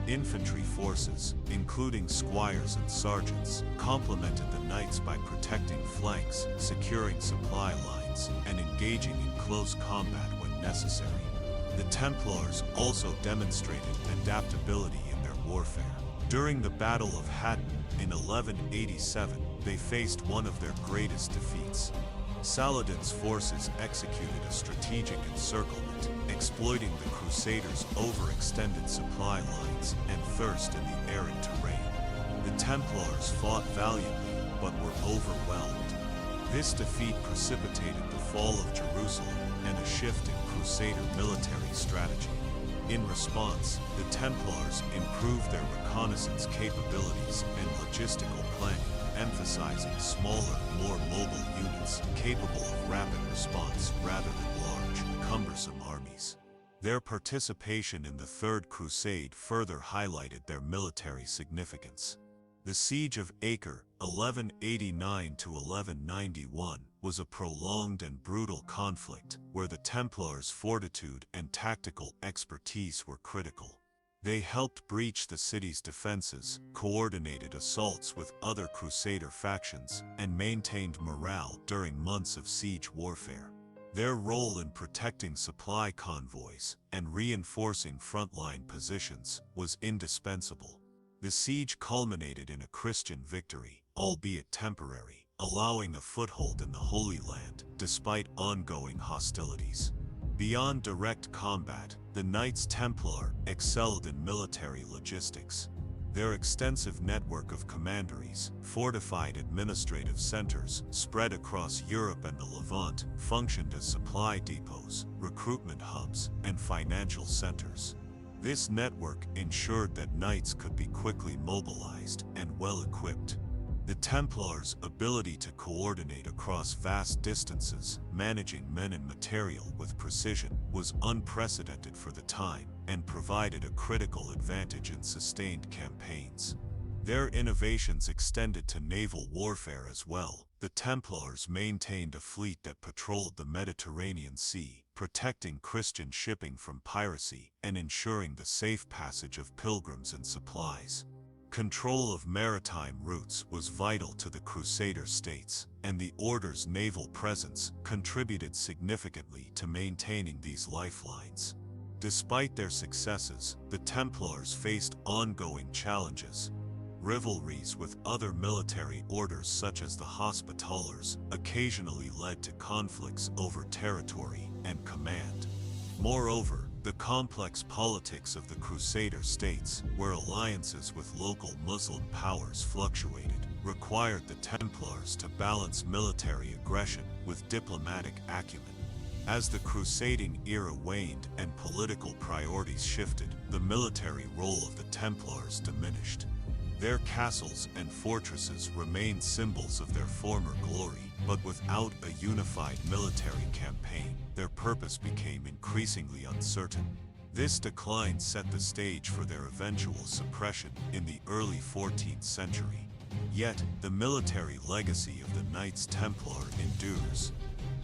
Infantry forces, including squires and sergeants, complemented the knights by protecting flanks, securing supply lines, and engaging in close combat when necessary. The Templars also demonstrated adaptability in their warfare. During the Battle of Hattin in 1187, they faced one of their greatest defeats. Saladin's forces executed a strategic encirclement, exploiting the Crusaders' overextended supply lines and thirst in the arid terrain. The Templars fought valiantly, but were overwhelmed. This defeat precipitated the fall of Jerusalem and a shift in Crusader military strategy. In response, the Templars improved their reconnaissance capabilities and logistical planning, emphasizing smaller, more mobile units capable of rapid response rather than large, cumbersome armies. Their participation in the Third Crusade further highlighted their military significance. The Siege of Acre, 1189 to 1191, was a prolonged and brutal conflict where the Templars' fortitude and tactical expertise were critical. They helped breach the city's defenses, coordinated assaults with other Crusader factions, and maintained morale during months of siege warfare. Their role in protecting supply convoys and reinforcing frontline positions was indispensable. The siege culminated in a Christian victory, albeit temporary, allowing a foothold in the Holy Land despite ongoing hostilities. Beyond direct combat, the Knights Templar excelled in military logistics. Their extensive network of commanderies, fortified administrative centers spread across Europe and the Levant, functioned as supply depots, recruitment hubs, and financial centers. This network ensured that knights could be quickly mobilized and well-equipped. The Templars' ability to coordinate across vast distances, managing men and material with precision, was unprecedented for the time and provided a critical advantage in sustained campaigns. Their innovations extended to naval warfare as well. The Templars maintained a fleet that patrolled the Mediterranean Sea, protecting Christian shipping from piracy and ensuring the safe passage of pilgrims and supplies. Control of maritime routes was vital to the Crusader states, and the Order's naval presence contributed significantly to maintaining these lifelines. Despite their successes, the Templars faced ongoing challenges. Rivalries with other military orders such as the Hospitallers occasionally led to conflicts over territory and command. Moreover, the complex politics of the Crusader states, where alliances with local Muslim powers fluctuated, required the Templars to balance military aggression with diplomatic acumen. As the crusading era waned and political priorities shifted, the military role of the Templars diminished. Their castles and fortresses remained symbols of their former glory, but without a unified military campaign, their purpose became increasingly uncertain. This decline set the stage for their eventual suppression in the early 14th century. Yet, the military legacy of the Knights Templar endures.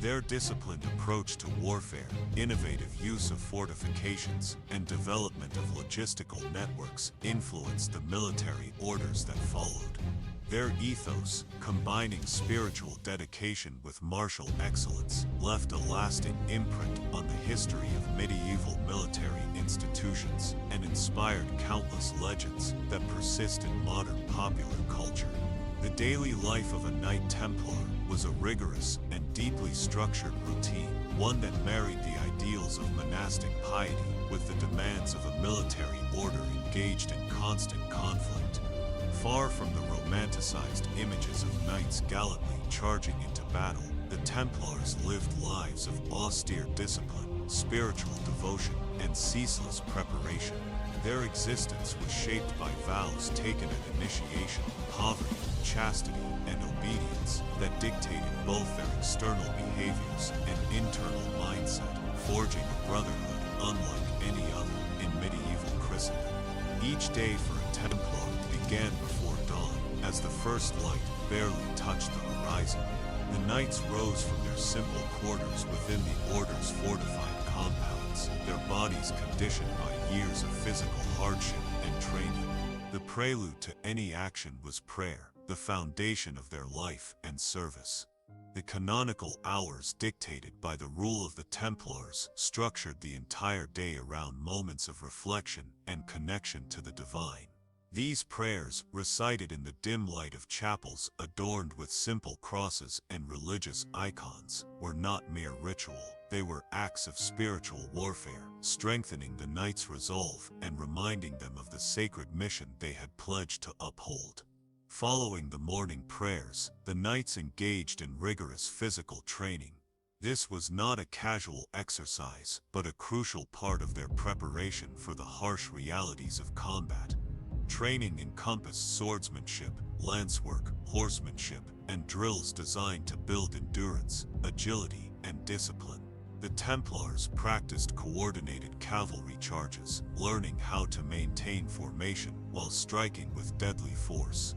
Their disciplined approach to warfare, innovative use of fortifications, and development of logistical networks influenced the military orders that followed. Their ethos, combining spiritual dedication with martial excellence, left a lasting imprint on the history of medieval military institutions and inspired countless legends that persist in modern popular culture. The daily life of a Knight Templar was a rigorous and deeply structured routine, one that married the ideals of monastic piety with the demands of a military order engaged in constant conflict. Far from the romanticized images of knights gallantly charging into battle, the Templars lived lives of austere discipline, spiritual devotion, and ceaseless preparation. Their existence was shaped by vows taken at initiation, poverty, chastity, and obedience that dictated both their external behaviors and internal mindset, forging a brotherhood unlike any other in medieval Christendom. Each day for a Templar began before dawn, as the first light barely touched the horizon. The knights rose from their simple quarters within the Order's fortified compounds, their bodies conditioned by years of physical hardship and training. The prelude to any action was prayer, the foundation of their life and service. The canonical hours dictated by the rule of the Templars structured the entire day around moments of reflection and connection to the divine. These prayers, recited in the dim light of chapels adorned with simple crosses and religious icons, were not mere ritual. They were acts of spiritual warfare, strengthening the knights' resolve and reminding them of the sacred mission they had pledged to uphold. Following the morning prayers, the knights engaged in rigorous physical training. This was not a casual exercise, but a crucial part of their preparation for the harsh realities of combat. Training encompassed swordsmanship, lancework, horsemanship, and drills designed to build endurance, agility, and discipline. The Templars practiced coordinated cavalry charges, learning how to maintain formation while striking with deadly force.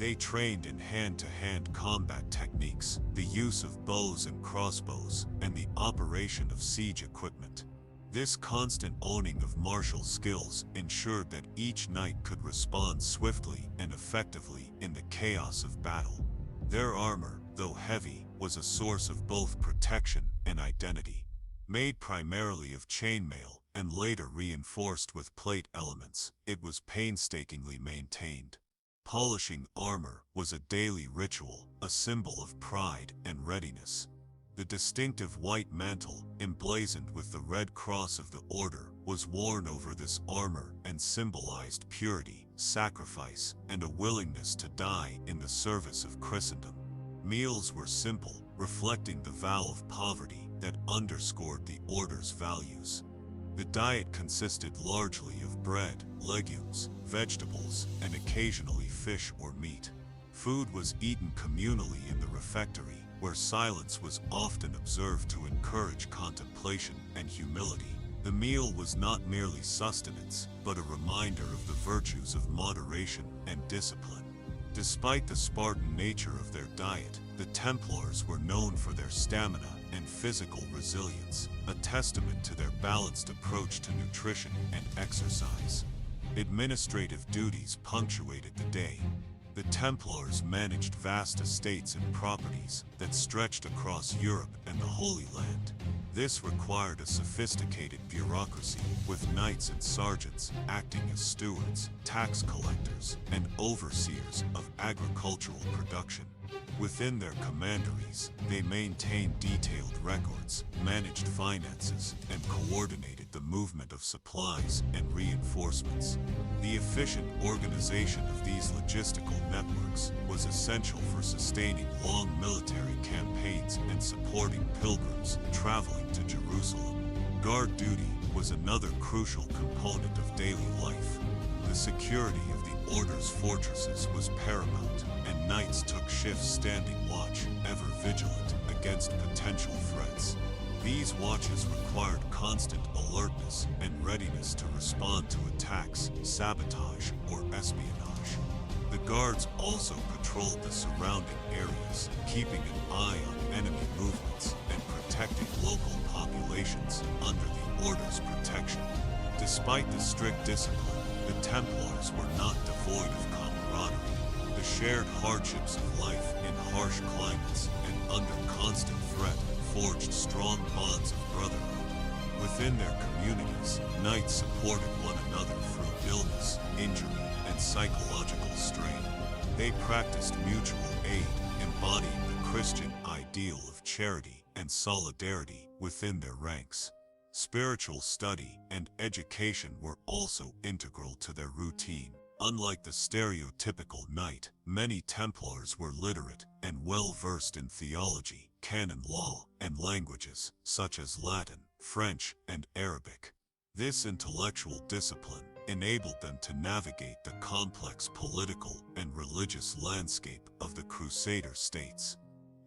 They trained in hand-to-hand combat techniques, the use of bows and crossbows, and the operation of siege equipment. This constant owning of martial skills ensured that each knight could respond swiftly and effectively in the chaos of battle. Their armor, though heavy, was a source of both protection and identity. Made primarily of chainmail and later reinforced with plate elements, it was painstakingly maintained. Polishing armor was a daily ritual, a symbol of pride and readiness. The distinctive white mantle, emblazoned with the Red Cross of the Order, was worn over this armor and symbolized purity, sacrifice, and a willingness to die in the service of Christendom. Meals were simple, reflecting the vow of poverty that underscored the Order's values. The diet consisted largely of bread, legumes, vegetables, and occasionally fish or meat. Food was eaten communally in the refectory, where silence was often observed to encourage contemplation and humility. The meal was not merely sustenance, but a reminder of the virtues of moderation and discipline. Despite the Spartan nature of their diet, the Templars were known for their stamina and physical resilience, a testament to their balanced approach to nutrition and exercise. Administrative duties punctuated the day. The Templars managed vast estates and properties that stretched across Europe and the Holy Land. This required a sophisticated bureaucracy, with knights and sergeants acting as stewards, tax collectors, and overseers of agricultural production. Within their commanderies, they maintained detailed records, managed finances, and coordinated the movement of supplies and reinforcements. The efficient organization of these logistical networks was essential for sustaining long military campaigns and supporting pilgrims traveling to Jerusalem. Guard duty was another crucial component of daily life. The security of the Order's fortresses was paramount, and knights took shifts standing watch, ever vigilant against potential threats. These watches required constant alertness and readiness to respond to attacks, sabotage, or espionage. The guards also patrolled the surrounding areas, keeping an eye on enemy movements and protecting local populations under the Order's protection. Despite the strict discipline, the Templars were not devoid of camaraderie. The shared hardships of life in harsh climates and under constant threat forged strong bonds of brotherhood. Within their communities, knights supported one another through illness, injury, and psychological strain. They practiced mutual aid, embodying the Christian ideal of charity and solidarity within their ranks. Spiritual study and education were also integral to their routine. Unlike the stereotypical knight, many Templars were literate and well-versed in theology, canon law, and languages, such as Latin, French, and Arabic. This intellectual discipline enabled them to navigate the complex political and religious landscape of the Crusader states.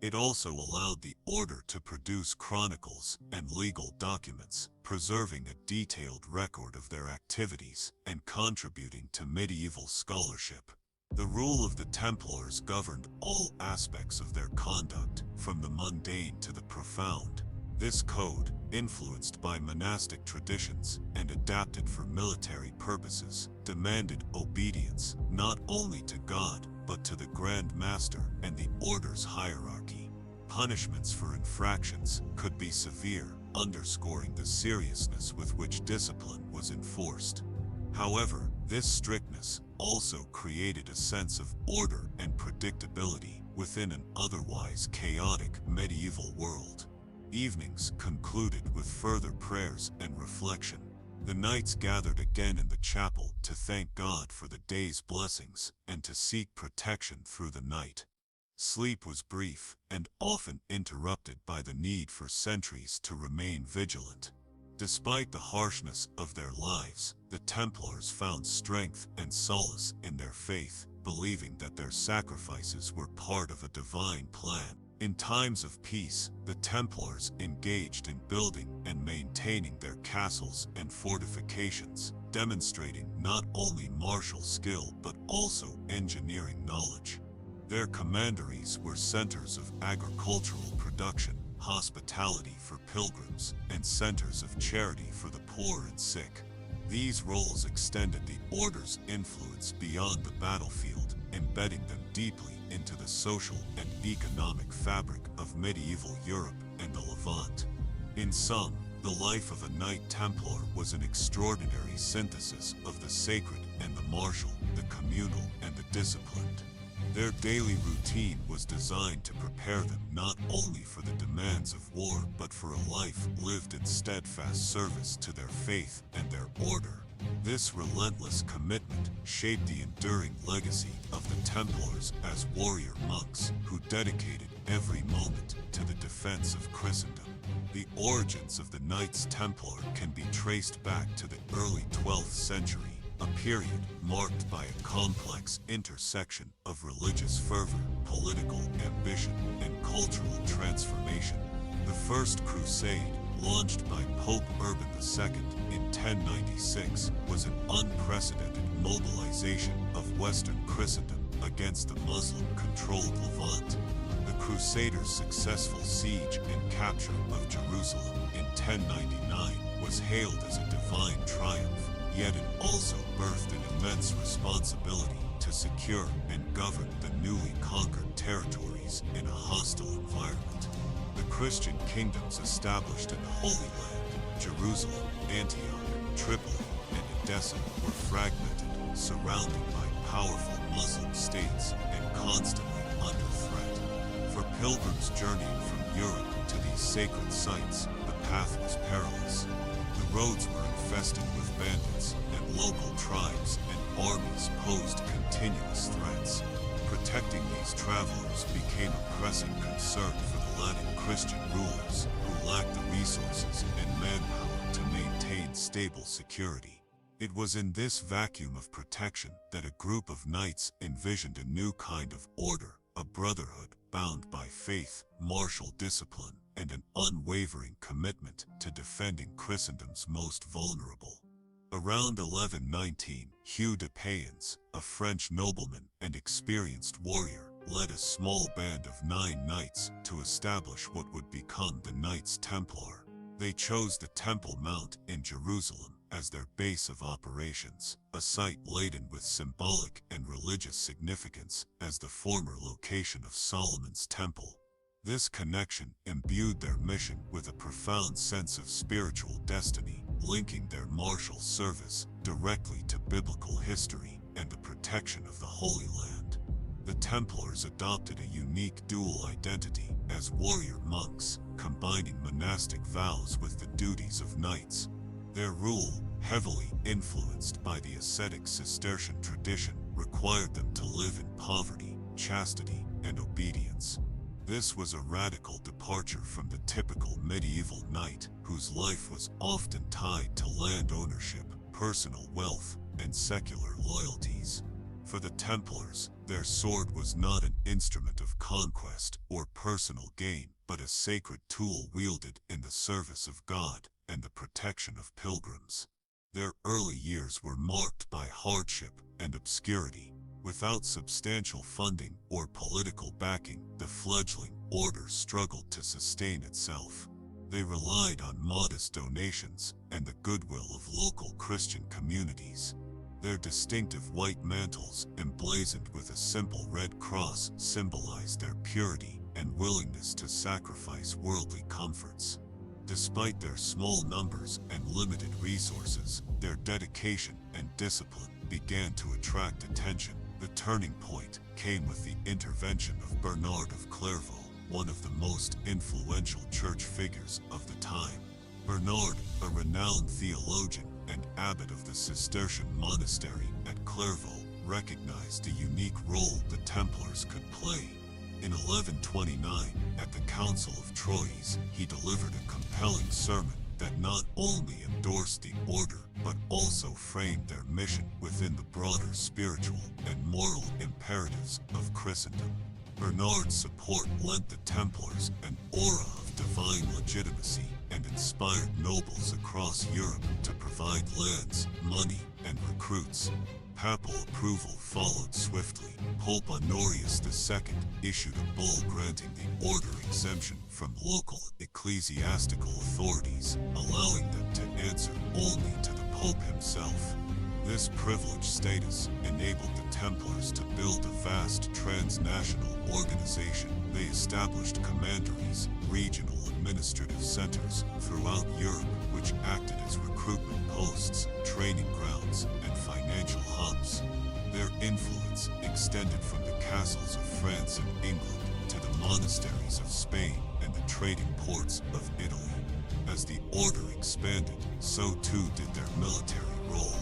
It also allowed the Order to produce chronicles and legal documents, preserving a detailed record of their activities and contributing to medieval scholarship. The rule of the Templars governed all aspects of their conduct, from the mundane to the profound. This code, influenced by monastic traditions and adapted for military purposes, demanded obedience not only to God, but to the Grand Master and the Order's hierarchy. Punishments for infractions could be severe, underscoring the seriousness with which discipline was enforced. However, this strictness also created a sense of order and predictability within an otherwise chaotic medieval world. Evenings concluded with further prayers and reflection. The knights gathered again in the chapel to thank God for the day's blessings and to seek protection through the night. Sleep was brief and often interrupted by the need for sentries to remain vigilant. Despite the harshness of their lives, the Templars found strength and solace in their faith, believing that their sacrifices were part of a divine plan. In times of peace, the Templars engaged in building and maintaining their castles and fortifications, demonstrating not only martial skill but also engineering knowledge. Their commanderies were centers of agricultural production, hospitality for pilgrims, and centers of charity for the poor and sick. These roles extended the order's influence beyond the battlefield, embedding them deeply into the social and economic fabric of medieval Europe and the Levant. In sum, the life of a Knight Templar was an extraordinary synthesis of the sacred and the martial, the communal and the disciplined. Their daily routine was designed to prepare them not only for the demands of war, but for a life lived in steadfast service to their faith and their order. This relentless commitment shaped the enduring legacy of the Templars as warrior monks who dedicated every moment to the defense of Christendom. The origins of the Knights Templar can be traced back to the early 12th century, a period marked by a complex intersection of religious fervor, political ambition, and cultural transformation. The First Crusade, launched by Pope Urban II in 1096, was an unprecedented mobilization of Western Christendom against the Muslim-controlled Levant. The Crusaders' successful siege and capture of Jerusalem in 1099 was hailed as a divine triumph, yet it also birthed an immense responsibility to secure and govern the newly conquered territories in a hostile environment. The Christian kingdoms established in the Holy Land, Jerusalem, Antioch, Tripoli, and Edessa, were fragmented, surrounded by powerful Muslim states, and constantly under threat. For pilgrims journeying from Europe to these sacred sites, the path was perilous. The roads were infested with bandits, and local tribes and armies posed continuous threats. Protecting these travelers became a pressing concern for the Latin Christian rulers, who lacked the resources and manpower to maintain stable security. It was in this vacuum of protection that a group of knights envisioned a new kind of order, a brotherhood bound by faith, martial discipline, and an unwavering commitment to defending Christendom's most vulnerable. Around 1119, Hugh de Payens, a French nobleman and experienced warrior, led a small band of 9 knights to establish what would become the Knights Templar. They chose the Temple Mount in Jerusalem as their base of operations, a site laden with symbolic and religious significance as the former location of Solomon's Temple. This connection imbued their mission with a profound sense of spiritual destiny, linking their martial service directly to biblical history and the protection of the Holy Land. The Templars adopted a unique dual identity as warrior monks, combining monastic vows with the duties of knights. Their rule, heavily influenced by the ascetic Cistercian tradition, required them to live in poverty, chastity, and obedience. This was a radical departure from the typical medieval knight, whose life was often tied to land ownership, personal wealth, and secular loyalties. For the Templars, their sword was not an instrument of conquest or personal gain, but a sacred tool wielded in the service of God and the protection of pilgrims. Their early years were marked by hardship and obscurity. Without substantial funding or political backing, the fledgling order struggled to sustain itself. They relied on modest donations and the goodwill of local Christian communities. Their distinctive white mantles, emblazoned with a simple red cross, symbolized their purity and willingness to sacrifice worldly comforts. Despite their small numbers and limited resources, their dedication and discipline began to attract attention. The turning point came with the intervention of Bernard of Clairvaux, one of the most influential church figures of the time. Bernard, a renowned theologian and abbot of the Cistercian monastery at Clairvaux, recognized the unique role the Templars could play. In 1129, at the Council of Troyes, he delivered a compelling sermon that not only endorsed the order, but also framed their mission within the broader spiritual and moral imperatives of Christendom. Bernard's support lent the Templars an aura of divine legitimacy and inspired nobles across Europe to provide lands, money, and recruits. Papal approval followed swiftly. Pope Honorius II issued a bull granting the order exemption from local ecclesiastical authorities, allowing them to answer only to the Pope himself. This privileged status enabled the Templars to build a vast transnational organization. They established commanderies, regional administrative centers throughout Europe, which acted as recruitment posts, training grounds, and financial hubs. Their influence extended from the castles of France and England to the monasteries of Spain and the trading ports of Italy. As the order expanded, so too did their military role.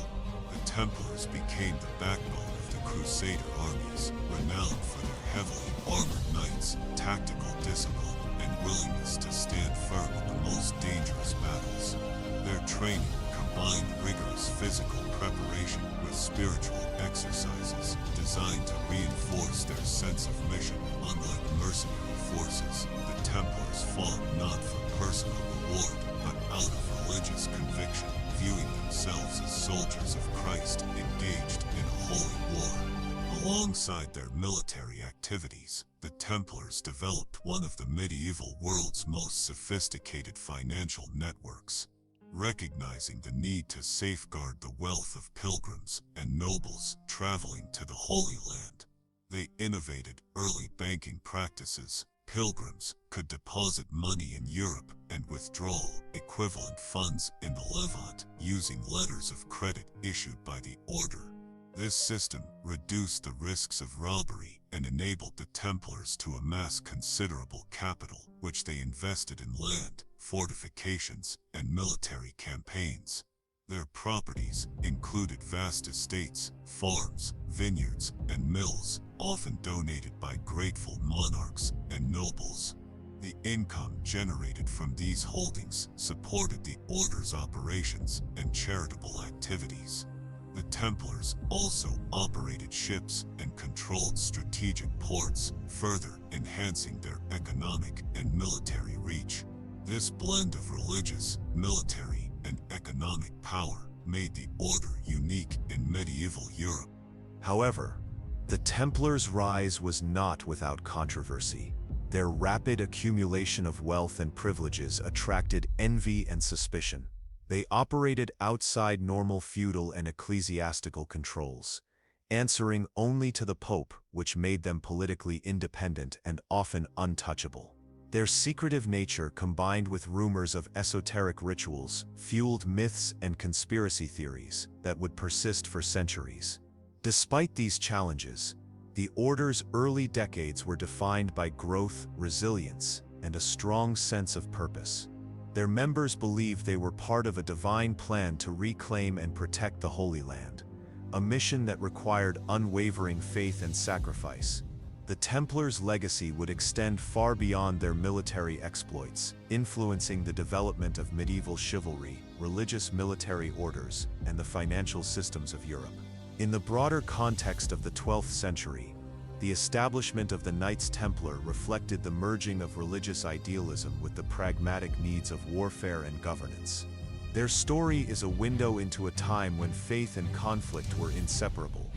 The Templars became the backbone of the Crusader armies, renowned for their heavily armored knights, tactical discipline, and willingness to stand firm in the most dangerous battles. Their training combined rigorous physical preparation with spiritual exercises designed to reinforce their sense of mission. Unlike mercenary forces, the Templars fought not for personal reward, but out of religious conviction, viewing themselves as soldiers of Christ engaged in a holy war. Alongside their military activities, the Templars developed one of the medieval world's most sophisticated financial networks. Recognizing the need to safeguard the wealth of pilgrims and nobles traveling to the Holy Land, they innovated early banking practices. Pilgrims could deposit money in Europe and withdraw equivalent funds in the Levant using letters of credit issued by the order. This system reduced the risks of robbery and enabled the Templars to amass considerable capital, which they invested in land, fortifications, and military campaigns. Their properties included vast estates, farms, vineyards, and mills, often donated by grateful monarchs and nobles. The income generated from these holdings supported the order's operations and charitable activities. The Templars also operated ships and controlled strategic ports, further enhancing their economic and military reach. This blend of religious, military, and economic power made the order unique in medieval Europe. However, the Templars' rise was not without controversy. Their rapid accumulation of wealth and privileges attracted envy and suspicion. They operated outside normal feudal and ecclesiastical controls, answering only to the Pope, which made them politically independent and often untouchable. Their secretive nature, combined with rumors of esoteric rituals, fueled myths and conspiracy theories that would persist for centuries. Despite these challenges, the Order's early decades were defined by growth, resilience, and a strong sense of purpose. Their members believed they were part of a divine plan to reclaim and protect the Holy Land, a mission that required unwavering faith and sacrifice. The Templars' legacy would extend far beyond their military exploits, influencing the development of medieval chivalry, religious military orders, and the financial systems of Europe. In the broader context of the 12th century, the establishment of the Knights Templar reflected the merging of religious idealism with the pragmatic needs of warfare and governance. Their story is a window into a time when faith and conflict were inseparable,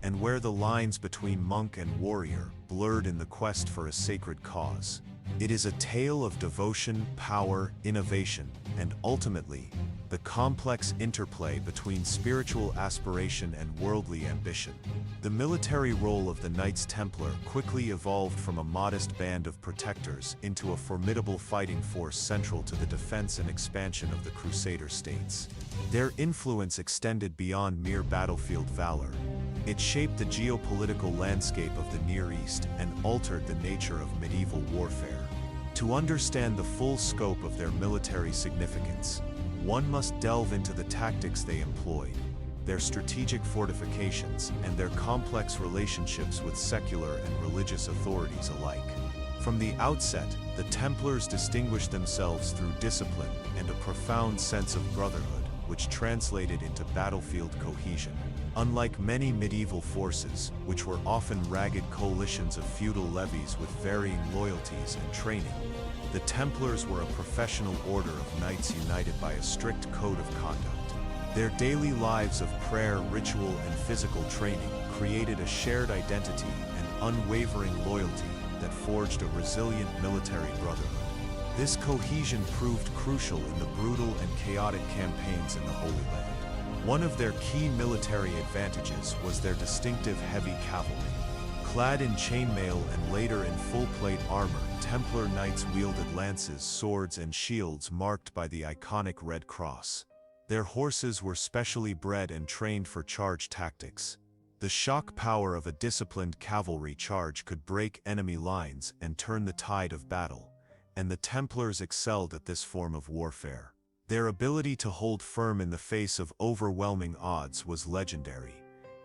and where the lines between monk and warrior blurred in the quest for a sacred cause. It is a tale of devotion, power, innovation, and ultimately, the complex interplay between spiritual aspiration and worldly ambition. The military role of the Knights Templar quickly evolved from a modest band of protectors into a formidable fighting force central to the defense and expansion of the Crusader states. Their influence extended beyond mere battlefield valor. It shaped the geopolitical landscape of the Near East and altered the nature of medieval warfare. To understand the full scope of their military significance, one must delve into the tactics they employed, their strategic fortifications, and their complex relationships with secular and religious authorities alike. From the outset, the Templars distinguished themselves through discipline and a profound sense of brotherhood, which translated into battlefield cohesion. Unlike many medieval forces, which were often ragged coalitions of feudal levies with varying loyalties and training, the Templars were a professional order of knights united by a strict code of conduct. Their daily lives of prayer, ritual, and physical training created a shared identity and unwavering loyalty that forged a resilient military brotherhood. This cohesion proved crucial in the brutal and chaotic campaigns in the Holy Land. One of their key military advantages was their distinctive heavy cavalry. Clad in chainmail and later in full-plate armor, Templar knights wielded lances, swords, and shields marked by the iconic Red Cross. Their horses were specially bred and trained for charge tactics. The shock power of a disciplined cavalry charge could break enemy lines and turn the tide of battle, and the Templars excelled at this form of warfare. Their ability to hold firm in the face of overwhelming odds was legendary,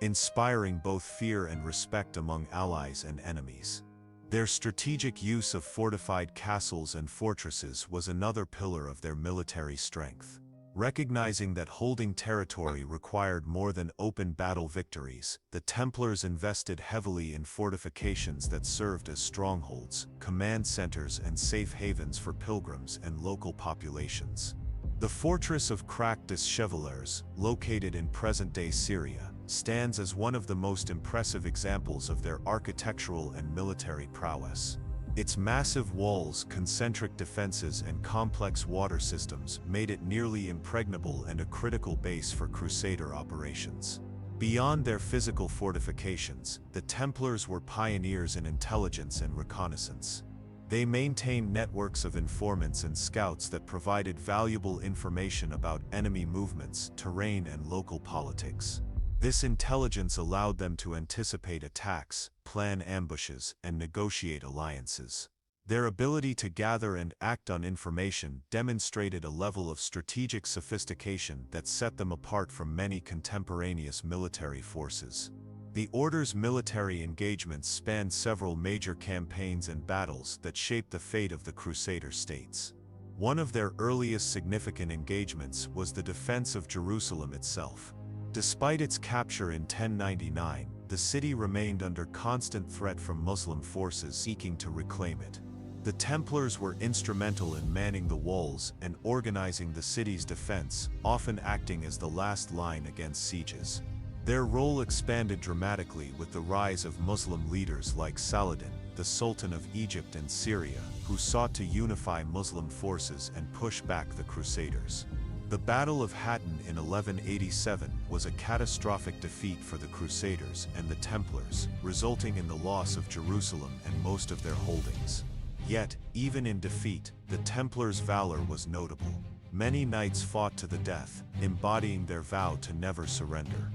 inspiring both fear and respect among allies and enemies. Their strategic use of fortified castles and fortresses was another pillar of their military strength. Recognizing that holding territory required more than open battle victories, the Templars invested heavily in fortifications that served as strongholds, command centers, and safe havens for pilgrims and local populations. The fortress of Cractus Chevaliers, located in present-day Syria, stands as one of the most impressive examples of their architectural and military prowess. Its massive walls, concentric defenses, and complex water systems made it nearly impregnable and a critical base for Crusader operations. Beyond their physical fortifications, the Templars were pioneers in intelligence and reconnaissance. They maintained networks of informants and scouts that provided valuable information about enemy movements, terrain, and local politics. This intelligence allowed them to anticipate attacks, plan ambushes, and negotiate alliances. Their ability to gather and act on information demonstrated a level of strategic sophistication that set them apart from many contemporaneous military forces. The Order's military engagements spanned several major campaigns and battles that shaped the fate of the Crusader states. One of their earliest significant engagements was the defense of Jerusalem itself. Despite its capture in 1099, the city remained under constant threat from Muslim forces seeking to reclaim it. The Templars were instrumental in manning the walls and organizing the city's defense, often acting as the last line against sieges. Their role expanded dramatically with the rise of Muslim leaders like Saladin, the Sultan of Egypt and Syria, who sought to unify Muslim forces and push back the Crusaders. The Battle of Hattin in 1187 was a catastrophic defeat for the Crusaders and the Templars, resulting in the loss of Jerusalem and most of their holdings. Yet, even in defeat, the Templars' valor was notable. Many knights fought to the death, embodying their vow to never surrender.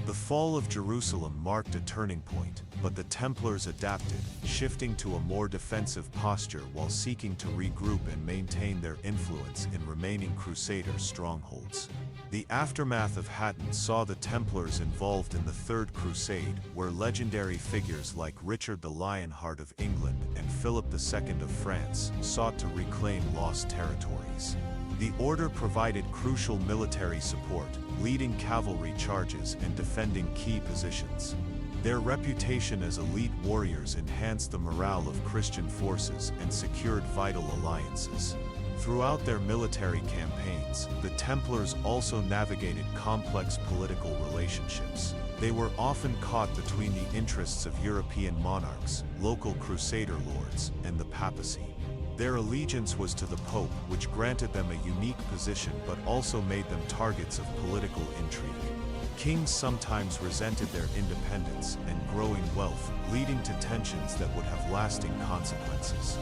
The fall of Jerusalem marked a turning point, but the Templars adapted, shifting to a more defensive posture while seeking to regroup and maintain their influence in remaining Crusader strongholds. The aftermath of Hattin saw the Templars involved in the Third Crusade, where legendary figures like Richard the Lionheart of England and Philip II of France sought to reclaim lost territories. The Order provided crucial military support, leading cavalry charges and defending key positions. Their reputation as elite warriors enhanced the morale of Christian forces and secured vital alliances. Throughout their military campaigns, the Templars also navigated complex political relationships. They were often caught between the interests of European monarchs, local Crusader lords, and the papacy. Their allegiance was to the Pope, which granted them a unique position but also made them targets of political intrigue. Kings sometimes resented their independence and growing wealth, leading to tensions that would have lasting consequences.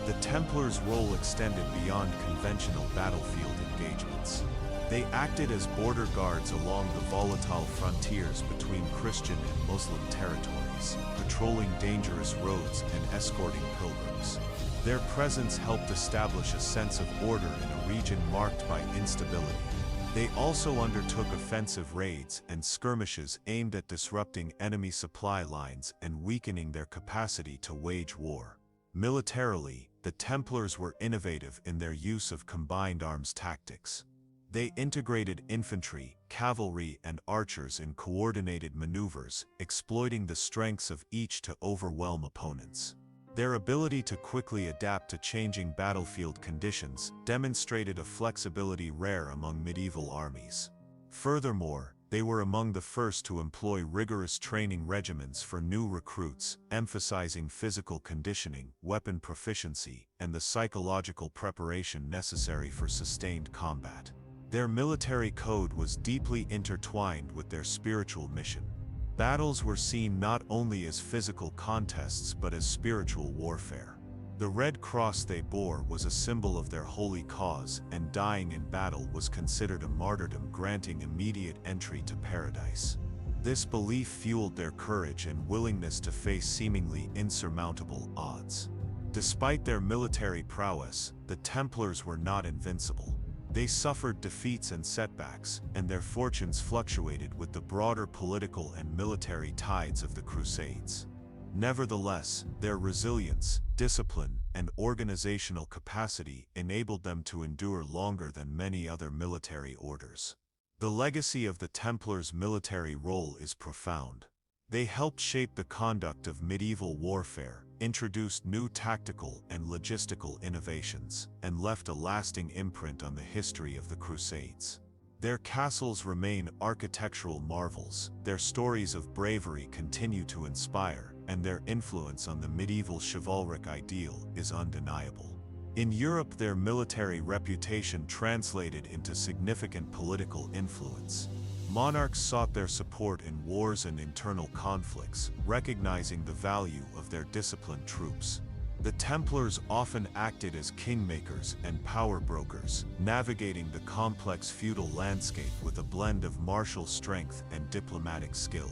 The Templars' role extended beyond conventional battlefield engagements. They acted as border guards along the volatile frontiers between Christian and Muslim territories, patrolling dangerous roads and escorting pilgrims. Their presence helped establish a sense of order in a region marked by instability. They also undertook offensive raids and skirmishes aimed at disrupting enemy supply lines and weakening their capacity to wage war. Militarily, the Templars were innovative in their use of combined arms tactics. They integrated infantry, cavalry, and archers in coordinated maneuvers, exploiting the strengths of each to overwhelm opponents. Their ability to quickly adapt to changing battlefield conditions demonstrated a flexibility rare among medieval armies. Furthermore, they were among the first to employ rigorous training regimens for new recruits, emphasizing physical conditioning, weapon proficiency, and the psychological preparation necessary for sustained combat. Their military code was deeply intertwined with their spiritual mission. Battles were seen not only as physical contests but as spiritual warfare. The red cross they bore was a symbol of their holy cause, and dying in battle was considered a martyrdom granting immediate entry to paradise. This belief fueled their courage and willingness to face seemingly insurmountable odds. Despite their military prowess, the Templars were not invincible. They suffered defeats and setbacks, and their fortunes fluctuated with the broader political and military tides of the Crusades. Nevertheless, their resilience, discipline, and organizational capacity enabled them to endure longer than many other military orders. The legacy of the Templars' military role is profound. They helped shape the conduct of medieval warfare, introduced new tactical and logistical innovations, and left a lasting imprint on the history of the Crusades. Their castles remain architectural marvels, their stories of bravery continue to inspire, and their influence on the medieval chivalric ideal is undeniable. In Europe, their military reputation translated into significant political influence. Monarchs sought their support in wars and internal conflicts, recognizing the value of their disciplined troops. The Templars often acted as kingmakers and power brokers, navigating the complex feudal landscape with a blend of martial strength and diplomatic skill.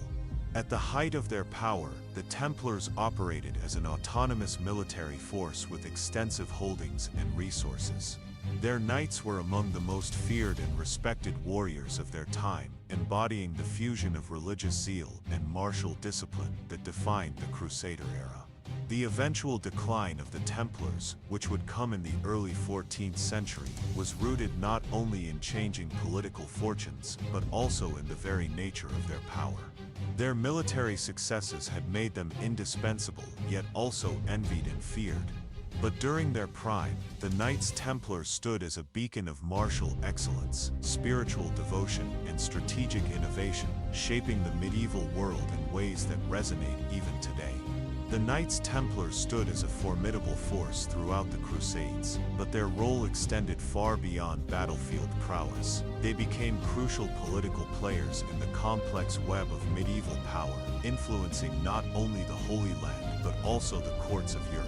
At the height of their power, the Templars operated as an autonomous military force with extensive holdings and resources. Their knights were among the most feared and respected warriors of their time, embodying the fusion of religious zeal and martial discipline that defined the Crusader era. The eventual decline of the Templars, which would come in the early 14th century, was rooted not only in changing political fortunes, but also in the very nature of their power. Their military successes had made them indispensable, yet also envied and feared. But during their prime, the Knights Templar stood as a beacon of martial excellence, spiritual devotion, and strategic innovation, shaping the medieval world in ways that resonate even today. The Knights Templar stood as a formidable force throughout the Crusades, but their role extended far beyond battlefield prowess. They became crucial political players in the complex web of medieval power, influencing not only the Holy Land but also the courts of Europe.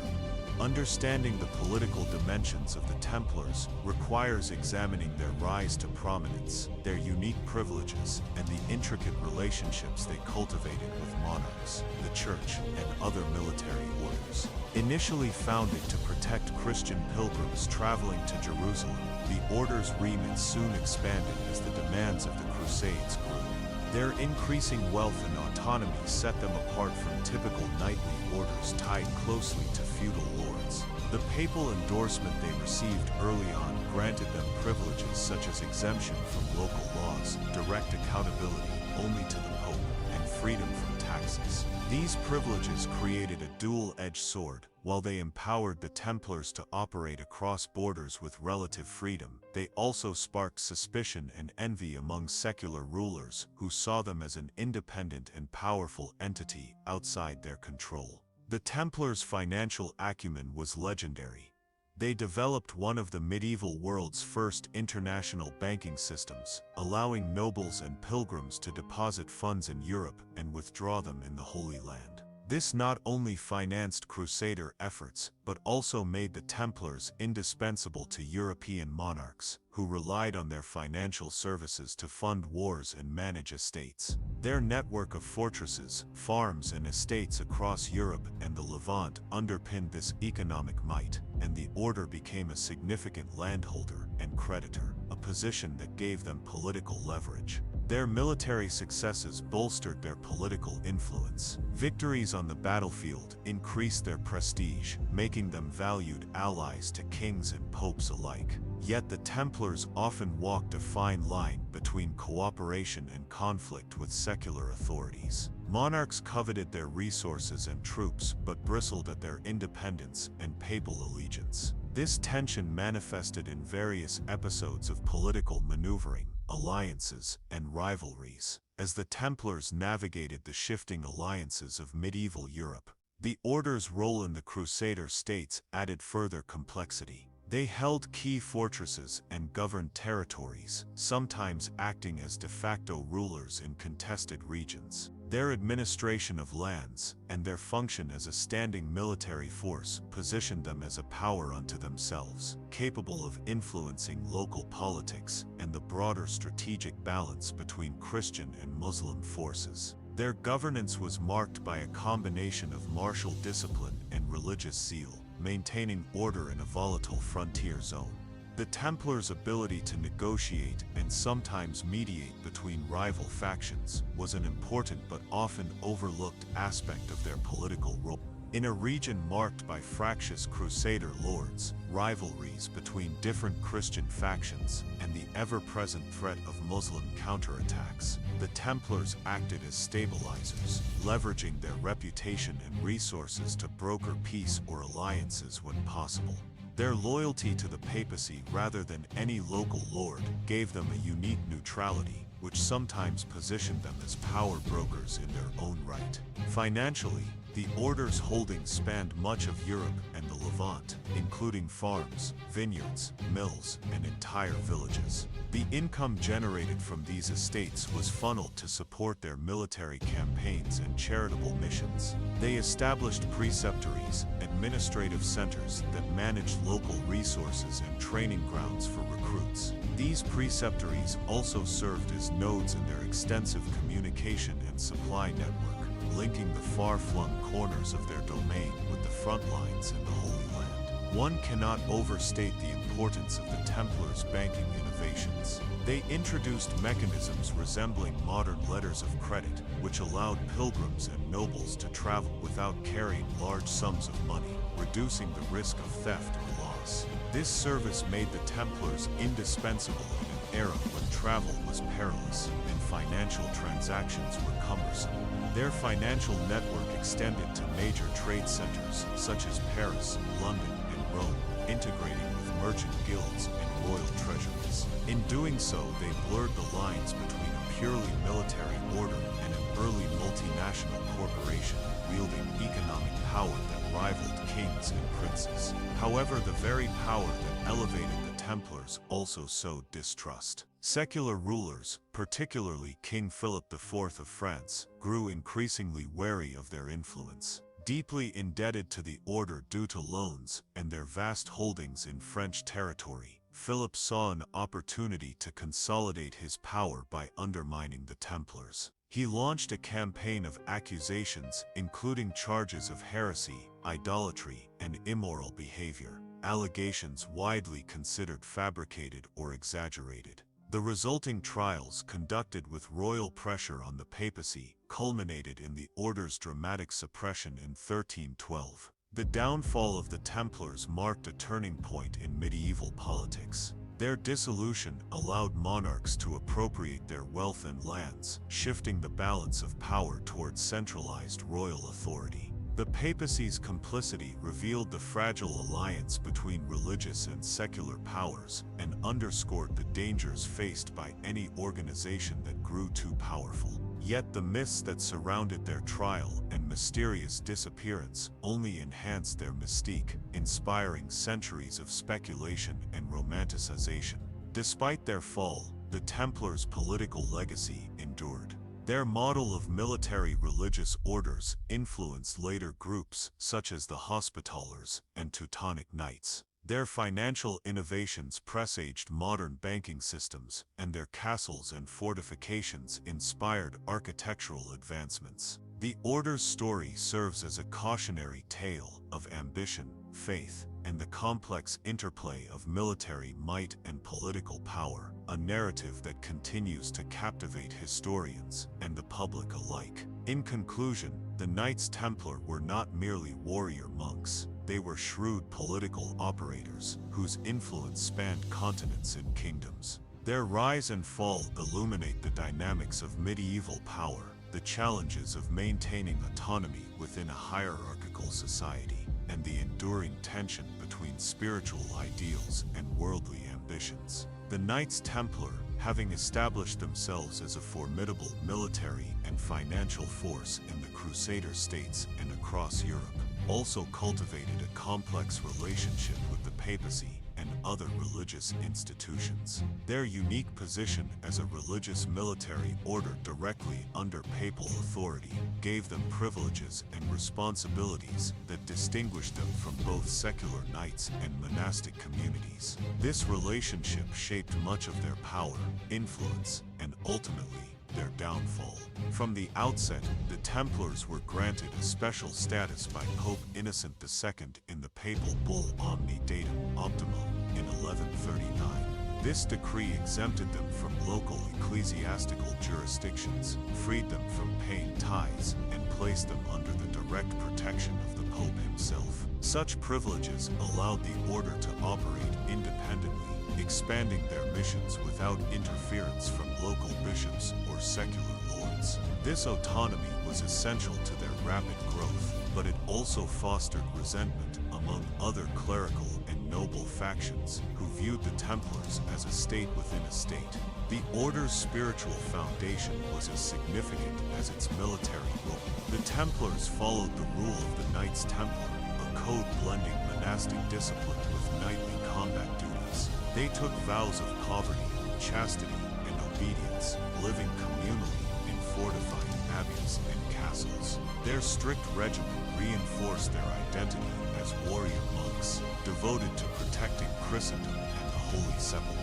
Understanding the political dimensions of the Templars requires examining their rise to prominence, their unique privileges, and the intricate relationships they cultivated with monarchs, the church, and other military orders. Initially founded to protect Christian pilgrims traveling to Jerusalem, the order's remit soon expanded as the demands of the Crusades grew. Their increasing wealth and autonomy set them apart from typical knightly orders tied closely to feudal lords. The papal endorsement they received early on granted them privileges such as exemption from local laws, direct accountability only to the Pope, and freedom from taxes. These privileges created a dual-edged sword. While they empowered the Templars to operate across borders with relative freedom, they also sparked suspicion and envy among secular rulers who saw them as an independent and powerful entity outside their control. The Templars' financial acumen was legendary. They developed one of the medieval world's first international banking systems, allowing nobles and pilgrims to deposit funds in Europe and withdraw them in the Holy Land. This not only financed Crusader efforts, but also made the Templars indispensable to European monarchs, who relied on their financial services to fund wars and manage estates. Their network of fortresses, farms, and estates across Europe and the Levant underpinned this economic might, and the order became a significant landholder and creditor, a position that gave them political leverage. Their military successes bolstered their political influence. Victories on the battlefield increased their prestige, making them valued allies to kings and popes alike. Yet the Templars often walked a fine line between cooperation and conflict with secular authorities. Monarchs coveted their resources and troops, but bristled at their independence and papal allegiance. This tension manifested in various episodes of political maneuvering, alliances, and rivalries. As the Templars navigated the shifting alliances of medieval Europe, the Order's role in the Crusader states added further complexity. They held key fortresses and governed territories, sometimes acting as de facto rulers in contested regions. Their administration of lands, and their function as a standing military force, positioned them as a power unto themselves, capable of influencing local politics and the broader strategic balance between Christian and Muslim forces. Their governance was marked by a combination of martial discipline and religious zeal, maintaining order in a volatile frontier zone. The Templars' ability to negotiate and sometimes mediate between rival factions was an important but often overlooked aspect of their political role. In a region marked by fractious Crusader lords, rivalries between different Christian factions, and the ever-present threat of Muslim counterattacks, the Templars acted as stabilizers, leveraging their reputation and resources to broker peace or alliances when possible. Their loyalty to the papacy rather than any local lord gave them a unique neutrality, which sometimes positioned them as power brokers in their own right. Financially, the Order's holdings spanned much of Europe and the Levant, including farms, vineyards, mills, and entire villages. The income generated from these estates was funneled to support their military campaigns and charitable missions. They established preceptories, administrative centers that managed local resources and training grounds for recruits. These preceptories also served as nodes in their extensive communication and supply network, linking the far-flung corners of their domain with the front lines in the Holy Land. One cannot overstate the importance of the Templars' banking innovations. They introduced mechanisms resembling modern letters of credit, which allowed pilgrims and nobles to travel without carrying large sums of money, reducing the risk of theft or loss. This service made the Templars indispensable in an era when travel was perilous and financial transactions were cumbersome. Their financial network extended to major trade centers such as Paris, London, and Rome, integrating with merchant guilds and royal treasuries. In doing so, they blurred the lines between a purely military order and an early multinational corporation wielding economic power that rivaled kings and princes. However, the very power that elevated the Templars also sowed distrust. Secular rulers, particularly King Philip IV of France, grew increasingly wary of their influence. Deeply indebted to the order due to loans and their vast holdings in French territory, Philip saw an opportunity to consolidate his power by undermining the Templars. He launched a campaign of accusations, including charges of heresy, idolatry, and immoral behavior, allegations widely considered fabricated or exaggerated. The resulting trials, conducted with royal pressure on the papacy, culminated in the order's dramatic suppression in 1312. The downfall of the Templars marked a turning point in medieval politics. Their dissolution allowed monarchs to appropriate their wealth and lands, shifting the balance of power towards centralized royal authority. The papacy's complicity revealed the fragile alliance between religious and secular powers and underscored the dangers faced by any organization that grew too powerful. Yet the myths that surrounded their trial and mysterious disappearance only enhanced their mystique, inspiring centuries of speculation and romanticization. Despite their fall, the Templars' political legacy endured. Their model of military religious orders influenced later groups such as the Hospitallers and Teutonic Knights. Their financial innovations presaged modern banking systems, and their castles and fortifications inspired architectural advancements. The Order's story serves as a cautionary tale of ambition, faith, and the complex interplay of military might and political power, a narrative that continues to captivate historians and the public alike. In conclusion, the Knights Templar were not merely warrior monks. They were shrewd political operators whose influence spanned continents and kingdoms. Their rise and fall illuminate the dynamics of medieval power, the challenges of maintaining autonomy within a hierarchical society, and the enduring tension between between spiritual ideals and worldly ambitions. The Knights Templar, having established themselves as a formidable military and financial force in the Crusader states and across Europe, also cultivated a complex relationship with the papacy and other religious institutions. Their unique position as a religious military order directly under papal authority gave them privileges and responsibilities that distinguished them from both secular knights and monastic communities. This relationship shaped much of their power, influence, and ultimately their downfall. From the outset, the Templars were granted a special status by Pope Innocent II in the papal bull Omni Datum Optimum in 1139. This decree exempted them from local ecclesiastical jurisdictions, freed them from paying tithes, and placed them under the direct protection of the Pope himself. Such privileges allowed the order to operate independently, expanding their missions without interference from local bishops or secular lords. This autonomy was essential to their rapid growth, but it also fostered resentment among other clerical and noble factions who viewed the Templars as a state within a state. The order's spiritual foundation was as significant as its military role. The Templars followed the rule of the Knights Templar, a code blending monastic discipline with knightly combat duties. They took vows of poverty, chastity, and obedience, living communally in fortified abbeys and castles. Their strict regimen reinforced their identity as warrior monks, devoted to protecting Christendom and the Holy Sepulchre.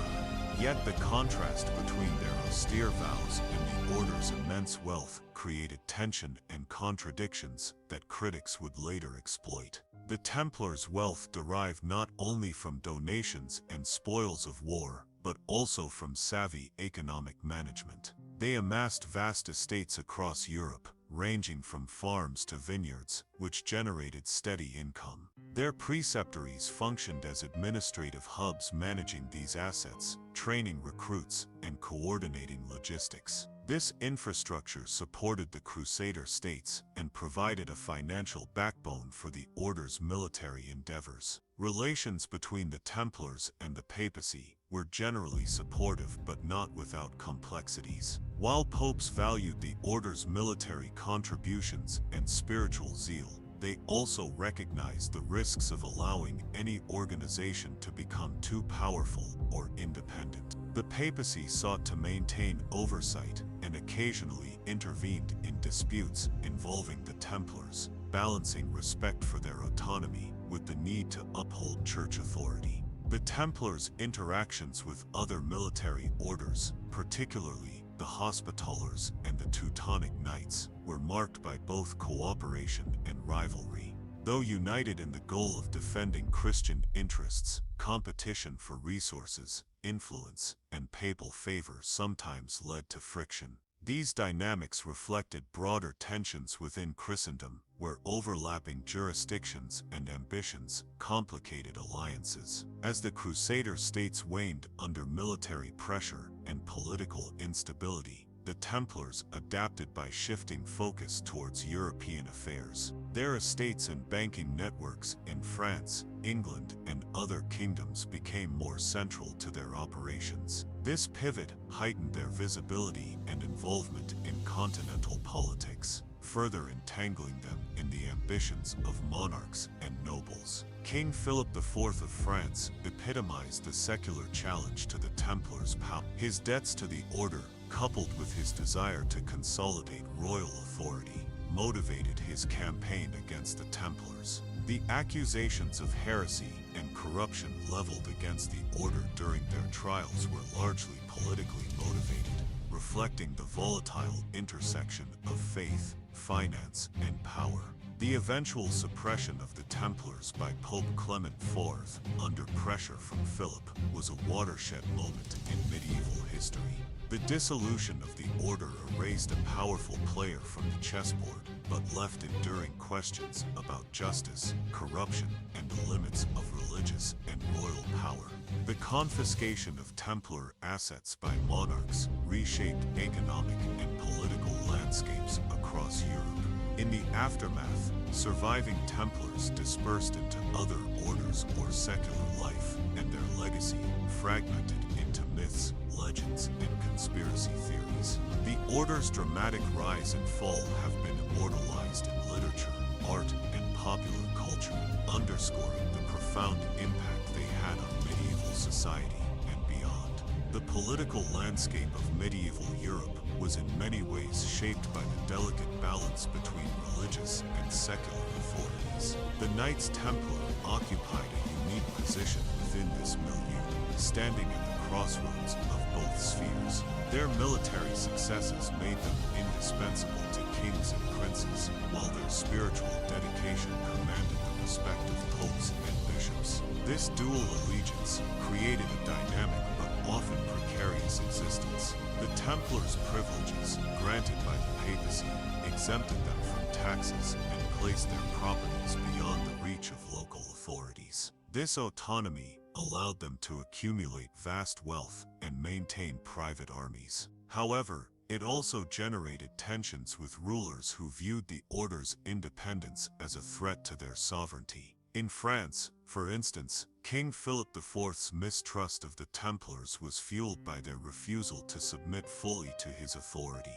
Yet the contrast between their austere vows and the order's immense wealth created tension and contradictions that critics would later exploit. The Templars' wealth derived not only from donations and spoils of war, but also from savvy economic management. They amassed vast estates across Europe, ranging from farms to vineyards, which generated steady income. Their preceptories functioned as administrative hubs managing these assets, training recruits, and coordinating logistics. This infrastructure supported the Crusader states and provided a financial backbone for the order's military endeavors. Relations between the Templars and the papacy were generally supportive but not without complexities. While popes valued the order's military contributions and spiritual zeal, they also recognized the risks of allowing any organization to become too powerful or independent. The papacy sought to maintain oversight and occasionally intervened in disputes involving the Templars, balancing respect for their autonomy with the need to uphold church authority. The Templars' interactions with other military orders, particularly the Hospitallers and the Teutonic Knights, were marked by both cooperation and rivalry. Though united in the goal of defending Christian interests, competition for resources, influence, and papal favor sometimes led to friction. These dynamics reflected broader tensions within Christendom, where overlapping jurisdictions and ambitions complicated alliances. As the Crusader states waned under military pressure and political instability, the Templars adapted by shifting focus towards European affairs. Their estates and banking networks in France, England, and other kingdoms became more central to their operations. This pivot heightened their visibility and involvement in continental politics, further entangling them in the ambitions of monarchs and nobles. King Philip IV of France epitomized the secular challenge to the Templars' power. His debts to the order, coupled with his desire to consolidate royal authority, motivated his campaign against the Templars. The accusations of heresy and corruption leveled against the order during their trials were largely politically motivated, reflecting the volatile intersection of faith, finance, and power. The eventual suppression of the Templars by Pope Clement IV, under pressure from Philip, was a watershed moment in medieval history. The dissolution of the order erased a powerful player from the chessboard, but left enduring questions about justice, corruption, and the limits of religious and royal power. The confiscation of Templar assets by monarchs reshaped economic and political landscapes across Europe. In the aftermath, surviving Templars dispersed into other orders or secular life, and their legacy fragmented into myths, legends, and conspiracy theories. The Order's dramatic rise and fall have been immortalized in literature, art, and popular culture, underscoring the profound impact they had on medieval society and beyond. The political landscape of medieval Europe was in many ways shaped by the delicate balance between religious and secular authorities. The Knights Templar occupied a unique position within this milieu, standing at the crossroads of both spheres. Their military successes made them indispensable to kings and princes, while their spiritual dedication commanded the respect of popes and bishops. This dual allegiance created a dynamic but often precarious existence. The Templars' privileges, granted by the papacy, exempted them from taxes and placed their properties beyond the reach of local authorities. This autonomy allowed them to accumulate vast wealth and maintain private armies. However, it also generated tensions with rulers who viewed the Order's independence as a threat to their sovereignty. In France, for instance, King Philip IV's mistrust of the Templars was fueled by their refusal to submit fully to his authority.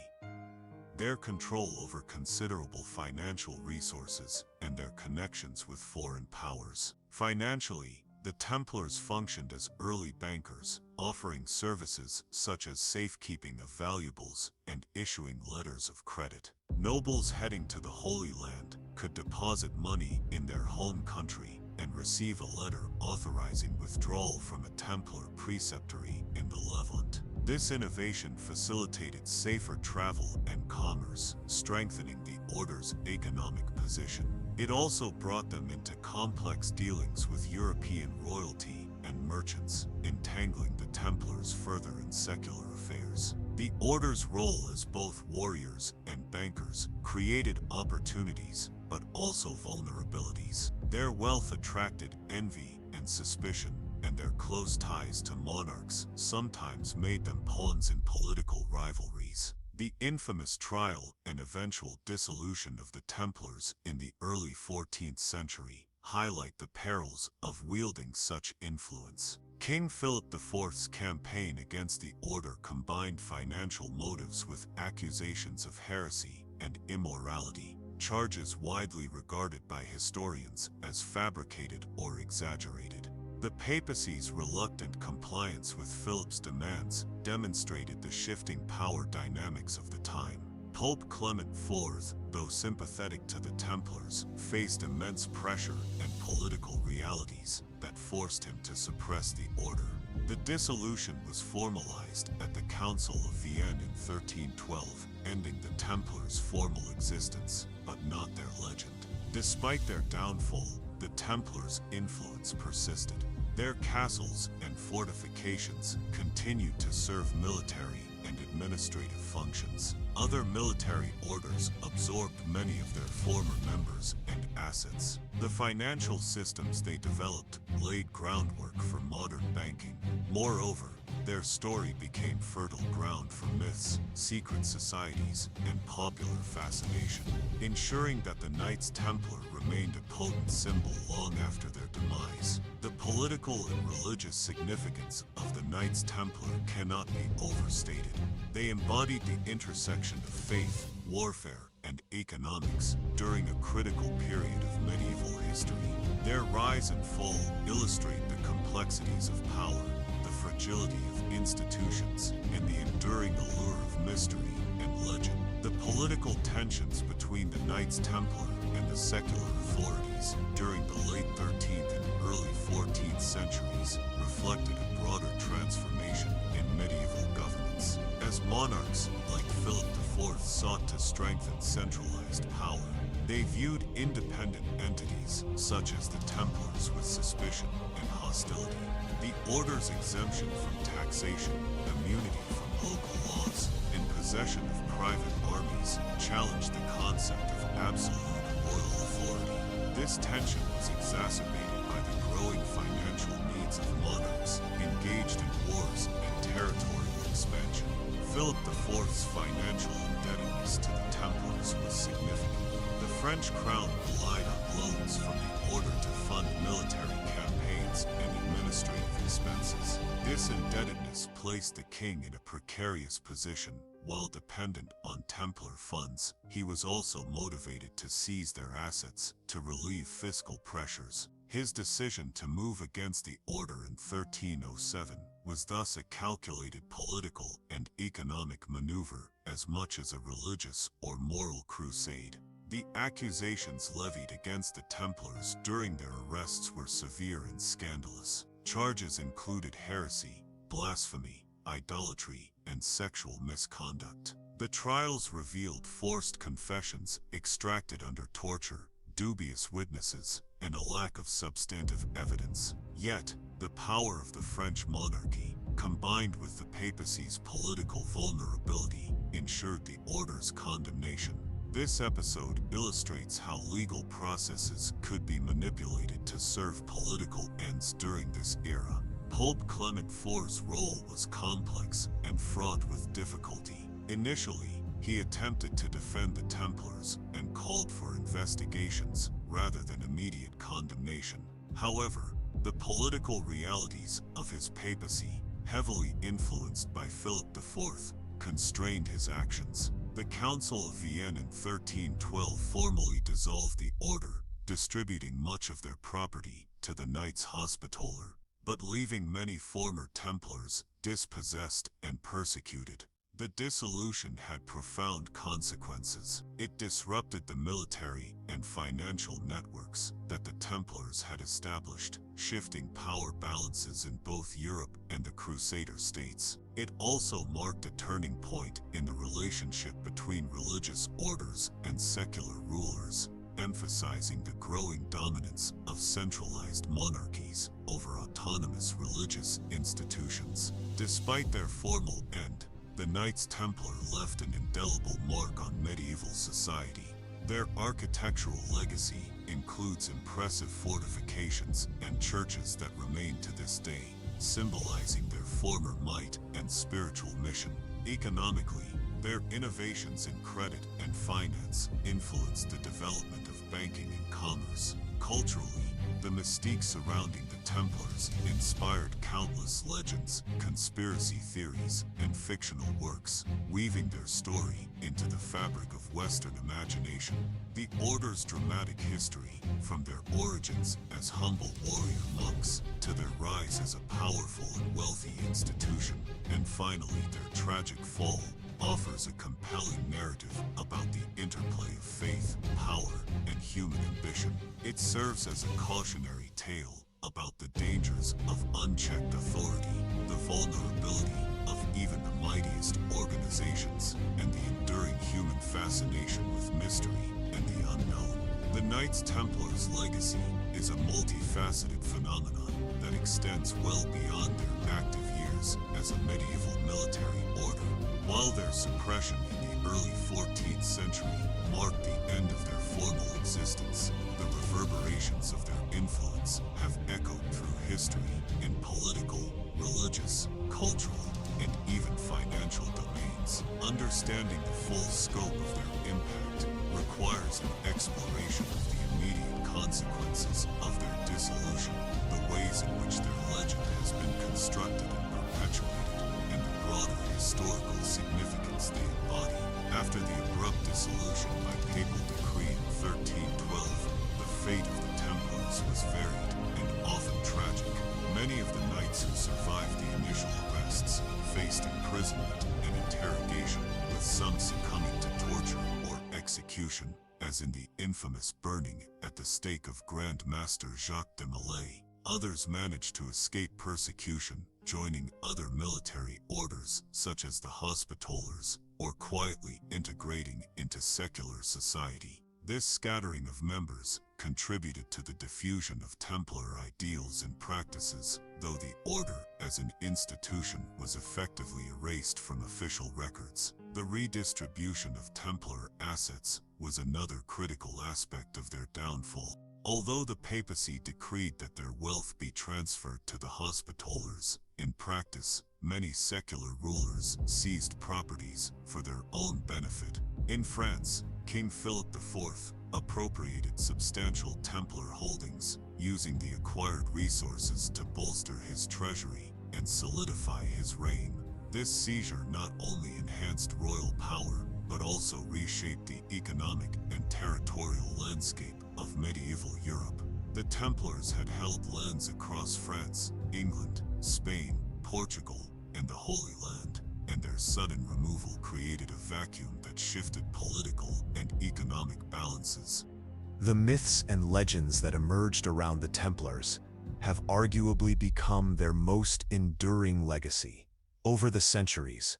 Their control over considerable financial resources and their connections with foreign powers. Financially, the Templars functioned as early bankers, offering services such as safekeeping of valuables and issuing letters of credit. Nobles heading to the Holy Land could deposit money in their home country and receive a letter authorizing withdrawal from a Templar preceptory in the Levant. This innovation facilitated safer travel and commerce, strengthening the Order's economic position. It also brought them into complex dealings with European royalty and merchants, entangling the Templars further in secular affairs. The Order's role as both warriors and bankers created opportunities, but also vulnerabilities. Their wealth attracted envy and suspicion, and their close ties to monarchs sometimes made them pawns in political rivalries. The infamous trial and eventual dissolution of the Templars in the early 14th century highlight the perils of wielding such influence. King Philip IV's campaign against the Order combined financial motives with accusations of heresy and immorality, charges widely regarded by historians as fabricated or exaggerated. The papacy's reluctant compliance with Philip's demands demonstrated the shifting power dynamics of the time. Pope Clement IV, though sympathetic to the Templars, faced immense pressure and political realities that forced him to suppress the Order. The dissolution was formalized at the Council of Vienne in 1312, ending the Templars' formal existence, but not their legend. Despite their downfall, the Templars' influence persisted. Their castles and fortifications continued to serve military and administrative functions. Other military orders absorbed many of their former members and assets. The financial systems they developed laid groundwork for modern banking. Moreover, their story became fertile ground for myths, secret societies, and popular fascination, ensuring that the Knights Templar remained a potent symbol long after their demise. The political and religious significance of the Knights Templar cannot be overstated. They embodied the intersection of faith, warfare, and economics during a critical period of medieval history. Their rise and fall illustrate the complexities of power, the fragility of institutions, and the enduring allure of mystery and legend. The political tensions between the Knights Templar and the secular authorities during the late 13th and early 14th centuries reflected a broader transformation in medieval governance. As monarchs like Philip IV sought to strengthen centralized power, they viewed independent entities such as the Templars with suspicion and hostility. The Order's exemption from taxation, immunity from local laws, and possession of private armies challenged the concept of absolute royal authority. This tension was exacerbated by the growing financial needs of monarchs engaged in wars and territorial expansion. Philip IV's financial indebtedness to the Templars was significant. The French crown relied on loans from the order to fund military campaigns and administrative expenses. This indebtedness placed the king in a precarious position. While dependent on Templar funds, he was also motivated to seize their assets to relieve fiscal pressures. His decision to move against the order in 1307 was thus a calculated political and economic maneuver as much as a religious or moral crusade. The accusations levied against the Templars during their arrests were severe and scandalous. Charges included heresy, blasphemy, idolatry, and sexual misconduct. The trials revealed forced confessions extracted under torture, dubious witnesses, and a lack of substantive evidence. Yet, the power of the French monarchy, combined with the papacy's political vulnerability, ensured the order's condemnation. This episode illustrates how legal processes could be manipulated to serve political ends during this era. Pope Clement IV's role was complex and fraught with difficulty. Initially, he attempted to defend the Templars and called for investigations rather than immediate condemnation. However, the political realities of his papacy, heavily influenced by Philip IV, constrained his actions. The Council of Vienne in 1312 formally dissolved the order, distributing much of their property to the Knights Hospitaller, but leaving many former Templars dispossessed and persecuted. The dissolution had profound consequences. It disrupted the military and financial networks that the Templars had established, shifting power balances in both Europe and the Crusader states. It also marked a turning point in the relationship between religious orders and secular rulers, emphasizing the growing dominance of centralized monarchies over autonomous religious institutions. Despite their formal end, the Knights Templar left an indelible mark on medieval society. Their architectural legacy includes impressive fortifications and churches that remain to this day, symbolizing their former might and spiritual mission. Economically, their innovations in credit and finance influenced the development of banking and commerce. Culturally, the mystique surrounding the Templars inspired countless legends, conspiracy theories, and fictional works, weaving their story into the fabric of Western imagination. The Order's dramatic history, from their origins as humble warrior monks to their rise as a powerful and wealthy institution, and finally their tragic fall, offers a compelling narrative about the interplay of faith, power, and human ambition. It serves as a cautionary tale about the dangers of unchecked authority, the vulnerability of even the mightiest organizations, and the enduring human fascination with mystery and the unknown. The Knights Templars' legacy is a multifaceted phenomenon that extends well beyond their active years as a medieval military order. While their suppression in the early 14th century marked the end of their formal existence, the reverberations of their influence have echoed through history in political, religious, cultural, and even financial domains. Understanding the full scope of their impact requires an exploration of the immediate consequences of their dissolution, the ways in which their legend has been constructed and perpetuated, and the broader historical significance they embody. After the abrupt dissolution by papal decree in 1312, the fate of the Templars was varied and often tragic. Many of the knights who survived the initial arrests faced imprisonment and interrogation, with some succumbing to torture or execution, as in the infamous burning at the stake of Grand Master Jacques de Molay. Others managed to escape persecution, joining other military orders such as the Hospitallers, or quietly integrating into secular society. This scattering of members contributed to the diffusion of Templar ideals and practices, though the order as an institution was effectively erased from official records. The redistribution of Templar assets was another critical aspect of their downfall. Although the papacy decreed that their wealth be transferred to the Hospitallers, in practice, many secular rulers seized properties for their own benefit. In France, King Philip IV, appropriated substantial Templar holdings, using the acquired resources to bolster his treasury and solidify his reign. This seizure not only enhanced royal power, but also reshaped the economic and territorial landscape of medieval Europe. The Templars had held lands across France, England, Spain, Portugal, and the Holy Land, and their sudden removal created a vacuum that shifted political and economic balances. The myths and legends that emerged around the Templars have arguably become their most enduring legacy. Over the centuries,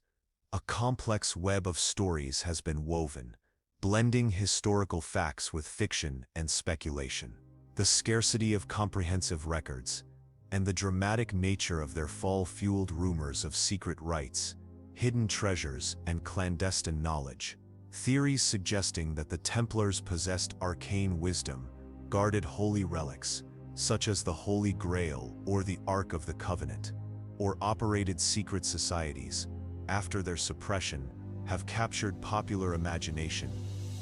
a complex web of stories has been woven, blending historical facts with fiction and speculation. The scarcity of comprehensive records and the dramatic nature of their fall fueled rumors of secret rites, hidden treasures, and clandestine knowledge. Theories suggesting that the Templars possessed arcane wisdom, guarded holy relics, such as the Holy Grail or the Ark of the Covenant, or operated secret societies, after their suppression, have captured popular imagination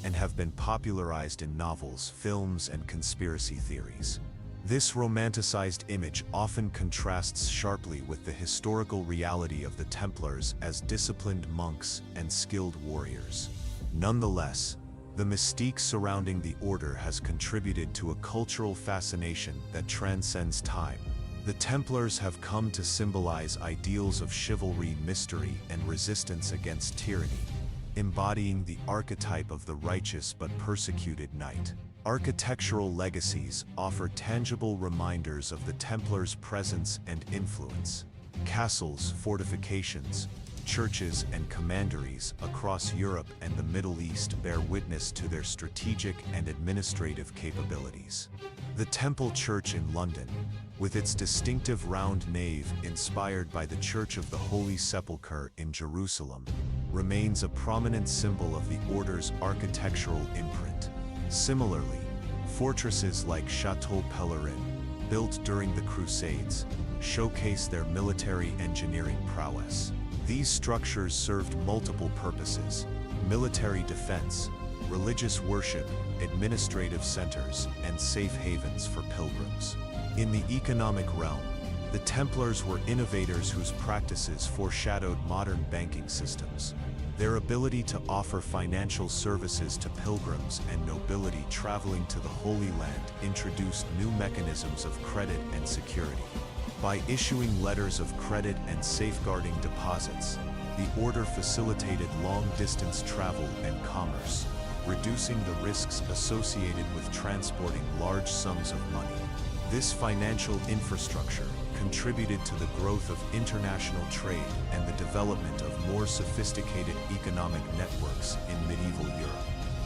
and have been popularized in novels, films, and conspiracy theories. This romanticized image often contrasts sharply with the historical reality of the Templars as disciplined monks and skilled warriors. Nonetheless, the mystique surrounding the order has contributed to a cultural fascination that transcends time. The Templars have come to symbolize ideals of chivalry, mystery, and resistance against tyranny, embodying the archetype of the righteous but persecuted knight. Architectural legacies offer tangible reminders of the Templars' presence and influence. Castles, fortifications, churches, and commanderies across Europe and the Middle East bear witness to their strategic and administrative capabilities. The Temple Church in London, with its distinctive round nave inspired by the Church of the Holy Sepulchre in Jerusalem, remains a prominent symbol of the order's architectural imprint. Similarly, fortresses like Château Pèlerin, built during the Crusades, showcase their military engineering prowess. These structures served multiple purposes: military defense, religious worship, administrative centers, and safe havens for pilgrims. In the economic realm, the Templars were innovators whose practices foreshadowed modern banking systems. Their ability to offer financial services to pilgrims and nobility traveling to the Holy Land introduced new mechanisms of credit and security. By issuing letters of credit and safeguarding deposits, the order facilitated long-distance travel and commerce, reducing the risks associated with transporting large sums of money. This financial infrastructure contributed to the growth of international trade and the development of more sophisticated economic networks in medieval Europe.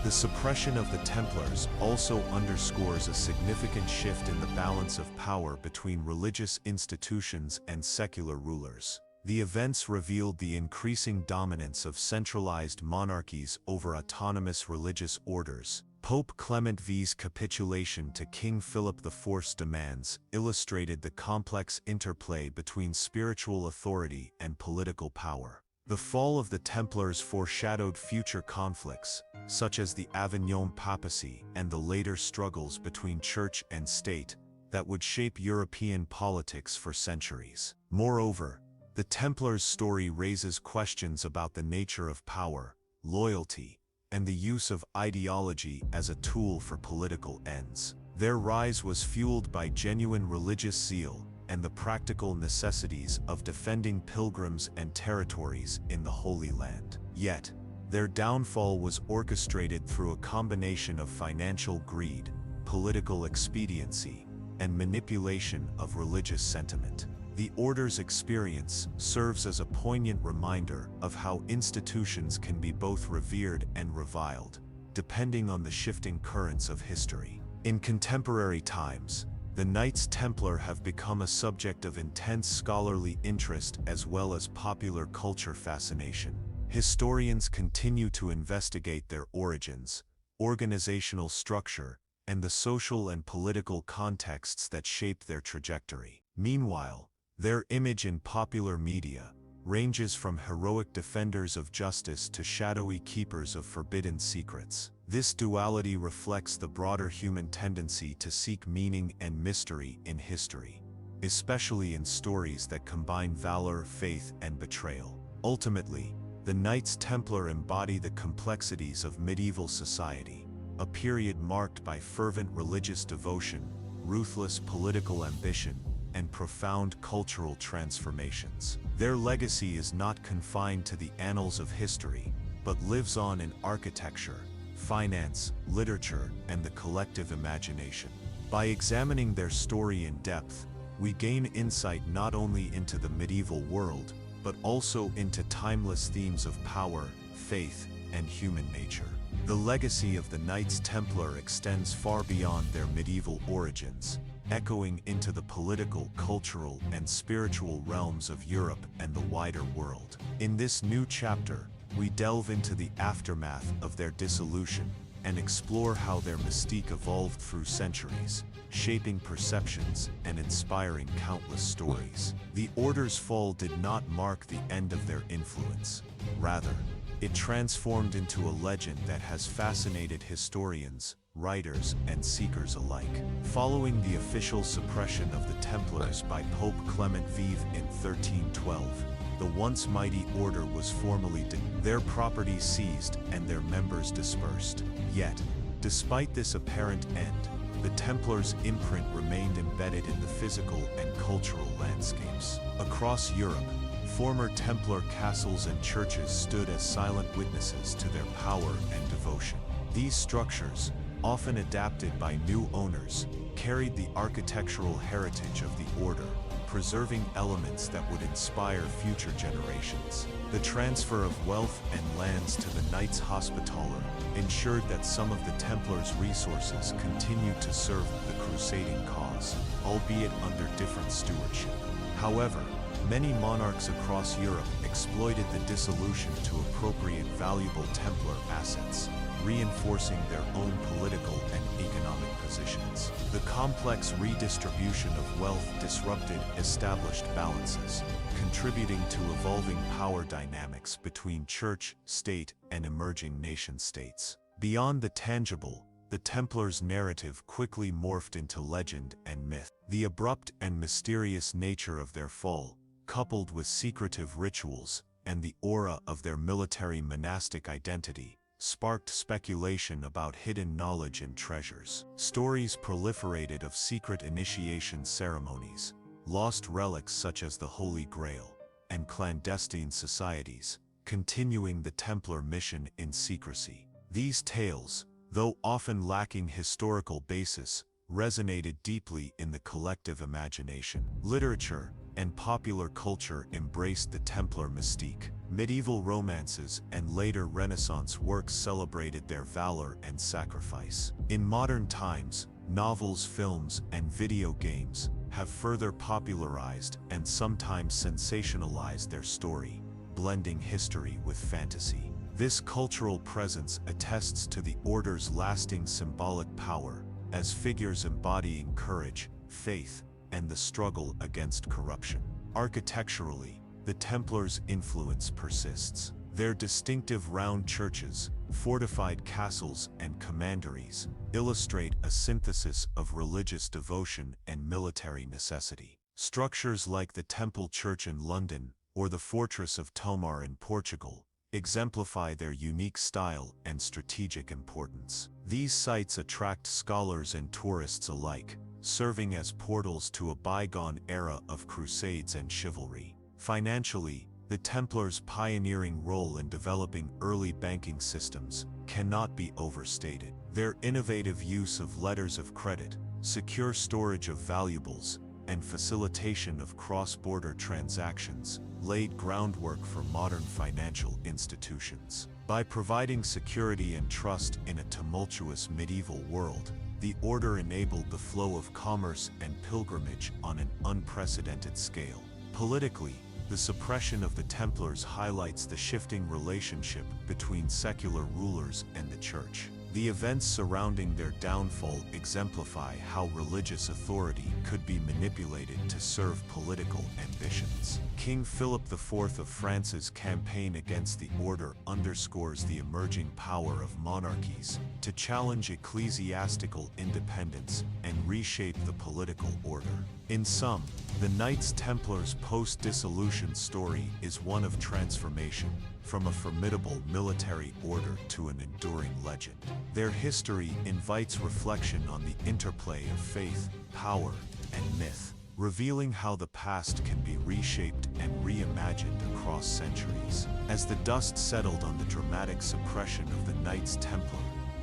The suppression of the Templars also underscores a significant shift in the balance of power between religious institutions and secular rulers. The events revealed the increasing dominance of centralized monarchies over autonomous religious orders. Pope Clement V's capitulation to King Philip IV's demands illustrated the complex interplay between spiritual authority and political power. The fall of the Templars foreshadowed future conflicts, such as the Avignon papacy and the later struggles between church and state, that would shape European politics for centuries. Moreover, the Templars' story raises questions about the nature of power, loyalty, and the use of ideology as a tool for political ends. Their rise was fueled by genuine religious zeal and the practical necessities of defending pilgrims and territories in the Holy Land. Yet, their downfall was orchestrated through a combination of financial greed, political expediency, and manipulation of religious sentiment. The Order's experience serves as a poignant reminder of how institutions can be both revered and reviled, depending on the shifting currents of history. In contemporary times, the Knights Templar have become a subject of intense scholarly interest as well as popular culture fascination. Historians continue to investigate their origins, organizational structure, and the social and political contexts that shaped their trajectory. Meanwhile, their image in popular media ranges from heroic defenders of justice to shadowy keepers of forbidden secrets. This duality reflects the broader human tendency to seek meaning and mystery in history, especially in stories that combine valor, faith, and betrayal. Ultimately, the Knights Templar embody the complexities of medieval society, a period marked by fervent religious devotion, ruthless political ambition, and profound cultural transformations. Their legacy is not confined to the annals of history, but lives on in architecture, finance, literature, and the collective imagination. By examining their story in depth, we gain insight not only into the medieval world, but also into timeless themes of power, faith, and human nature. The legacy of the Knights Templar extends far beyond their medieval origins, echoing into the political, cultural, and spiritual realms of Europe and the wider world. In this new chapter, we delve into the aftermath of their dissolution and explore how their mystique evolved through centuries, shaping perceptions and inspiring countless stories. The Order's fall did not mark the end of their influence. Rather, it transformed into a legend that has fascinated historians, writers, and seekers alike. Following the official suppression of the Templars by Pope Clement V in 1312, the once mighty order was formally their property seized and their members dispersed. Yet, despite this apparent end, the Templars' imprint remained embedded in the physical and cultural landscapes. Across Europe, former Templar castles and churches stood as silent witnesses to their power and devotion. These structures, often adapted by new owners, carried the architectural heritage of the order, preserving elements that would inspire future generations. The transfer of wealth and lands to the Knights Hospitaller ensured that some of the Templars' resources continued to serve the crusading cause, albeit under different stewardship. However, many monarchs across Europe exploited the dissolution to appropriate valuable Templar assets, reinforcing their own political and economic positions. The complex redistribution of wealth disrupted established balances, contributing to evolving power dynamics between church, state, and emerging nation-states. Beyond the tangible, the Templars' narrative quickly morphed into legend and myth. The abrupt and mysterious nature of their fall, coupled with secretive rituals and the aura of their military monastic identity, sparked speculation about hidden knowledge and treasures. Stories proliferated of secret initiation ceremonies, lost relics such as the Holy Grail, and clandestine societies, continuing the Templar mission in secrecy. These tales, though often lacking historical basis, resonated deeply in the collective imagination. Literature and popular culture embraced the Templar mystique. Medieval romances and later Renaissance works celebrated their valor and sacrifice. In modern times, novels, films, and video games have further popularized and sometimes sensationalized their story, blending history with fantasy. This cultural presence attests to the Order's lasting symbolic power as figures embodying courage, faith, and the struggle against corruption. Architecturally, the Templars' influence persists. Their distinctive round churches, fortified castles, and commanderies illustrate a synthesis of religious devotion and military necessity. Structures like the Temple Church in London or the Fortress of Tomar in Portugal exemplify their unique style and strategic importance. These sites attract scholars and tourists alike, serving as portals to a bygone era of crusades and chivalry. Financially, the Templars' pioneering role in developing early banking systems cannot be overstated. Their innovative use of letters of credit, secure storage of valuables, and facilitation of cross-border transactions laid groundwork for modern financial institutions. By providing security and trust in a tumultuous medieval world, the Order enabled the flow of commerce and pilgrimage on an unprecedented scale. Politically, the suppression of the Templars highlights the shifting relationship between secular rulers and the Church. The events surrounding their downfall exemplify how religious authority could be manipulated to serve political ambitions. King Philip IV of France's campaign against the order underscores the emerging power of monarchies to challenge ecclesiastical independence and reshape the political order. In sum, the Knights Templars' post-dissolution story is one of transformation, from a formidable military order to an enduring legend. Their history invites reflection on the interplay of faith, power, and myth, revealing how the past can be reshaped and reimagined across centuries. As the dust settled on the dramatic suppression of the Knights Templar,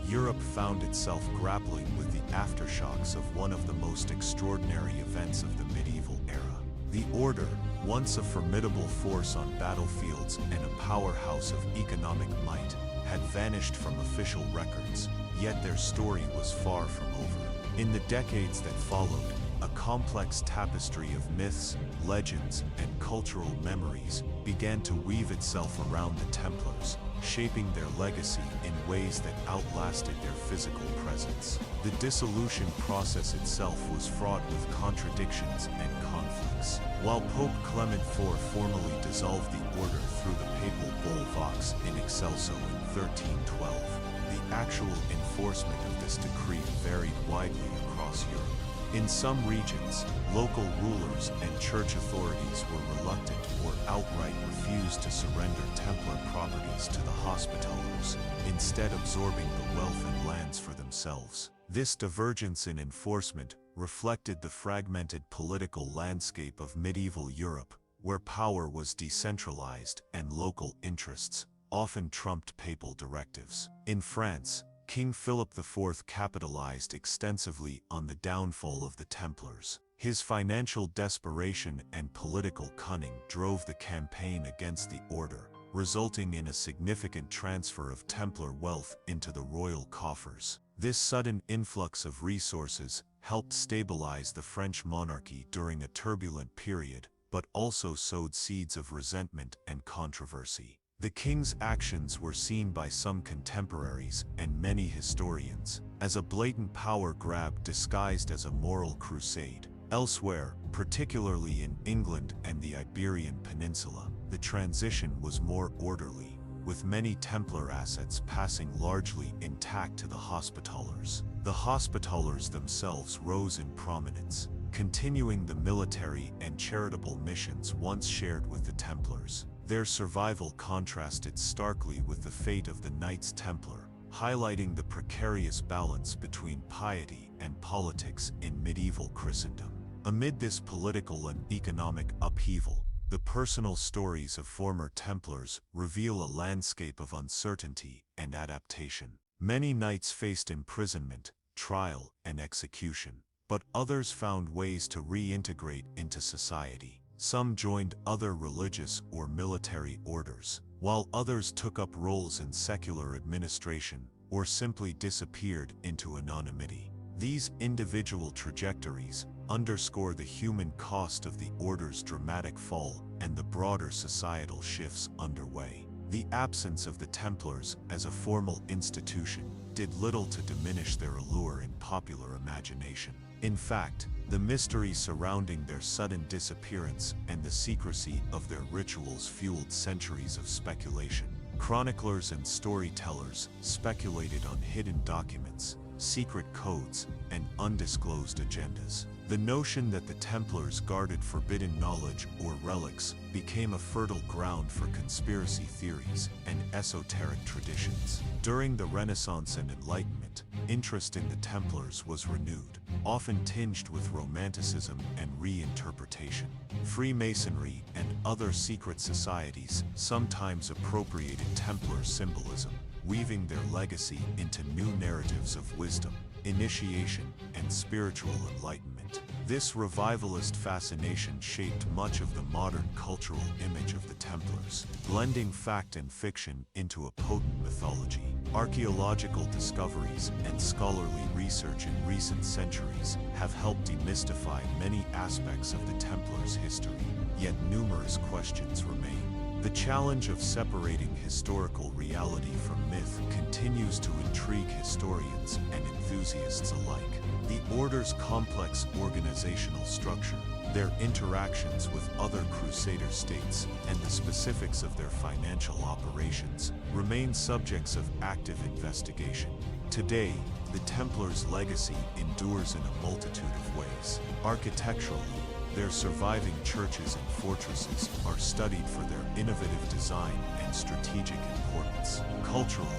Europe found itself grappling with the aftershocks of one of the most extraordinary events of the medieval era. The Order, once a formidable force on battlefields and a powerhouse of economic might, had vanished from official records, yet their story was far from over. In the decades that followed, a complex tapestry of myths, legends, and cultural memories began to weave itself around the Templars, shaping their legacy in ways that outlasted their physical presence. The dissolution process itself was fraught with contradictions and conflicts. While Pope Clement IV formally dissolved the order through the papal bull Vox in Excelso in 1312, the actual enforcement of this decree varied widely across Europe. In some regions, local rulers and church authorities were reluctant or outright refused to surrender Templar properties to the Hospitallers, instead absorbing the wealth and lands for themselves. This divergence in enforcement reflected the fragmented political landscape of medieval Europe, where power was decentralized and local interests often trumped papal directives. In France, King Philip IV capitalized extensively on the downfall of the Templars. His financial desperation and political cunning drove the campaign against the order, resulting in a significant transfer of Templar wealth into the royal coffers. This sudden influx of resources helped stabilize the French monarchy during a turbulent period, but also sowed seeds of resentment and controversy. The king's actions were seen by some contemporaries and many historians as a blatant power grab disguised as a moral crusade. Elsewhere, particularly in England and the Iberian Peninsula, the transition was more orderly, with many Templar assets passing largely intact to the Hospitallers. The Hospitallers themselves rose in prominence, continuing the military and charitable missions once shared with the Templars. Their survival contrasted starkly with the fate of the Knights Templar, highlighting the precarious balance between piety and politics in medieval Christendom. Amid this political and economic upheaval, the personal stories of former Templars reveal a landscape of uncertainty and adaptation. Many knights faced imprisonment, trial, and execution, but others found ways to reintegrate into society. Some joined other religious or military orders, while others took up roles in secular administration or simply disappeared into anonymity. These individual trajectories underscore the human cost of the order's dramatic fall and the broader societal shifts underway. The absence of the Templars as a formal institution did little to diminish their allure in popular imagination. In fact, the mystery surrounding their sudden disappearance and the secrecy of their rituals fueled centuries of speculation. Chroniclers and storytellers speculated on hidden documents, secret codes, and undisclosed agendas. The notion that the Templars guarded forbidden knowledge or relics became a fertile ground for conspiracy theories and esoteric traditions. During the Renaissance and Enlightenment, interest in the Templars was renewed, often tinged with romanticism and reinterpretation. Freemasonry and other secret societies sometimes appropriated Templar symbolism, weaving their legacy into new narratives of wisdom, initiation, and spiritual enlightenment. This revivalist fascination shaped much of the modern cultural image of the Templars, blending fact and fiction into a potent mythology. Archaeological discoveries and scholarly research in recent centuries have helped demystify many aspects of the Templars' history, yet numerous questions remain. The challenge of separating historical reality from myth continues to intrigue intrigue historians and enthusiasts alike. The Order's complex organizational structure, their interactions with other Crusader states, and the specifics of their financial operations remain subjects of active investigation. Today, the Templars' legacy endures in a multitude of ways. Architecturally, their surviving churches and fortresses are studied for their innovative design and strategic importance. Culturally,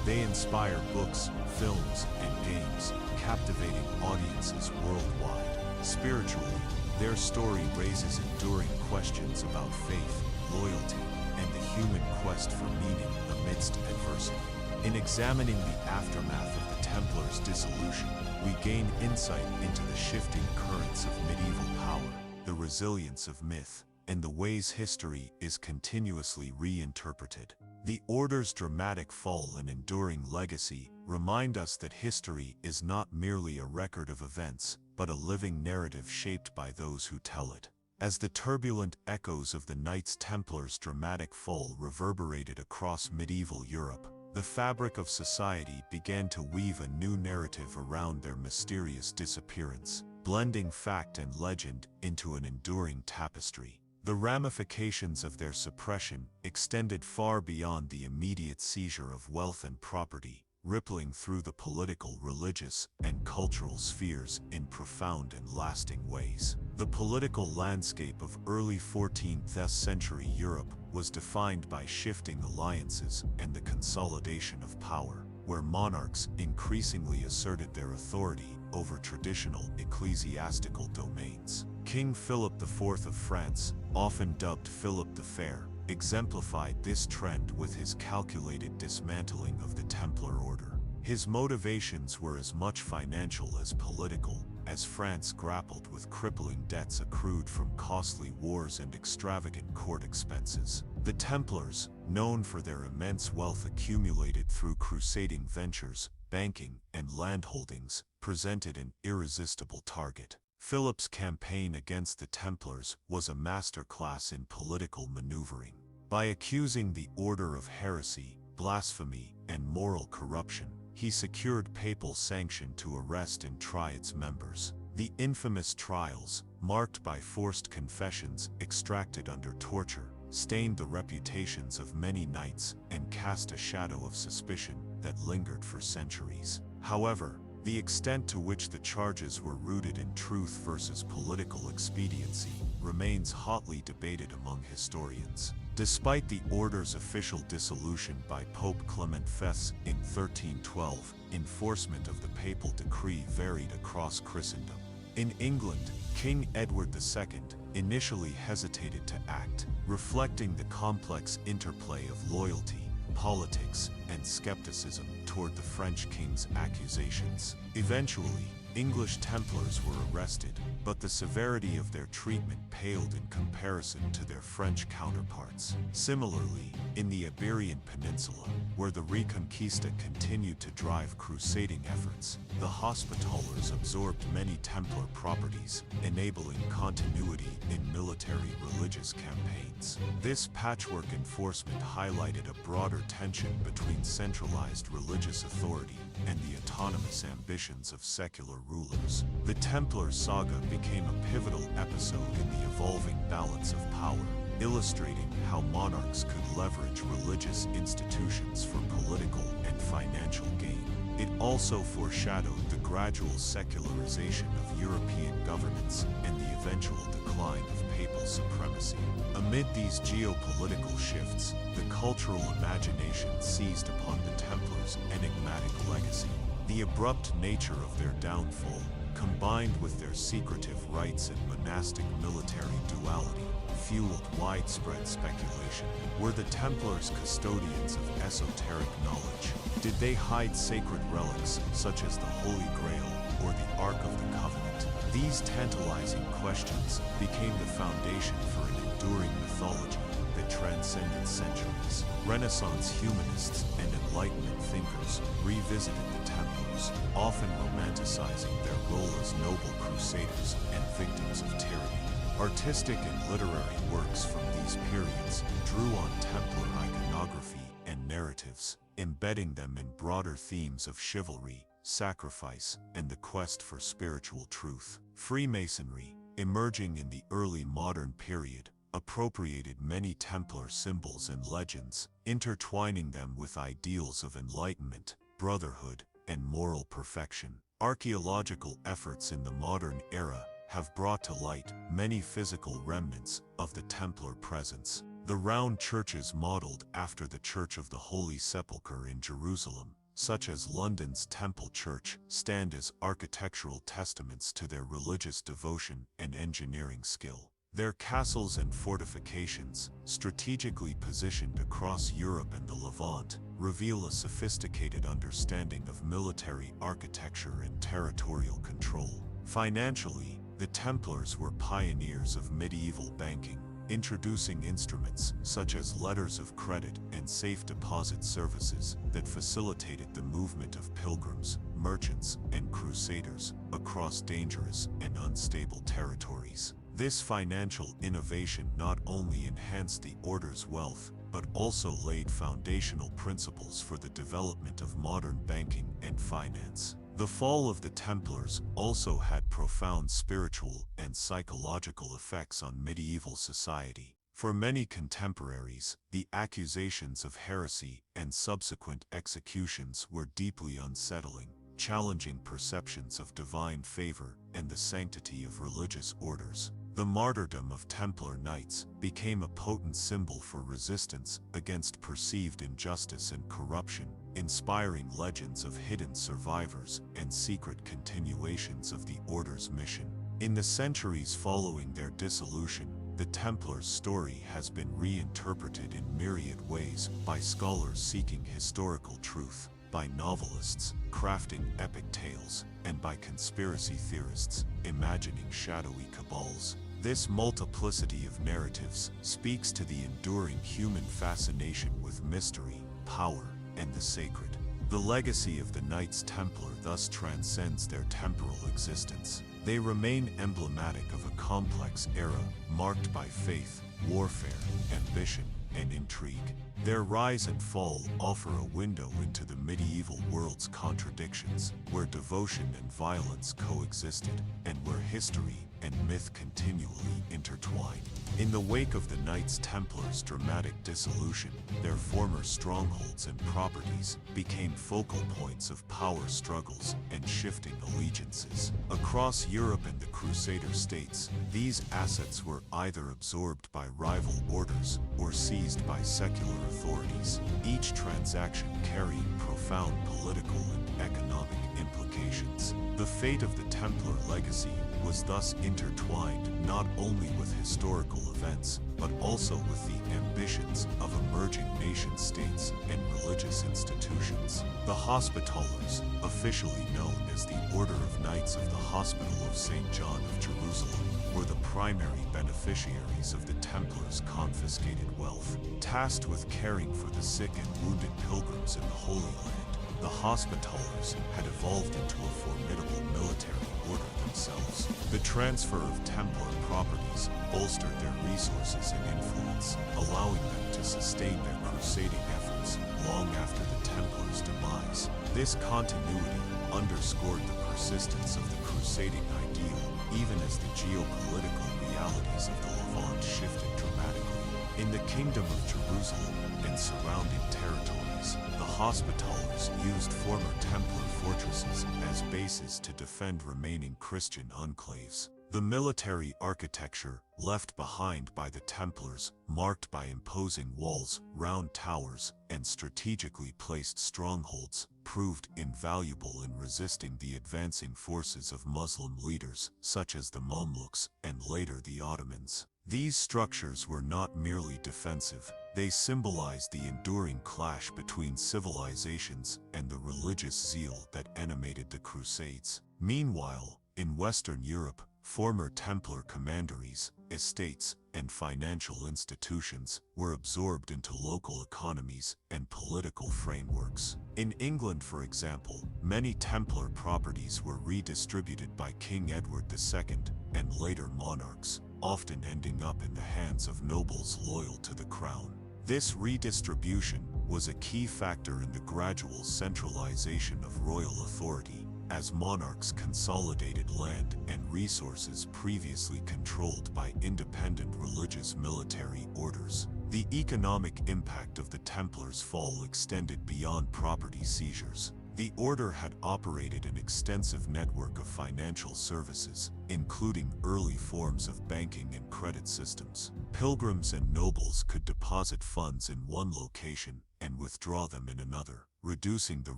they inspire books, films, and games, captivating audiences worldwide. Spiritually, their story raises enduring questions about faith, loyalty, and the human quest for meaning amidst adversity. In examining the aftermath of the Templars' dissolution, we gain insight into the shifting currents of medieval power, the resilience of myth, and the ways history is continuously reinterpreted. The Order's dramatic fall and enduring legacy remind us that history is not merely a record of events, but a living narrative shaped by those who tell it. As the turbulent echoes of the Knights Templar's dramatic fall reverberated across medieval Europe, the fabric of society began to weave a new narrative around their mysterious disappearance, blending fact and legend into an enduring tapestry. The ramifications of their suppression extended far beyond the immediate seizure of wealth and property, rippling through the political, religious, and cultural spheres in profound and lasting ways. The political landscape of early 14th century Europe was defined by shifting alliances and the consolidation of power, where monarchs increasingly asserted their authority over traditional ecclesiastical domains. King Philip IV of France, often dubbed Philip the Fair, exemplified this trend with his calculated dismantling of the Templar Order. His motivations were as much financial as political, as France grappled with crippling debts accrued from costly wars and extravagant court expenses. The Templars, known for their immense wealth accumulated through crusading ventures, banking, and landholdings, presented an irresistible target. Philip's campaign against the Templars was a masterclass in political maneuvering. By accusing the Order of heresy, blasphemy, and moral corruption, he secured papal sanction to arrest and try its members. The infamous trials, marked by forced confessions extracted under torture, stained the reputations of many knights and cast a shadow of suspicion that lingered for centuries. However, the extent to which the charges were rooted in truth versus political expediency remains hotly debated among historians. Despite the Order's official dissolution by Pope Clement V in 1312, enforcement of the papal decree varied across Christendom. In England, King Edward II initially hesitated to act, reflecting the complex interplay of loyalty, politics, and skepticism toward the French king's accusations. Eventually, English Templars were arrested, but the severity of their treatment paled in comparison to their French counterparts. Similarly, in the Iberian Peninsula, where the Reconquista continued to drive crusading efforts, the Hospitallers absorbed many Templar properties, enabling continuity in military-religious campaigns. This patchwork enforcement highlighted a broader tension between centralized religious authority and the autonomous ambitions of secular rulers. The Templar saga became a pivotal episode in the evolving balance of power, illustrating how monarchs could leverage religious institutions for political and financial gain. It also foreshadowed the gradual secularization of European governance and the eventual decline of papal supremacy. Amid these geopolitical shifts, the cultural imagination seized upon the Templars' enigmatic legacy. The abrupt nature of their downfall, combined with their secretive rites and monastic military duality, fueled widespread speculation. Were the Templars custodians of esoteric knowledge? Did they hide sacred relics, such as the Holy Grail or the Ark of the Covenant? These tantalizing questions became the foundation for an enduring mythology that transcended centuries. Renaissance humanists and Enlightenment thinkers revisited the Templars, often romanticizing their role as noble crusaders and victims of tyranny. Artistic and literary works from these periods drew on Templar iconography and narratives, embedding them in broader themes of chivalry, sacrifice, and the quest for spiritual truth. Freemasonry, emerging in the early modern period, appropriated many Templar symbols and legends, intertwining them with ideals of enlightenment, brotherhood, and moral perfection. Archaeological efforts in the modern era have brought to light many physical remnants of the Templar presence. The round churches modeled after the Church of the Holy Sepulchre in Jerusalem, such as London's Temple Church, stand as architectural testaments to their religious devotion and engineering skill. Their castles and fortifications, strategically positioned across Europe and the Levant, reveal a sophisticated understanding of military architecture and territorial control. Financially, the Templars were pioneers of medieval banking, introducing instruments such as letters of credit and safe deposit services that facilitated the movement of pilgrims, merchants, and crusaders across dangerous and unstable territories. This financial innovation not only enhanced the order's wealth, but also laid foundational principles for the development of modern banking and finance. The fall of the Templars also had profound spiritual and psychological effects on medieval society. For many contemporaries, the accusations of heresy and subsequent executions were deeply unsettling, challenging perceptions of divine favor and the sanctity of religious orders. The martyrdom of Templar knights became a potent symbol for resistance against perceived injustice and corruption, inspiring legends of hidden survivors and secret continuations of the order's mission. In the centuries following their dissolution, the Templars' story has been reinterpreted in myriad ways by scholars seeking historical truth, by novelists crafting epic tales, and by conspiracy theorists imagining shadowy cabals. This multiplicity of narratives speaks to the enduring human fascination with mystery, power, and the sacred. The legacy of the Knights Templar thus transcends their temporal existence. They remain emblematic of a complex era marked by faith, warfare, ambition, and intrigue. Their rise and fall offer a window into the medieval world's contradictions, where devotion and violence coexisted, and where history and myth continually intertwine. In the wake of the Knights Templars' dramatic dissolution, their former strongholds and properties became focal points of power struggles and shifting allegiances. Across Europe and the Crusader states, these assets were either absorbed by rival orders or seized by secular authorities, each transaction carrying profound political and economic implications. The fate of the Templar legacy was thus intertwined not only with historical events, but also with the ambitions of emerging nation-states and religious institutions. The Hospitallers, officially known as the Order of Knights of the Hospital of St. John of Jerusalem, were the primary beneficiaries of the Templars' confiscated wealth. Tasked with caring for the sick and wounded pilgrims in the Holy Land, the Hospitallers had evolved into a formidable military order themselves. The transfer of Templar properties bolstered their resources and influence, allowing them to sustain their crusading efforts long after the Templars' demise. This continuity underscored the persistence of the crusading ideal, even as the geopolitical realities of the Levant shifted dramatically. In the Kingdom of Jerusalem and surrounding territories, the Hospitallers used former Templar fortresses as bases to defend remaining Christian enclaves. The military architecture left behind by the Templars, marked by imposing walls, round towers, and strategically placed strongholds, proved invaluable in resisting the advancing forces of Muslim leaders, such as the Mamluks and later the Ottomans. These structures were not merely defensive, they symbolized the enduring clash between civilizations and the religious zeal that animated the Crusades. Meanwhile, in Western Europe, former Templar commanderies, estates, and financial institutions were absorbed into local economies and political frameworks. In England, for example, many Templar properties were redistributed by King Edward II and later monarchs, often ending up in the hands of nobles loyal to the crown. This redistribution was a key factor in the gradual centralization of royal authority, as monarchs consolidated land and resources previously controlled by independent religious military orders. The economic impact of the Templars' fall extended beyond property seizures. The order had operated an extensive network of financial services, including early forms of banking and credit systems. Pilgrims and nobles could deposit funds in one location and withdraw them in another, reducing the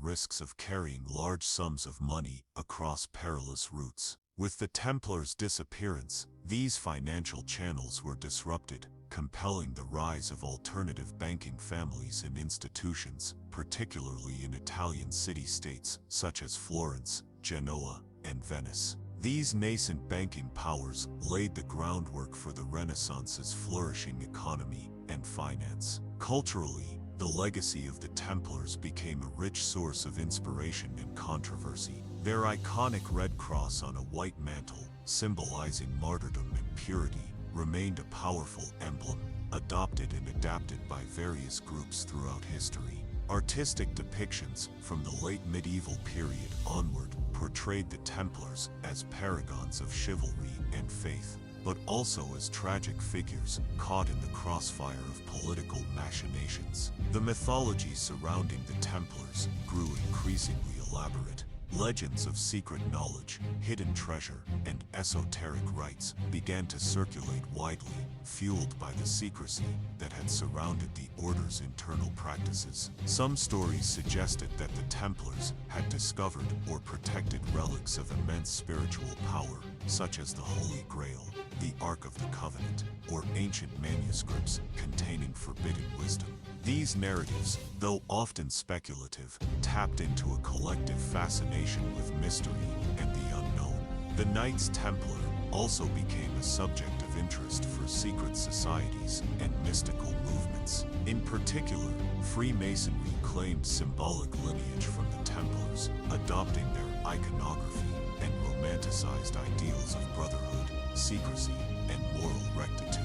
risks of carrying large sums of money across perilous routes. With the Templars' disappearance, these financial channels were disrupted, compelling the rise of alternative banking families and institutions, particularly in Italian city-states such as Florence, Genoa, and Venice. These nascent banking powers laid the groundwork for the Renaissance's flourishing economy and finance. Culturally, the legacy of the Templars became a rich source of inspiration and controversy. Their iconic red cross on a white mantle, symbolizing martyrdom and purity, remained a powerful emblem, adopted and adapted by various groups throughout history. Artistic depictions from the late medieval period onward portrayed the Templars as paragons of chivalry and faith, but also as tragic figures caught in the crossfire of political machinations. The mythology surrounding the Templars grew increasingly elaborate. Legends of secret knowledge, hidden treasure, and esoteric rites began to circulate widely, fueled by the secrecy that had surrounded the order's internal practices. Some stories suggested that the Templars had discovered or protected relics of immense spiritual power, such as the Holy Grail, the Ark of the Covenant, or ancient manuscripts containing forbidden wisdom. These narratives, though often speculative, tapped into a collective fascination with mystery and the unknown. The Knights Templar also became a subject of interest for secret societies and mystical movements. In particular, Freemasonry claimed symbolic lineage from the Templars, adopting their iconography and romanticized ideals of brotherhood, secrecy, and moral rectitude.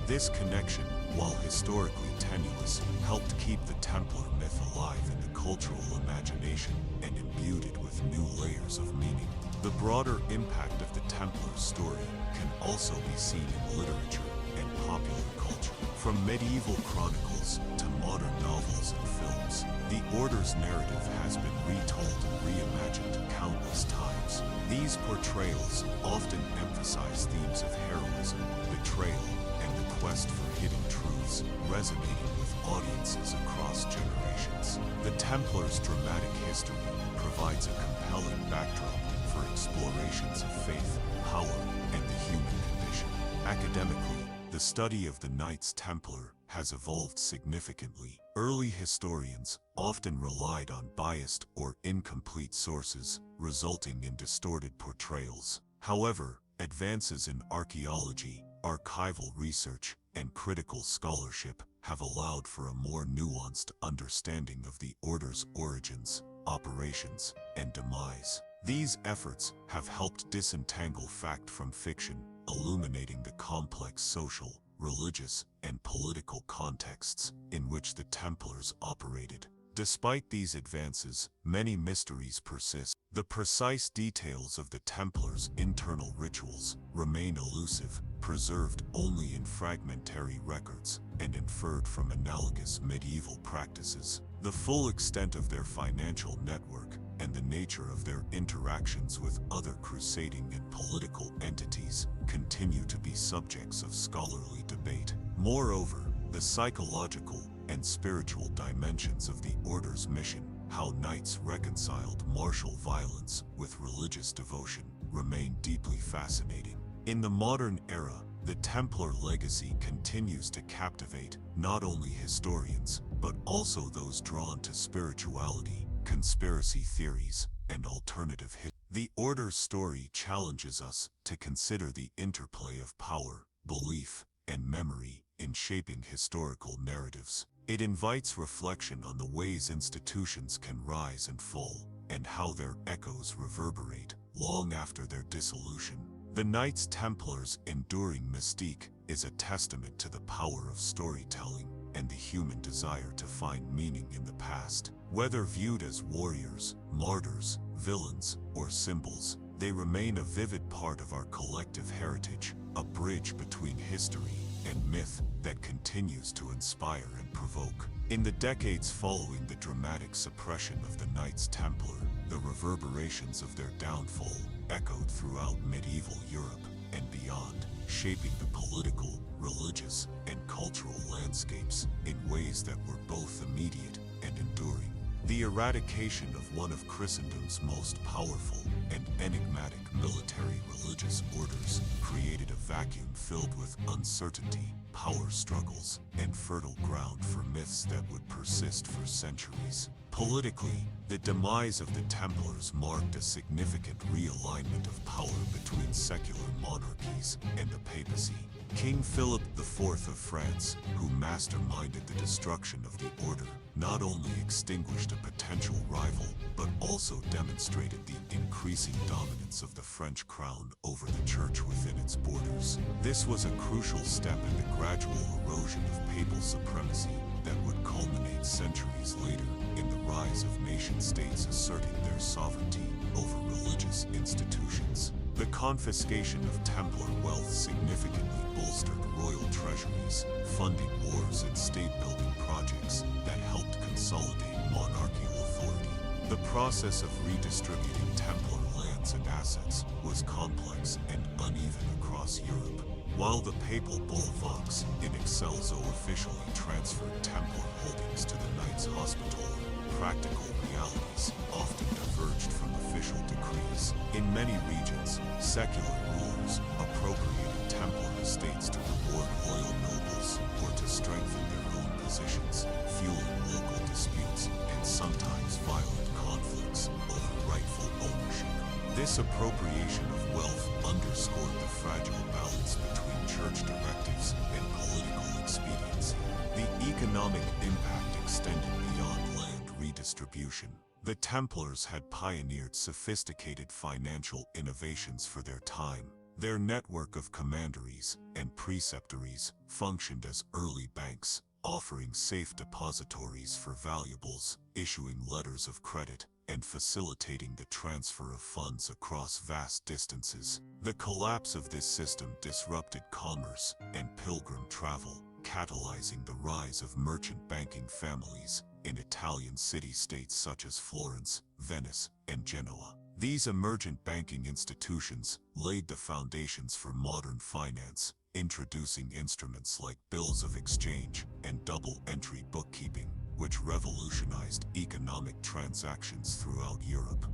This connection, while historically tenuous, helped keep the Templar myth alive in the cultural imagination and imbued it with new layers of meaning. The broader impact of the Templar story can also be seen in literature and popular culture. From medieval chronicles to modern novels and films, the Order's narrative has been retold and reimagined countless times. These portrayals often emphasize themes of heroism, betrayal, and the quest for hidden truths, resonating with audiences across generations. The Templars' dramatic history provides a compelling backdrop for explorations of faith, power, and the human condition. Academically, the study of the Knights Templar has evolved significantly. Early historians often relied on biased or incomplete sources, resulting in distorted portrayals. However, advances in archaeology, archival research, and critical scholarship have allowed for a more nuanced understanding of the Order's origins, operations, and demise. These efforts have helped disentangle fact from fiction, illuminating the complex social, religious, and political contexts in which the Templars operated. Despite these advances, many mysteries persist. The precise details of the Templars' internal rituals remain elusive, preserved only in fragmentary records and inferred from analogous medieval practices. The full extent of their financial network and the nature of their interactions with other crusading and political entities continue to be subjects of scholarly debate. Moreover, the psychological and spiritual dimensions of the Order's mission, how knights reconciled martial violence with religious devotion, remain deeply fascinating. In the modern era, the Templar legacy continues to captivate not only historians, but also those drawn to spirituality, conspiracy theories, and alternative history. The Order's story challenges us to consider the interplay of power, belief, and memory in shaping historical narratives. It invites reflection on the ways institutions can rise and fall, and how their echoes reverberate long after their dissolution. The Knights Templars' enduring mystique is a testament to the power of storytelling, and the human desire to find meaning in the past. Whether viewed as warriors, martyrs, villains, or symbols, they remain a vivid part of our collective heritage, a bridge between history and myth that continues to inspire and provoke. In the decades following the dramatic suppression of the Knights Templar, the reverberations of their downfall echoed throughout medieval Europe and beyond, shaping the political, religious, and cultural landscapes in ways that were both immediate and enduring. The eradication of one of Christendom's most powerful and enigmatic military religious orders created a vacuum filled with uncertainty, power struggles, and fertile ground for myths that would persist for centuries. Politically, the demise of the Templars marked a significant realignment of power between secular monarchies and the papacy. King Philip IV of France, who masterminded the destruction of the order, not only extinguished a potential rival, but also demonstrated the increasing dominance of the French crown over the church within its borders. This was a crucial step in the gradual erosion of papal supremacy that would culminate centuries later in the rise of nation-states asserting their sovereignty over religious institutions. The confiscation of Templar wealth significantly bolstered royal treasuries, funding wars and state-building projects that helped consolidate monarchical authority. The process of redistributing Templar lands and assets was complex and uneven across Europe. While the papal bull Vox in Excelso officially transferred Templar holdings to the Knights Hospitaller, practical realities often diverged from official decrees. In many regions, secular rulers appropriated Templar estates to reward loyal nobles or to strengthen their own positions, fueling local disputes and sometimes violent conflicts over rightful ownership. This appropriation of wealth underscored the fragile balance between church directives and political expediency. The economic impact extended beyond land redistribution. The Templars had pioneered sophisticated financial innovations for their time. Their network of commanderies and preceptories functioned as early banks, offering safe depositories for valuables, issuing letters of credit, and facilitating the transfer of funds across vast distances. The collapse of this system disrupted commerce and pilgrim travel, catalyzing the rise of merchant banking families in Italian city-states such as Florence, Venice, and Genoa. These emergent banking institutions laid the foundations for modern finance, introducing instruments like bills of exchange and double-entry bookkeeping, which revolutionized economic transactions throughout Europe.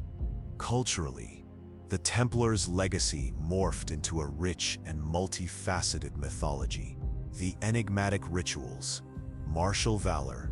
Culturally, the Templars' legacy morphed into a rich and multifaceted mythology. The enigmatic rituals, martial valor,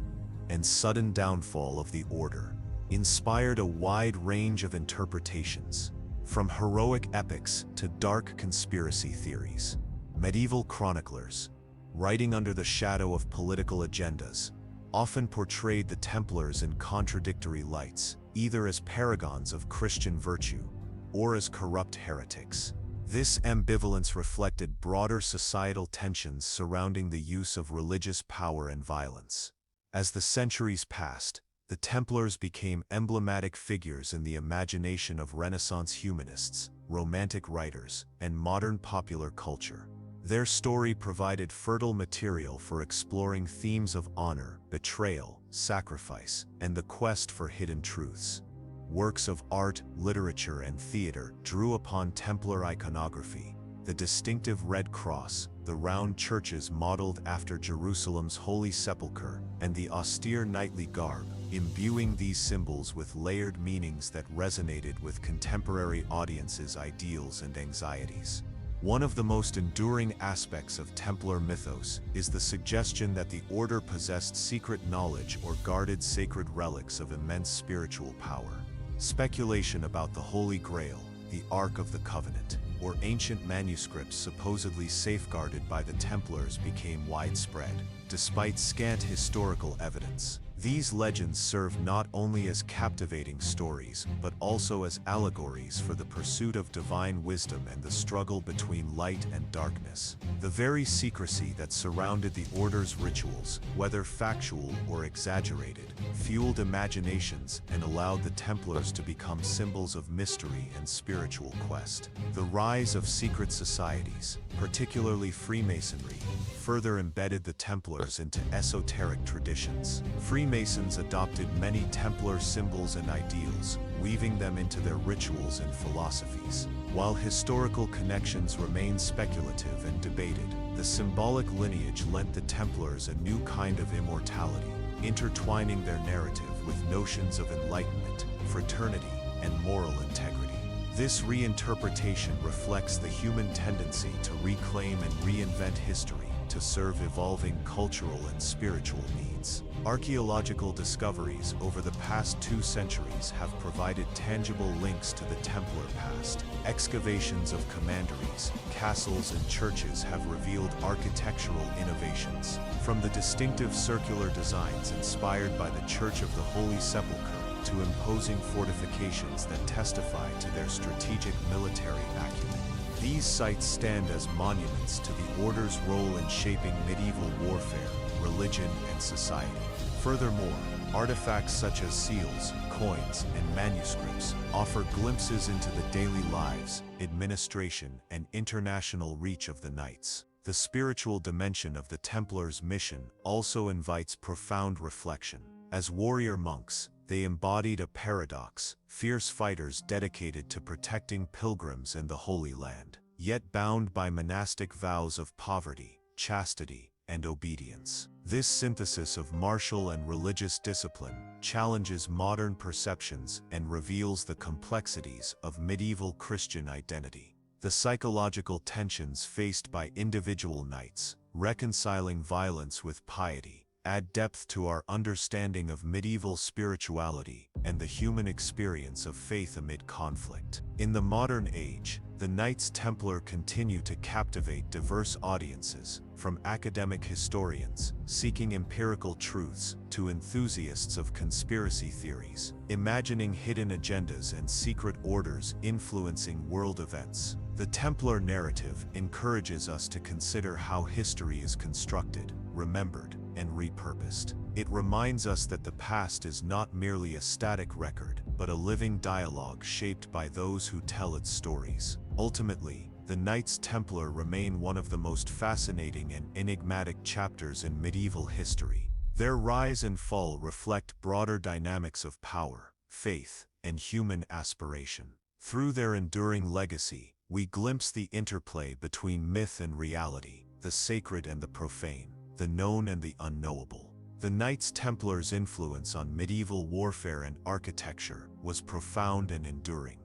and sudden downfall of the order inspired a wide range of interpretations, from heroic epics to dark conspiracy theories. Medieval chroniclers, writing under the shadow of political agendas, often portrayed the Templars in contradictory lights, either as paragons of Christian virtue or as corrupt heretics. This ambivalence reflected broader societal tensions surrounding the use of religious power and violence. As the centuries passed, the Templars became emblematic figures in the imagination of Renaissance humanists, Romantic writers, and modern popular culture. Their story provided fertile material for exploring themes of honor, betrayal, sacrifice, and the quest for hidden truths. Works of art, literature, and theater drew upon Templar iconography, the distinctive red cross, the round churches modeled after Jerusalem's Holy Sepulchre, and the austere knightly garb, imbuing these symbols with layered meanings that resonated with contemporary audiences' ideals and anxieties. One of the most enduring aspects of Templar mythos is the suggestion that the order possessed secret knowledge or guarded sacred relics of immense spiritual power. Speculation about the Holy Grail, the Ark of the Covenant, or ancient manuscripts supposedly safeguarded by the Templars became widespread. Despite scant historical evidence, These legends serve not only as captivating stories, but also as allegories for the pursuit of divine wisdom and the struggle between light and darkness. The very secrecy that surrounded the Order's rituals, whether factual or exaggerated, fueled imaginations and allowed the Templars to become symbols of mystery and spiritual quest. The rise of secret societies, particularly Freemasonry, further embedded the Templars into esoteric traditions. Freemasons adopted many Templar symbols and ideals, weaving them into their rituals and philosophies. While historical connections remain speculative and debated, the symbolic lineage lent the Templars a new kind of immortality, intertwining their narrative with notions of enlightenment, fraternity, and moral integrity. This reinterpretation reflects the human tendency to reclaim and reinvent history to serve evolving cultural and spiritual needs. Archaeological discoveries over the past 2 centuries have provided tangible links to the Templar past. Excavations of commanderies, castles, and churches have revealed architectural innovations, from the distinctive circular designs inspired by the Church of the Holy Sepulchre to imposing fortifications that testify to their strategic military acumen. These sites stand as monuments to the Order's role in shaping medieval warfare, religion, and society. Furthermore, artifacts such as seals, coins, and manuscripts offer glimpses into the daily lives, administration, and international reach of the Knights. The spiritual dimension of the Templars' mission also invites profound reflection. As warrior monks, they embodied a paradox: fierce fighters dedicated to protecting pilgrims and the Holy Land, yet bound by monastic vows of poverty, chastity, and obedience. This synthesis of martial and religious discipline challenges modern perceptions and reveals the complexities of medieval Christian identity. The psychological tensions faced by individual knights, reconciling violence with piety, add depth to our understanding of medieval spirituality and the human experience of faith amid conflict. In the modern age, the Knights Templar continue to captivate diverse audiences, from academic historians seeking empirical truths to enthusiasts of conspiracy theories, imagining hidden agendas and secret orders influencing world events. The Templar narrative encourages us to consider how history is constructed, remembered, and repurposed. It reminds us that the past is not merely a static record, but a living dialogue shaped by those who tell its stories. Ultimately, the Knights Templar remain one of the most fascinating and enigmatic chapters in medieval history. Their rise and fall reflect broader dynamics of power, faith, and human aspiration. Through their enduring legacy, we glimpse the interplay between myth and reality, the sacred and the profane, the known and the unknowable. The Knights Templars' influence on medieval warfare and architecture was profound and enduring,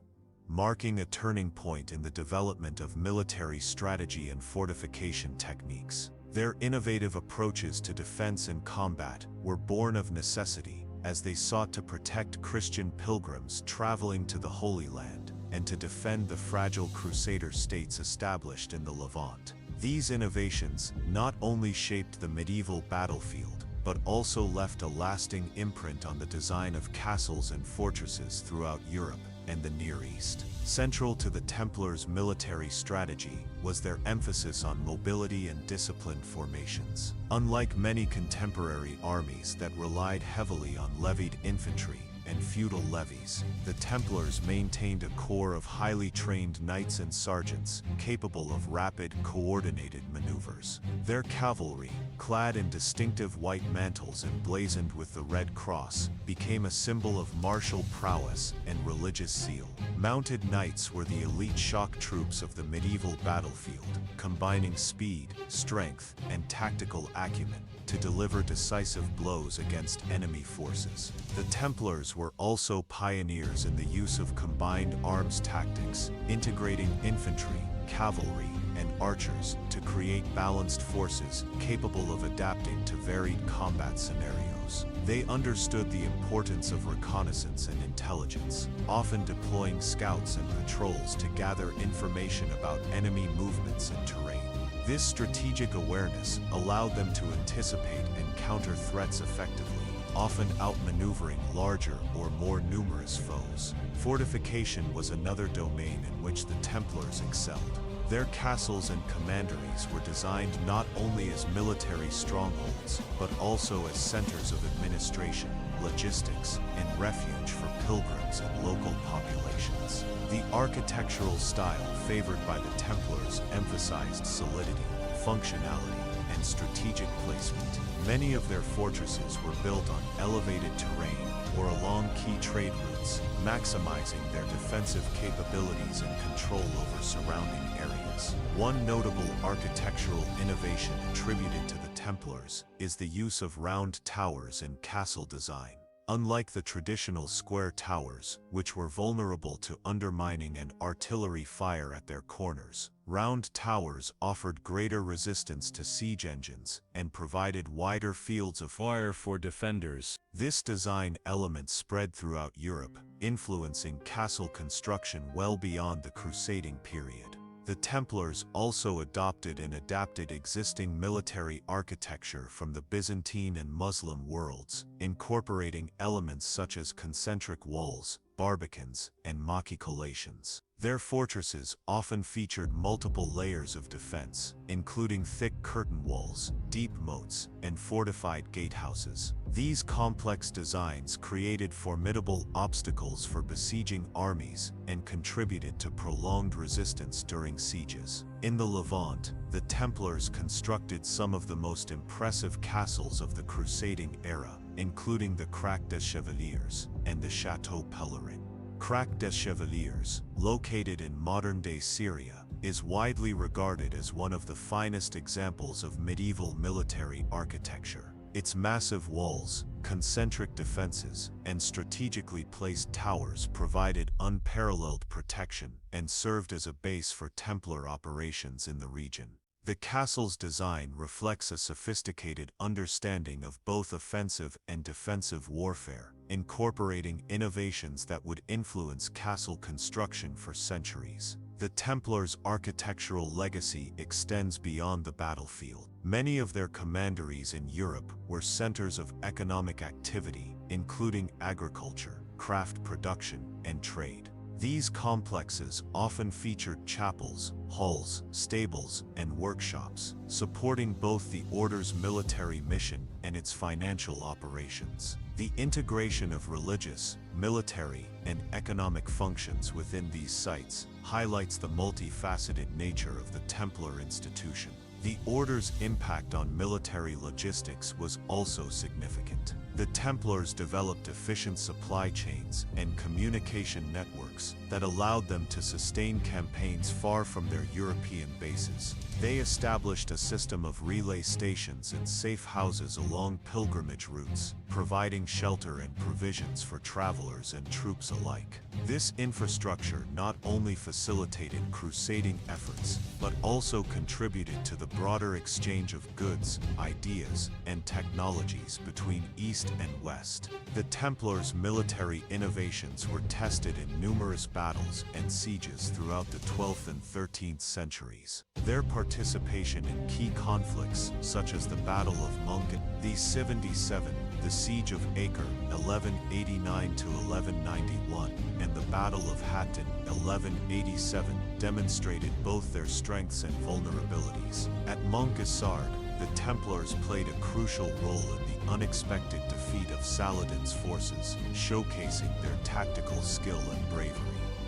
marking a turning point in the development of military strategy and fortification techniques. Their innovative approaches to defense and combat were born of necessity, as they sought to protect Christian pilgrims traveling to the Holy Land and to defend the fragile Crusader states established in the Levant. These innovations not only shaped the medieval battlefield, but also left a lasting imprint on the design of castles and fortresses throughout Europe and the Near East. Central to the Templars' military strategy was their emphasis on mobility and disciplined formations. Unlike many contemporary armies that relied heavily on levied infantry and feudal levies, the Templars maintained a core of highly trained knights and sergeants capable of rapid, coordinated maneuvers. Their cavalry, clad in distinctive white mantles and blazoned with the Red Cross, became a symbol of martial prowess and religious zeal. Mounted knights were the elite shock troops of the medieval battlefield, combining speed, strength, and tactical acumen to deliver decisive blows against enemy forces. The Templars were also pioneers in the use of combined arms tactics, integrating infantry, cavalry, and archers to create balanced forces capable of adapting to varied combat scenarios. They understood the importance of reconnaissance and intelligence, often deploying scouts and patrols to gather information about enemy movements and terrain. This strategic awareness allowed them to anticipate and counter threats effectively, often outmaneuvering larger or more numerous foes. Fortification was another domain in which the Templars excelled. Their castles and commanderies were designed not only as military strongholds, but also as centers of administration, logistics, and refuge for pilgrims and local populations. The architectural style favored by the Templars emphasized solidity, functionality, and strategic placement. Many of their fortresses were built on elevated terrain or along key trade routes, maximizing their defensive capabilities and control over surrounding areas. One notable architectural innovation attributed to the Templars is the use of round towers in castle design. Unlike the traditional square towers, which were vulnerable to undermining and artillery fire at their corners, round towers offered greater resistance to siege engines and provided wider fields of fire for defenders. This design element spread throughout Europe, influencing castle construction well beyond the Crusading period. The Templars also adopted and adapted existing military architecture from the Byzantine and Muslim worlds, incorporating elements such as concentric walls, barbicans, and machicolations. Their fortresses often featured multiple layers of defense, including thick curtain walls, deep moats, and fortified gatehouses. These complex designs created formidable obstacles for besieging armies and contributed to prolonged resistance during sieges. In the Levant, the Templars constructed some of the most impressive castles of the Crusading era, including the Crac des Chevaliers and the Château Pèlerin. Crac des Chevaliers, located in modern-day Syria, is widely regarded as one of the finest examples of medieval military architecture. Its massive walls, concentric defenses, and strategically placed towers provided unparalleled protection and served as a base for Templar operations in the region. The castle's design reflects a sophisticated understanding of both offensive and defensive warfare, incorporating innovations that would influence castle construction for centuries. The Templars' architectural legacy extends beyond the battlefield. Many of their commanderies in Europe were centers of economic activity, including agriculture, craft production, and trade. These complexes often featured chapels, halls, stables, and workshops, supporting both the order's military mission and its financial operations. The integration of religious, military, and economic functions within these sites highlights the multifaceted nature of the Templar institution. The order's impact on military logistics was also significant. The Templars developed efficient supply chains and communication networks that allowed them to sustain campaigns far from their European bases. They established a system of relay stations and safe houses along pilgrimage routes, providing shelter and provisions for travelers and troops alike. This infrastructure not only facilitated crusading efforts, but also contributed to the broader exchange of goods, ideas, and technologies between East and West. The Templars' military innovations were tested in numerous battles and sieges throughout the 12th and 13th centuries. Their participation in key conflicts, such as the Battle of Mungkin, the 77, the Siege of Acre, 1189 to 1191, and the Battle of Hattin, 1187, demonstrated both their strengths and vulnerabilities. At Montgisard, the Templars played a crucial role in the unexpected defeat of Saladin's forces, showcasing their tactical skill and bravery.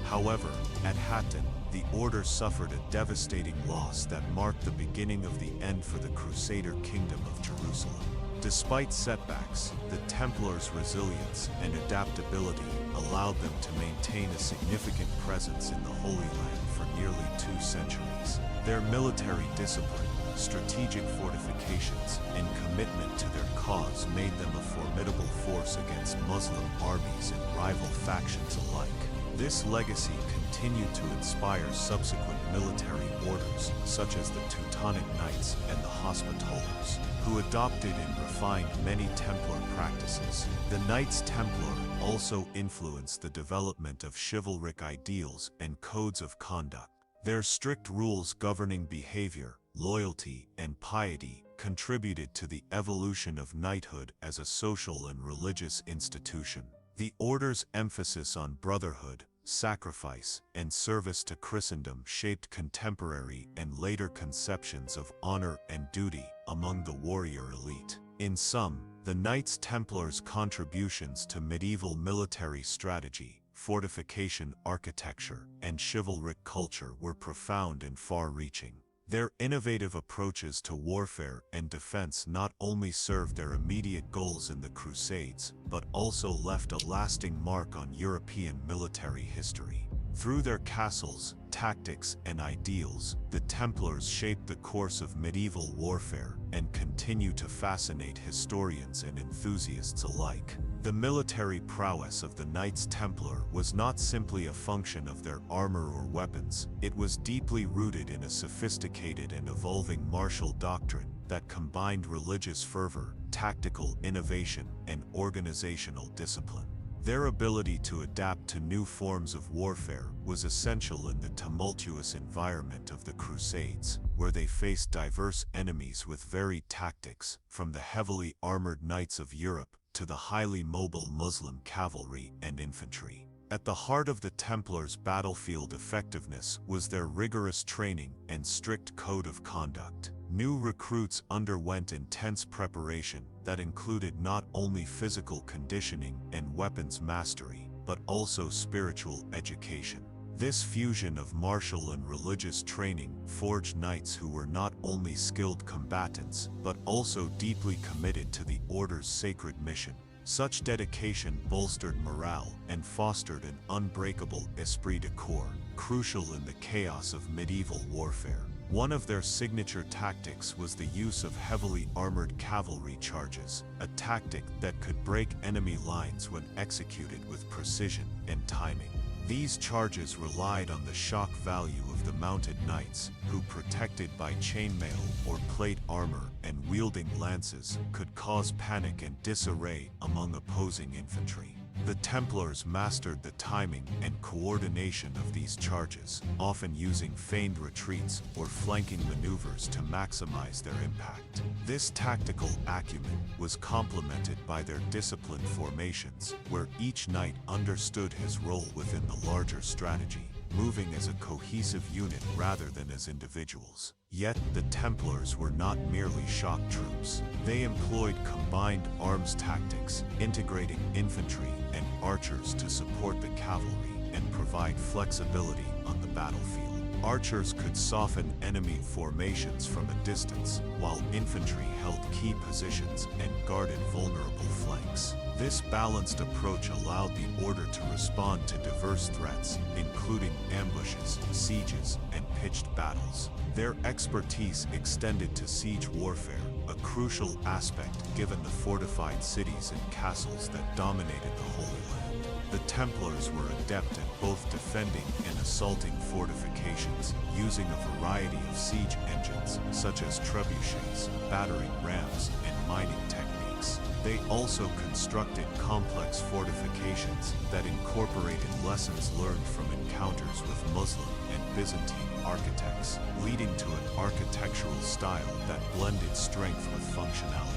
However, at Hattin, the order suffered a devastating loss that marked the beginning of the end for the Crusader Kingdom of Jerusalem. Despite setbacks, the Templars' resilience and adaptability allowed them to maintain a significant presence in the Holy Land for nearly 2 centuries. Their military discipline, strategic fortifications, and commitment to their cause made them a formidable force against Muslim armies and rival factions alike. This legacy continued to inspire subsequent military orders, such as the Teutonic Knights and the Hospitallers, who adopted and refined many Templar practices. The Knights Templar also influenced the development of chivalric ideals and codes of conduct. Their strict rules governing behavior, loyalty, and piety contributed to the evolution of knighthood as a social and religious institution. The order's emphasis on brotherhood, sacrifice, and service to Christendom shaped contemporary and later conceptions of honor and duty among the warrior elite. In sum, the Knights Templars' contributions to medieval military strategy, fortification architecture, and chivalric culture were profound and far-reaching. Their innovative approaches to warfare and defense not only served their immediate goals in the Crusades, but also left a lasting mark on European military history. Through their castles, tactics, and ideals, the Templars shaped the course of medieval warfare and continue to fascinate historians and enthusiasts alike. The military prowess of the Knights Templar was not simply a function of their armor or weapons, it was deeply rooted in a sophisticated and evolving martial doctrine that combined religious fervor, tactical innovation, and organizational discipline. Their ability to adapt to new forms of warfare was essential in the tumultuous environment of the Crusades, where they faced diverse enemies with varied tactics, from the heavily armored knights of Europe to the highly mobile Muslim cavalry and infantry. At the heart of the Templars' battlefield effectiveness was their rigorous training and strict code of conduct. New recruits underwent intense preparation that included not only physical conditioning and weapons mastery, but also spiritual education. This fusion of martial and religious training forged knights who were not only skilled combatants, but also deeply committed to the order's sacred mission. Such dedication bolstered morale and fostered an unbreakable esprit de corps, crucial in the chaos of medieval warfare. One of their signature tactics was the use of heavily armored cavalry charges, a tactic that could break enemy lines when executed with precision and timing. These charges relied on the shock value of the mounted knights, who, protected by chainmail or plate armor and wielding lances, could cause panic and disarray among opposing infantry. The Templars mastered the timing and coordination of these charges, often using feigned retreats or flanking maneuvers to maximize their impact. This tactical acumen was complemented by their disciplined formations, where each knight understood his role within the larger strategy, moving as a cohesive unit rather than as individuals. Yet, the Templars were not merely shock troops. They employed combined arms tactics, integrating infantry and archers to support the cavalry and provide flexibility on the battlefield. Archers could soften enemy formations from a distance, while infantry held key positions and guarded vulnerable flanks. This balanced approach allowed the order to respond to diverse threats, including ambushes, sieges, and pitched battles. Their expertise extended to siege warfare, a crucial aspect given the fortified cities and castles that dominated the Holy Land. The Templars were adept at both defending and assaulting fortifications, using a variety of siege engines, such as trebuchets, battering rams, and mining techniques. They also constructed complex fortifications that incorporated lessons learned from encounters with Muslim and Byzantine architects, leading to an architectural style that blended strength with functionality.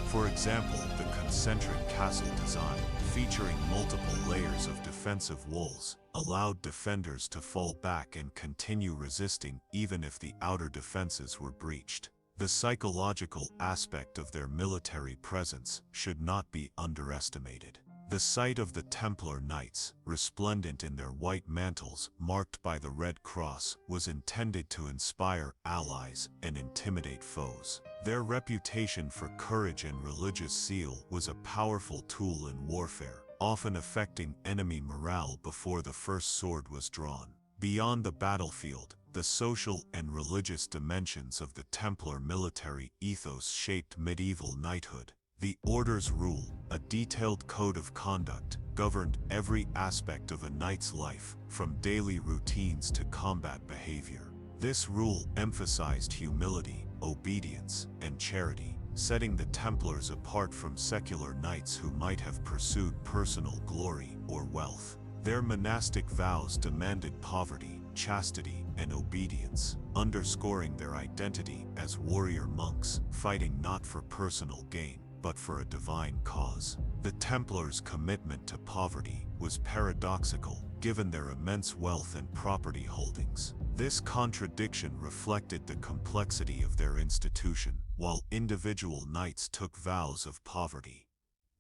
For example, the concentric castle design, featuring multiple layers of defensive walls, allowed defenders to fall back and continue resisting even if the outer defenses were breached. The psychological aspect of their military presence should not be underestimated. The sight of the Templar Knights, resplendent in their white mantles marked by the Red Cross, was intended to inspire allies and intimidate foes. Their reputation for courage and religious zeal was a powerful tool in warfare, often affecting enemy morale before the first sword was drawn. Beyond the battlefield, the social and religious dimensions of the Templar military ethos shaped medieval knighthood. The Order's rule, a detailed code of conduct, governed every aspect of a knight's life, from daily routines to combat behavior. This rule emphasized humility, obedience, and charity, setting the Templars apart from secular knights who might have pursued personal glory or wealth. Their monastic vows demanded poverty, chastity, and obedience, underscoring their identity as warrior monks, fighting not for personal gain, but for a divine cause. The Templars' commitment to poverty was paradoxical, given their immense wealth and property holdings. This contradiction reflected the complexity of their institution, while individual knights took vows of poverty.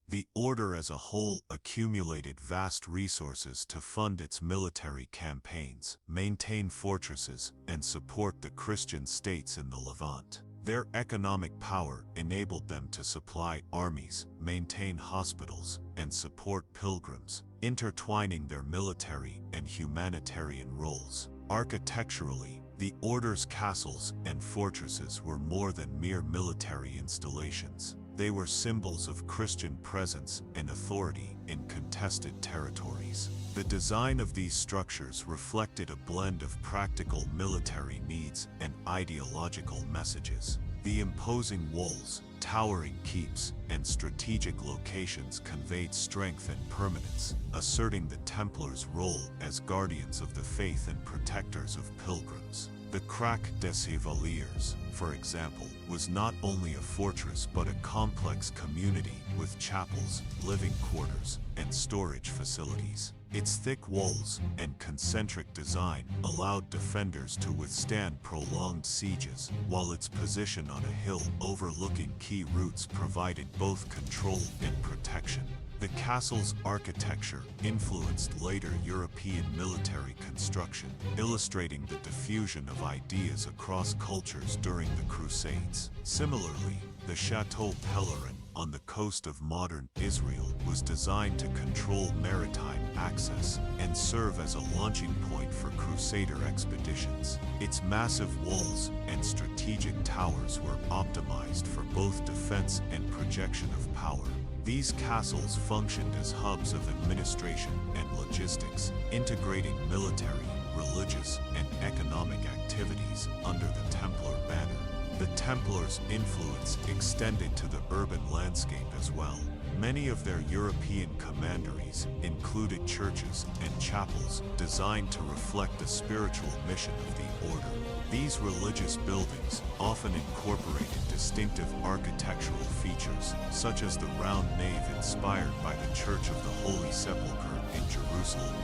The order as a whole accumulated vast resources to fund its military campaigns, maintain fortresses, and support the Christian states in the Levant. Their economic power enabled them to supply armies, maintain hospitals, and support pilgrims, intertwining their military and humanitarian roles. Architecturally, the order's castles and fortresses were more than mere military installations. They were symbols of Christian presence and authority in contested territories. The design of these structures reflected a blend of practical military needs and ideological messages. The imposing walls, towering keeps, and strategic locations conveyed strength and permanence, asserting the Templars' role as guardians of the faith and protectors of pilgrims. The Crac des Chevaliers, for example, was not only a fortress but a complex community with chapels, living quarters, and storage facilities. Its thick walls and concentric design allowed defenders to withstand prolonged sieges, while its position on a hill overlooking key routes provided both control and protection. The castle's architecture influenced later European military construction, illustrating the diffusion of ideas across cultures during the Crusades. Similarly, the Chateau Pellerin on the coast of modern Israel was designed to control maritime access and serve as a launching point for Crusader expeditions. Its massive walls and strategic towers were optimized for both defense and projection of power. These castles functioned as hubs of administration and logistics, integrating military, religious, and economic activities under the Templar banner. The Templars' influence extended to the urban landscape as well. Many of their European commanderies included churches and chapels designed to reflect the spiritual mission of the order. These religious buildings often incorporated distinctive architectural features, such as the round nave inspired by the Church of the Holy Sepulchre in Jerusalem,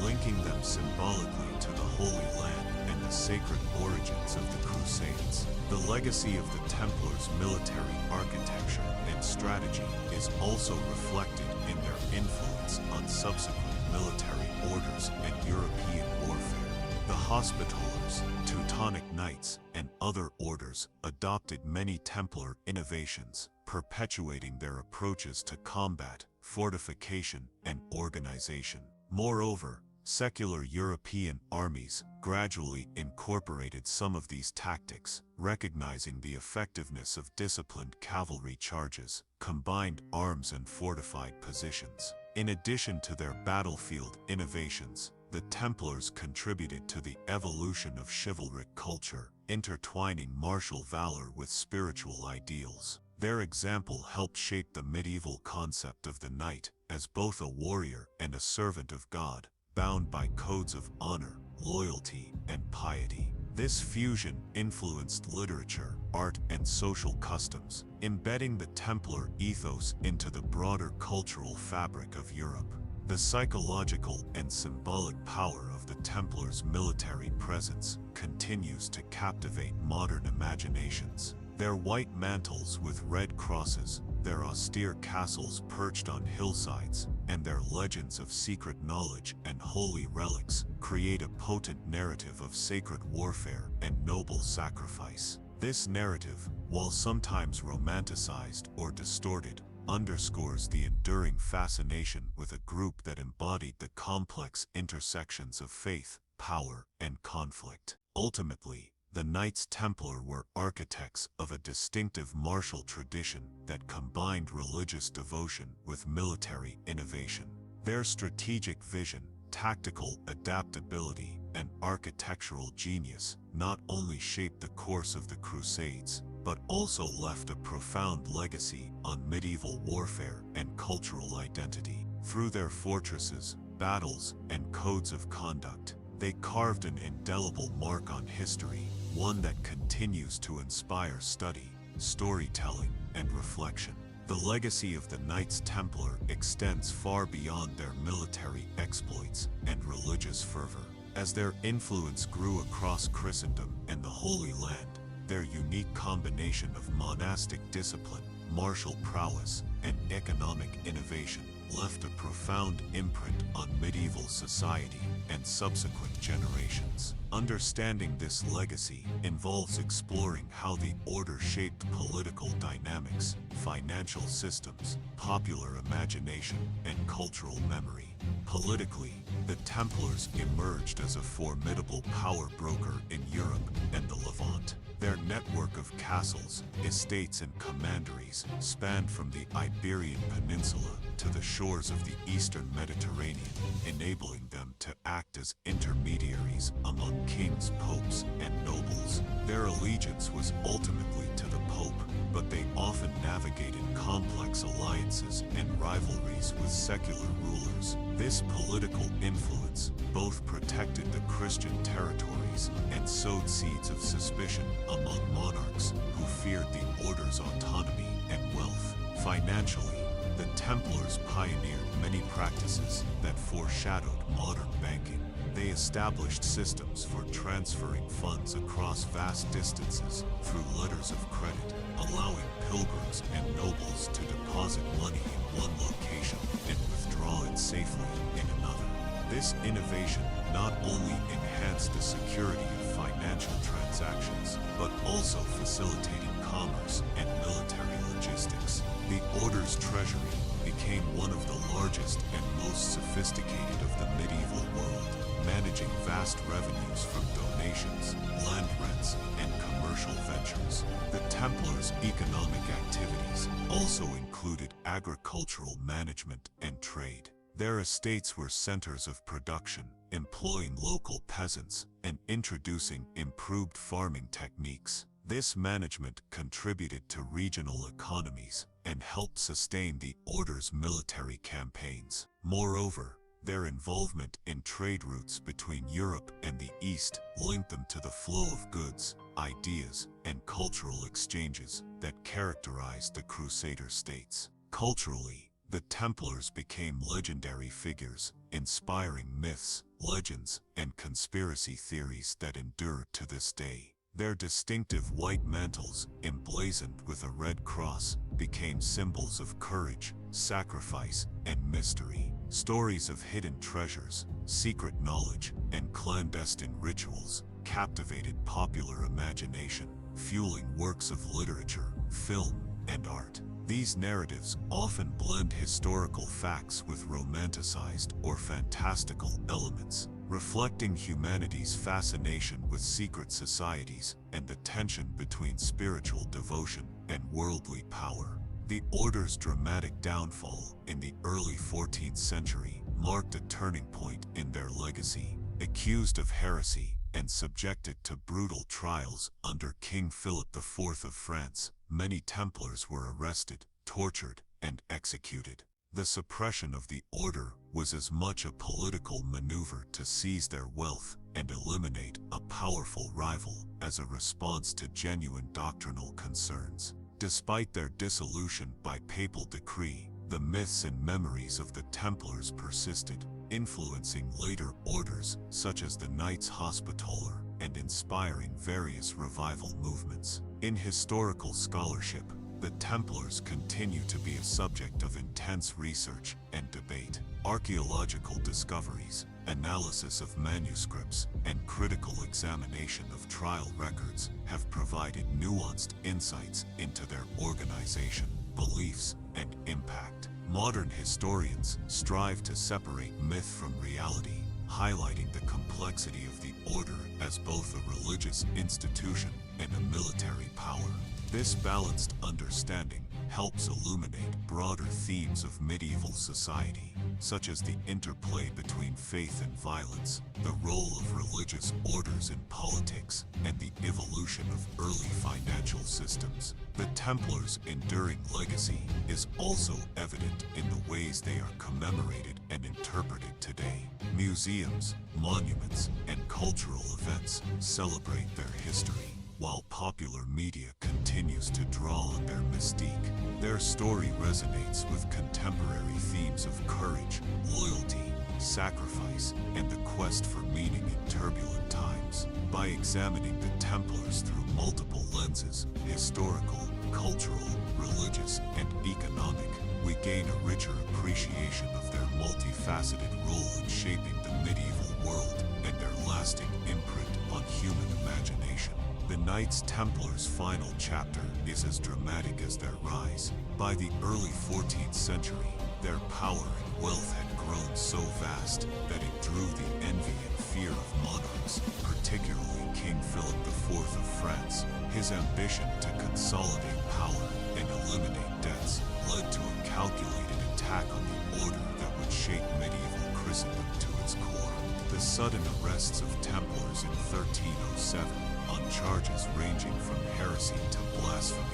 linking them symbolically to the Holy Land and the sacred origins of the Crusades. The legacy of the Templars' military architecture and strategy is also reflected in their influence on subsequent military orders and European warfare. The Hospitallers, Teutonic Knights, and other orders adopted many Templar innovations, perpetuating their approaches to combat, fortification, and organization. Moreover, secular European armies gradually incorporated some of these tactics, recognizing the effectiveness of disciplined cavalry charges, combined arms, and fortified positions. In addition to their battlefield innovations, the Templars contributed to the evolution of chivalric culture, intertwining martial valor with spiritual ideals. Their example helped shape the medieval concept of the knight as both a warrior and a servant of God, bound by codes of honor, loyalty, and piety. This fusion influenced literature, art, and social customs, embedding the Templar ethos into the broader cultural fabric of Europe. The psychological and symbolic power of the Templars' military presence continues to captivate modern imaginations. Their white mantles with red crosses, their austere castles perched on hillsides, and their legends of secret knowledge and holy relics create a potent narrative of sacred warfare and noble sacrifice. This narrative, while sometimes romanticized or distorted, underscores the enduring fascination with a group that embodied the complex intersections of faith, power, and conflict. Ultimately, the Knights Templar were architects of a distinctive martial tradition that combined religious devotion with military innovation. Their strategic vision, tactical adaptability, and architectural genius not only shaped the course of the Crusades, but also left a profound legacy on medieval warfare and cultural identity. Through their fortresses, battles, and codes of conduct, They carved an indelible mark on history, one that continues to inspire study, storytelling, and reflection. The legacy of the Knights Templar extends far beyond their military exploits and religious fervor. As their influence grew across Christendom and the Holy Land, their unique combination of monastic discipline, martial prowess, and economic innovation left a profound imprint on medieval society and subsequent generations. Understanding this legacy involves exploring how the order shaped political dynamics, financial systems, popular imagination, and cultural memory. Politically, the Templars emerged as a formidable power broker in Europe and the Levant. Their network of castles, estates, and commanderies spanned from the Iberian Peninsula to the shores of the Eastern Mediterranean, enabling them to act as intermediaries among kings, popes, and nobles. Their allegiance was ultimately to the Pope, but they often navigated complex alliances and rivalries with secular rulers. This political influence both protected the Christian territories and sowed seeds of suspicion among monarchs who feared the order's autonomy and wealth. Financially, the Templars pioneered many practices that foreshadowed modern banking. They established systems for transferring funds across vast distances through letters of credit, allowing pilgrims and nobles to deposit money in one location and withdraw it safely in another. This innovation not only enhanced the security of financial transactions, but also facilitated commerce and military logistics. The Order's treasury became one of the largest and most sophisticated of the medieval world, managing vast revenues from donations, land rents, and commercial ventures. The Templars' economic activities also included agricultural management and trade. Their estates were centers of production, employing local peasants and introducing improved farming techniques. This management contributed to regional economies and helped sustain the Order's military campaigns. Moreover, their involvement in trade routes between Europe and the East linked them to the flow of goods, ideas, and cultural exchanges that characterized the Crusader states. Culturally, the Templars became legendary figures, inspiring myths, legends, and conspiracy theories that endure to this day. Their distinctive white mantles, emblazoned with a red cross, became symbols of courage, sacrifice, and mystery. Stories of hidden treasures, secret knowledge, and clandestine rituals captivated popular imagination, fueling works of literature, film, and art. These narratives often blend historical facts with romanticized or fantastical elements, reflecting humanity's fascination with secret societies and the tension between spiritual devotion and worldly power. The Order's dramatic downfall in the early 14th century marked a turning point in their legacy. Accused of heresy and subjected to brutal trials under King Philip IV of France, many Templars were arrested, tortured, and executed. The suppression of the Order was as much a political maneuver to seize their wealth and eliminate a powerful rival as a response to genuine doctrinal concerns. Despite their dissolution by papal decree, the myths and memories of the Templars persisted, influencing later orders such as the Knights Hospitaller and inspiring various revival movements. In historical scholarship, the Templars continue to be a subject of intense research and debate. Archaeological discoveries, analysis of manuscripts, and critical examination of trial records have provided nuanced insights into their organization, beliefs, and impact. Modern historians strive to separate myth from reality, highlighting the complexity of the Order as both a religious institution and a military power. This balanced understanding helps illuminate broader themes of medieval society, such as the interplay between faith and violence, the role of religious orders in politics, and the evolution of early financial systems. The Templars' enduring legacy is also evident in the ways they are commemorated and interpreted today. Museums, monuments, and cultural events celebrate their history, while popular media continues to draw on their mystique. Their story resonates with contemporary themes of courage, loyalty, sacrifice, and the quest for meaning in turbulent times. By examining the Templars through multiple lenses, historical, cultural, religious, and economic, we gain a richer appreciation of their multifaceted role in shaping the medieval world and their lasting imprint on human imagination. The Knights Templars' final chapter is as dramatic as their rise. By the early 14th century, their power and wealth had grown so vast that it drew the envy and fear of monarchs, particularly King Philip IV of France. His ambition to consolidate power and eliminate debts led to a calculated attack on the order that would shape medieval Christendom to its core. The sudden arrests of Templars in 1307, on charges ranging from heresy to blasphemy,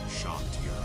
shocked Europe.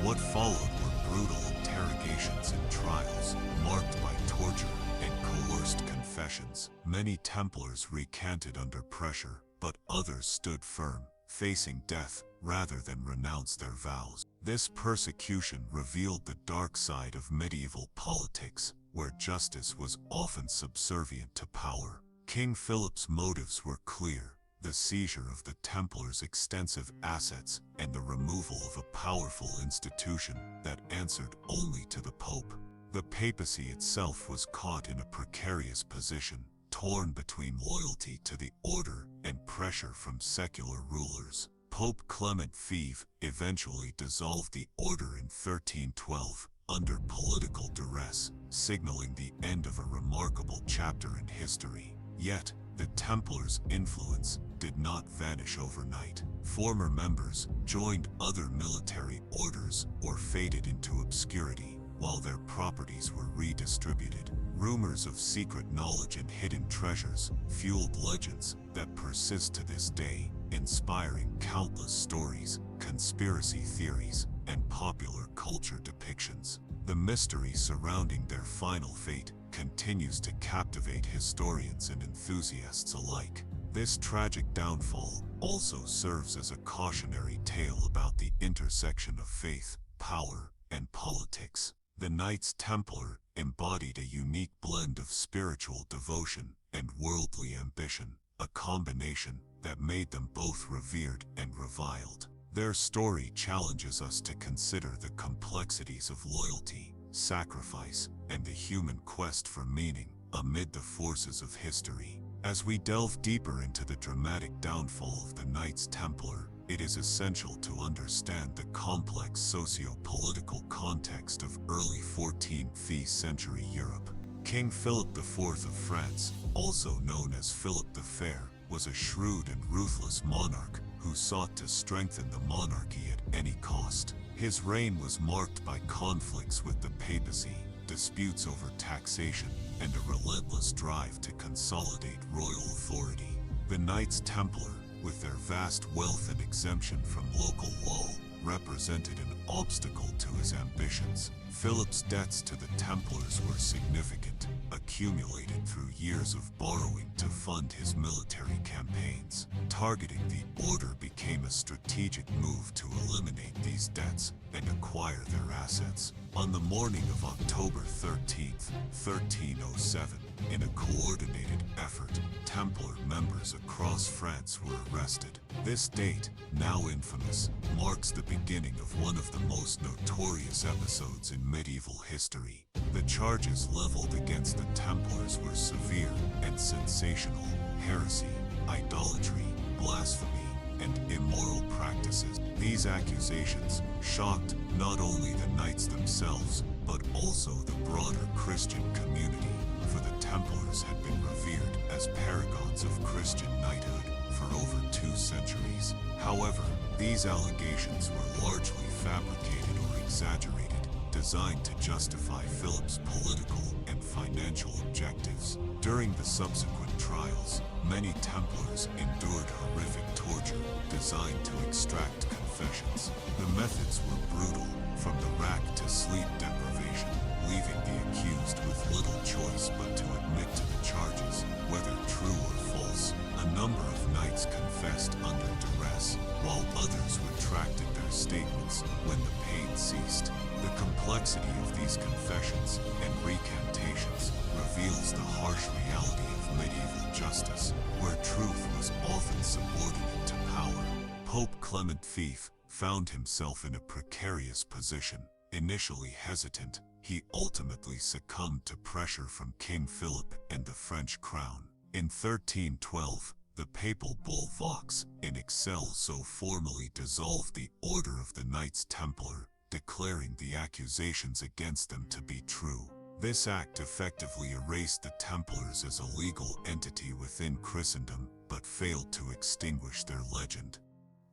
What followed were brutal interrogations and trials, marked by torture and coerced confessions. Many Templars recanted under pressure, but others stood firm, facing death rather than renounce their vows. This persecution revealed the dark side of medieval politics, where justice was often subservient to power. King Philip's motives were clear: the seizure of the Templars' extensive assets and the removal of a powerful institution that answered only to the Pope. The papacy itself was caught in a precarious position, torn between loyalty to the order and pressure from secular rulers. Pope Clement V eventually dissolved the order in 1312 under political duress, signaling the end of a remarkable chapter in history. Yet, the Templars' influence did not vanish overnight. Former members joined other military orders or faded into obscurity, while their properties were redistributed. Rumors of secret knowledge and hidden treasures fueled legends that persist to this day, inspiring countless stories, conspiracy theories, and popular culture depictions. The mystery surrounding their final fate continues to captivate historians and enthusiasts alike. This tragic downfall also serves as a cautionary tale about the intersection of faith, power, and politics. The Knights Templar embodied a unique blend of spiritual devotion and worldly ambition, a combination that made them both revered and reviled. Their story challenges us to consider the complexities of loyalty, sacrifice, and the human quest for meaning amid the forces of history. As we delve deeper into the dramatic downfall of the Knights Templar, it is essential to understand the complex socio-political context of early 14th century Europe. King Philip IV of France, also known as Philip the Fair, was a shrewd and ruthless monarch who sought to strengthen the monarchy at any cost. His reign was marked by conflicts with the papacy, disputes over taxation, and a relentless drive to consolidate royal authority. The Knights Templar, with their vast wealth and exemption from local law, represented an obstacle to his ambitions. Philip's debts to the Templars were significant, accumulated through years of borrowing to fund his military campaigns. Targeting the order became a strategic move to eliminate these debts and acquire their assets. On the morning of October 13th, 1307, in a coordinated effort, Templar members across France were arrested. This date, now infamous, marks the beginning of one of the most notorious episodes in medieval history. The charges leveled against the Templars were severe and sensational: heresy, idolatry, blasphemy, and immoral practices. These accusations shocked not only the knights themselves, but also the broader Christian community, for the Templars had been revered as paragons of Christian knighthood for over 2 centuries. However, these allegations were largely fabricated or exaggerated, designed to justify Philip's political and financial objectives. During the subsequent trials, many Templars endured horrific torture designed to extract confessions. The methods were brutal, from the rack to sleep deprivation, leaving the accused with little choice but to admit to the charges, whether true or false. A number of knights confessed under duress, while others retracted their statements when the pain ceased. The complexity of these confessions and recantations reveals the harsh reality of medieval justice, where truth was often subordinate to power. Pope Clement V found himself in a precarious position. Initially hesitant, he ultimately succumbed to pressure from King Philip and the French crown. In 1312, the papal bull Vox in Excelso formally dissolved the Order of the Knights Templar, declaring the accusations against them to be true. This act effectively erased the Templars as a legal entity within Christendom, but failed to extinguish their legend.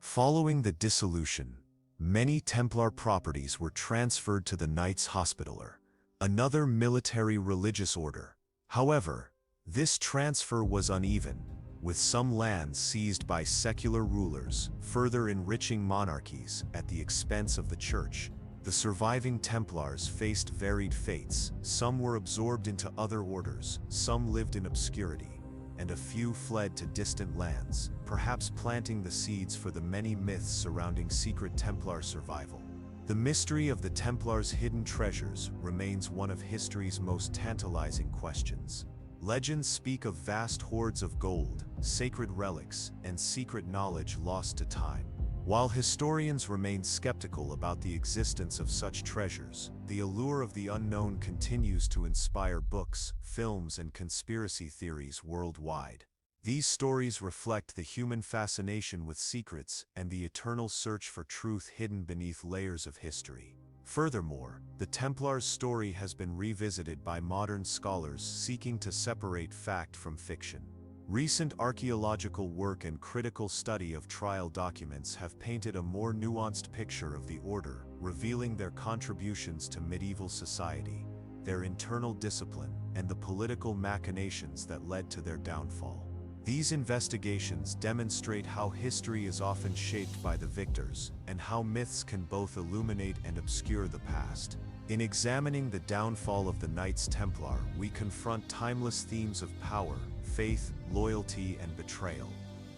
Following the dissolution, many Templar properties were transferred to the Knights Hospitaller, another military religious order. However, this transfer was uneven, with some lands seized by secular rulers, further enriching monarchies at the expense of the Church. The surviving Templars faced varied fates. Some were absorbed into other orders, some lived in obscurity, and a few fled to distant lands, perhaps planting the seeds for the many myths surrounding secret Templar survival. The mystery of the Templars' hidden treasures remains one of history's most tantalizing questions. Legends speak of vast hoards of gold, sacred relics, and secret knowledge lost to time. While historians remain skeptical about the existence of such treasures, the allure of the unknown continues to inspire books, films, and conspiracy theories worldwide. These stories reflect the human fascination with secrets and the eternal search for truth hidden beneath layers of history. Furthermore, the Templars' story has been revisited by modern scholars seeking to separate fact from fiction. Recent archaeological work and critical study of trial documents have painted a more nuanced picture of the order, revealing their contributions to medieval society, their internal discipline, and the political machinations that led to their downfall. These investigations demonstrate how history is often shaped by the victors, and how myths can both illuminate and obscure the past. In examining the downfall of the Knights Templar, we confront timeless themes of power, faith, loyalty, and betrayal.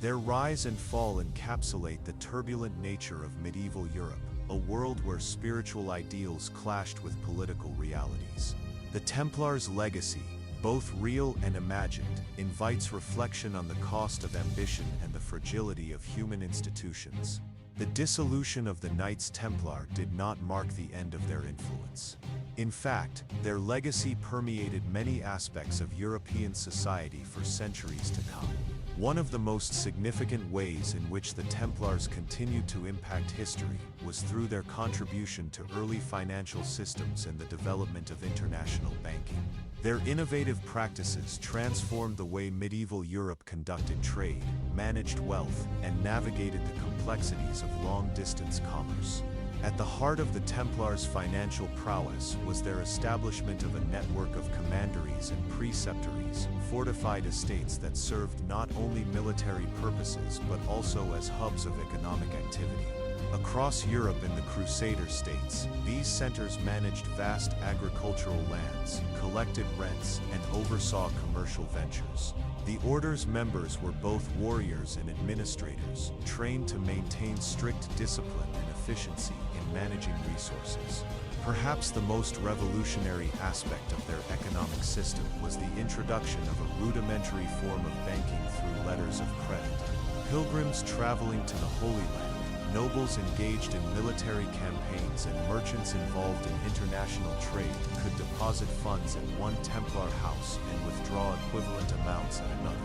Their rise and fall encapsulate the turbulent nature of medieval Europe, a world where spiritual ideals clashed with political realities. The Templars' legacy, both real and imagined, invites reflection on the cost of ambition and the fragility of human institutions. The dissolution of the Knights Templar did not mark the end of their influence. In fact, their legacy permeated many aspects of European society for centuries to come. One of the most significant ways in which the Templars continued to impact history was through their contribution to early financial systems and the development of international banking. Their innovative practices transformed the way medieval Europe conducted trade, managed wealth, and navigated the complexities of long-distance commerce. At the heart of the Templars' financial prowess was their establishment of a network of commanderies and preceptories, fortified estates that served not only military purposes but also as hubs of economic activity. Across Europe and the Crusader states, these centers managed vast agricultural lands, collected rents, and oversaw commercial ventures. The order's members were both warriors and administrators, trained to maintain strict discipline and efficiency in managing resources. Perhaps the most revolutionary aspect of their economic system was the introduction of a rudimentary form of banking through letters of credit. Pilgrims traveling to the Holy Land, nobles engaged in military campaigns, and merchants involved in international trade could deposit funds in one Templar house and withdraw equivalent amounts at another.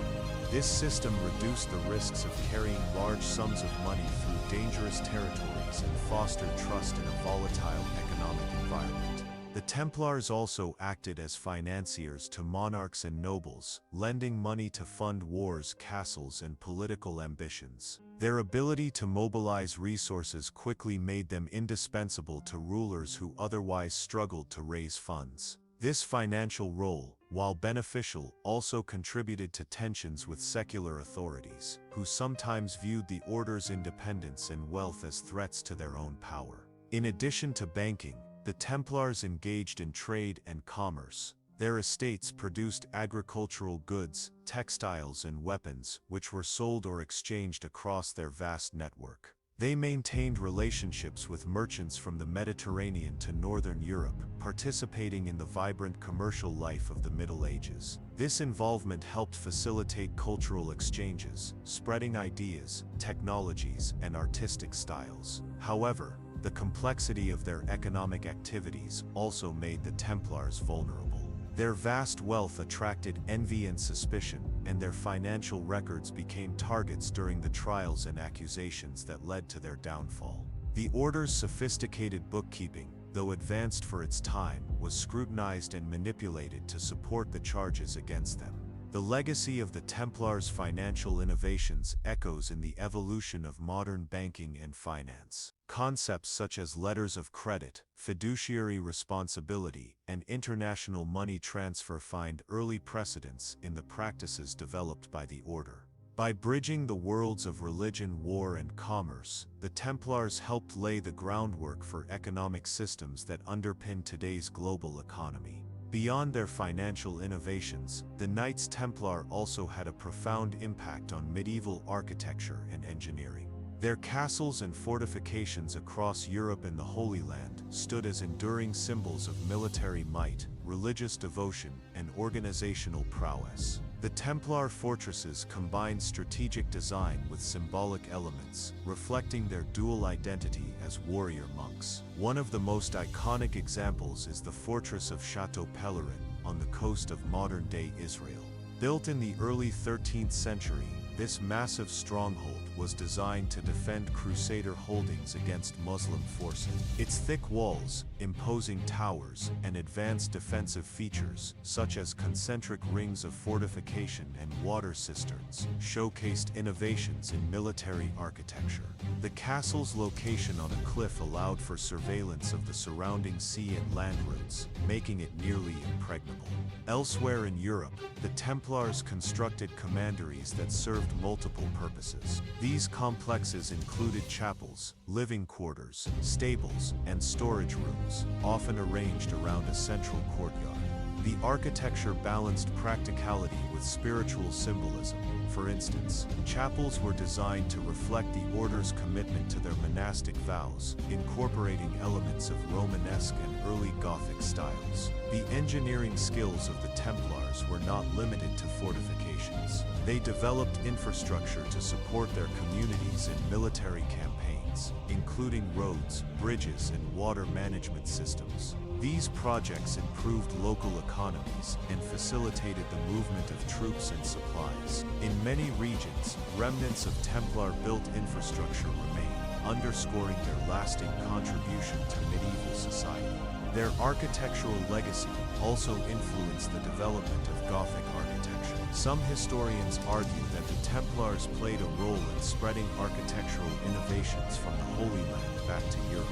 This system reduced the risks of carrying large sums of money through dangerous territories and fostered trust in a volatile economic environment. The Templars also acted as financiers to monarchs and nobles, lending money to fund wars, castles, and political ambitions. Their ability to mobilize resources quickly made them indispensable to rulers who otherwise struggled to raise funds. This financial role, while beneficial, also contributed to tensions with secular authorities, who sometimes viewed the order's independence and wealth as threats to their own power. In addition to banking, The Templars engaged in trade and commerce. Their estates produced agricultural goods, textiles, and weapons, which were sold or exchanged across their vast network. They maintained relationships with merchants from the Mediterranean to Northern Europe, participating in the vibrant commercial life of the Middle Ages. This involvement helped facilitate cultural exchanges, spreading ideas, technologies, and artistic styles. However, the complexity of their economic activities also made the Templars vulnerable. Their vast wealth attracted envy and suspicion, and their financial records became targets during the trials and accusations that led to their downfall. The Order's sophisticated bookkeeping, though advanced for its time, was scrutinized and manipulated to support the charges against them. The legacy of the Templars' financial innovations echoes in the evolution of modern banking and finance. Concepts such as letters of credit, fiduciary responsibility, and international money transfer find early precedence in the practices developed by the Order. By bridging the worlds of religion, war, and commerce, the Templars helped lay the groundwork for economic systems that underpin today's global economy. Beyond their financial innovations, the Knights Templar also had a profound impact on medieval architecture and engineering. Their castles and fortifications across Europe and the Holy Land stood as enduring symbols of military might, religious devotion, and organizational prowess. The Templar fortresses combined strategic design with symbolic elements, reflecting their dual identity as warrior monks. One of the most iconic examples is the fortress of Château Pèlerin on the coast of modern-day Israel. Built in the early 13th century, this massive stronghold was designed to defend Crusader holdings against Muslim forces. Its thick walls, imposing towers, and advanced defensive features, such as concentric rings of fortification and water cisterns, showcased innovations in military architecture. The castle's location on a cliff allowed for surveillance of the surrounding sea and land routes, making it nearly impregnable. Elsewhere in Europe, the Templars constructed commanderies that served multiple purposes. These complexes included chapels, living quarters, stables, and storage rooms, often arranged around a central courtyard. The architecture balanced practicality with spiritual symbolism. For instance, chapels were designed to reflect the Order's commitment to their monastic vows, incorporating elements of Romanesque and early Gothic styles. The engineering skills of the Templars were not limited to fortifications. They developed infrastructure to support their communities in military campaigns, including roads, bridges, and water management systems. These projects improved local economies and facilitated the movement of troops and supplies. In many regions, remnants of Templar-built infrastructure remain, underscoring their lasting contribution to medieval society. Their architectural legacy also influenced the development of Gothic architecture. Some historians argue that the Templars played a role in spreading architectural innovations from the Holy Land back to Europe,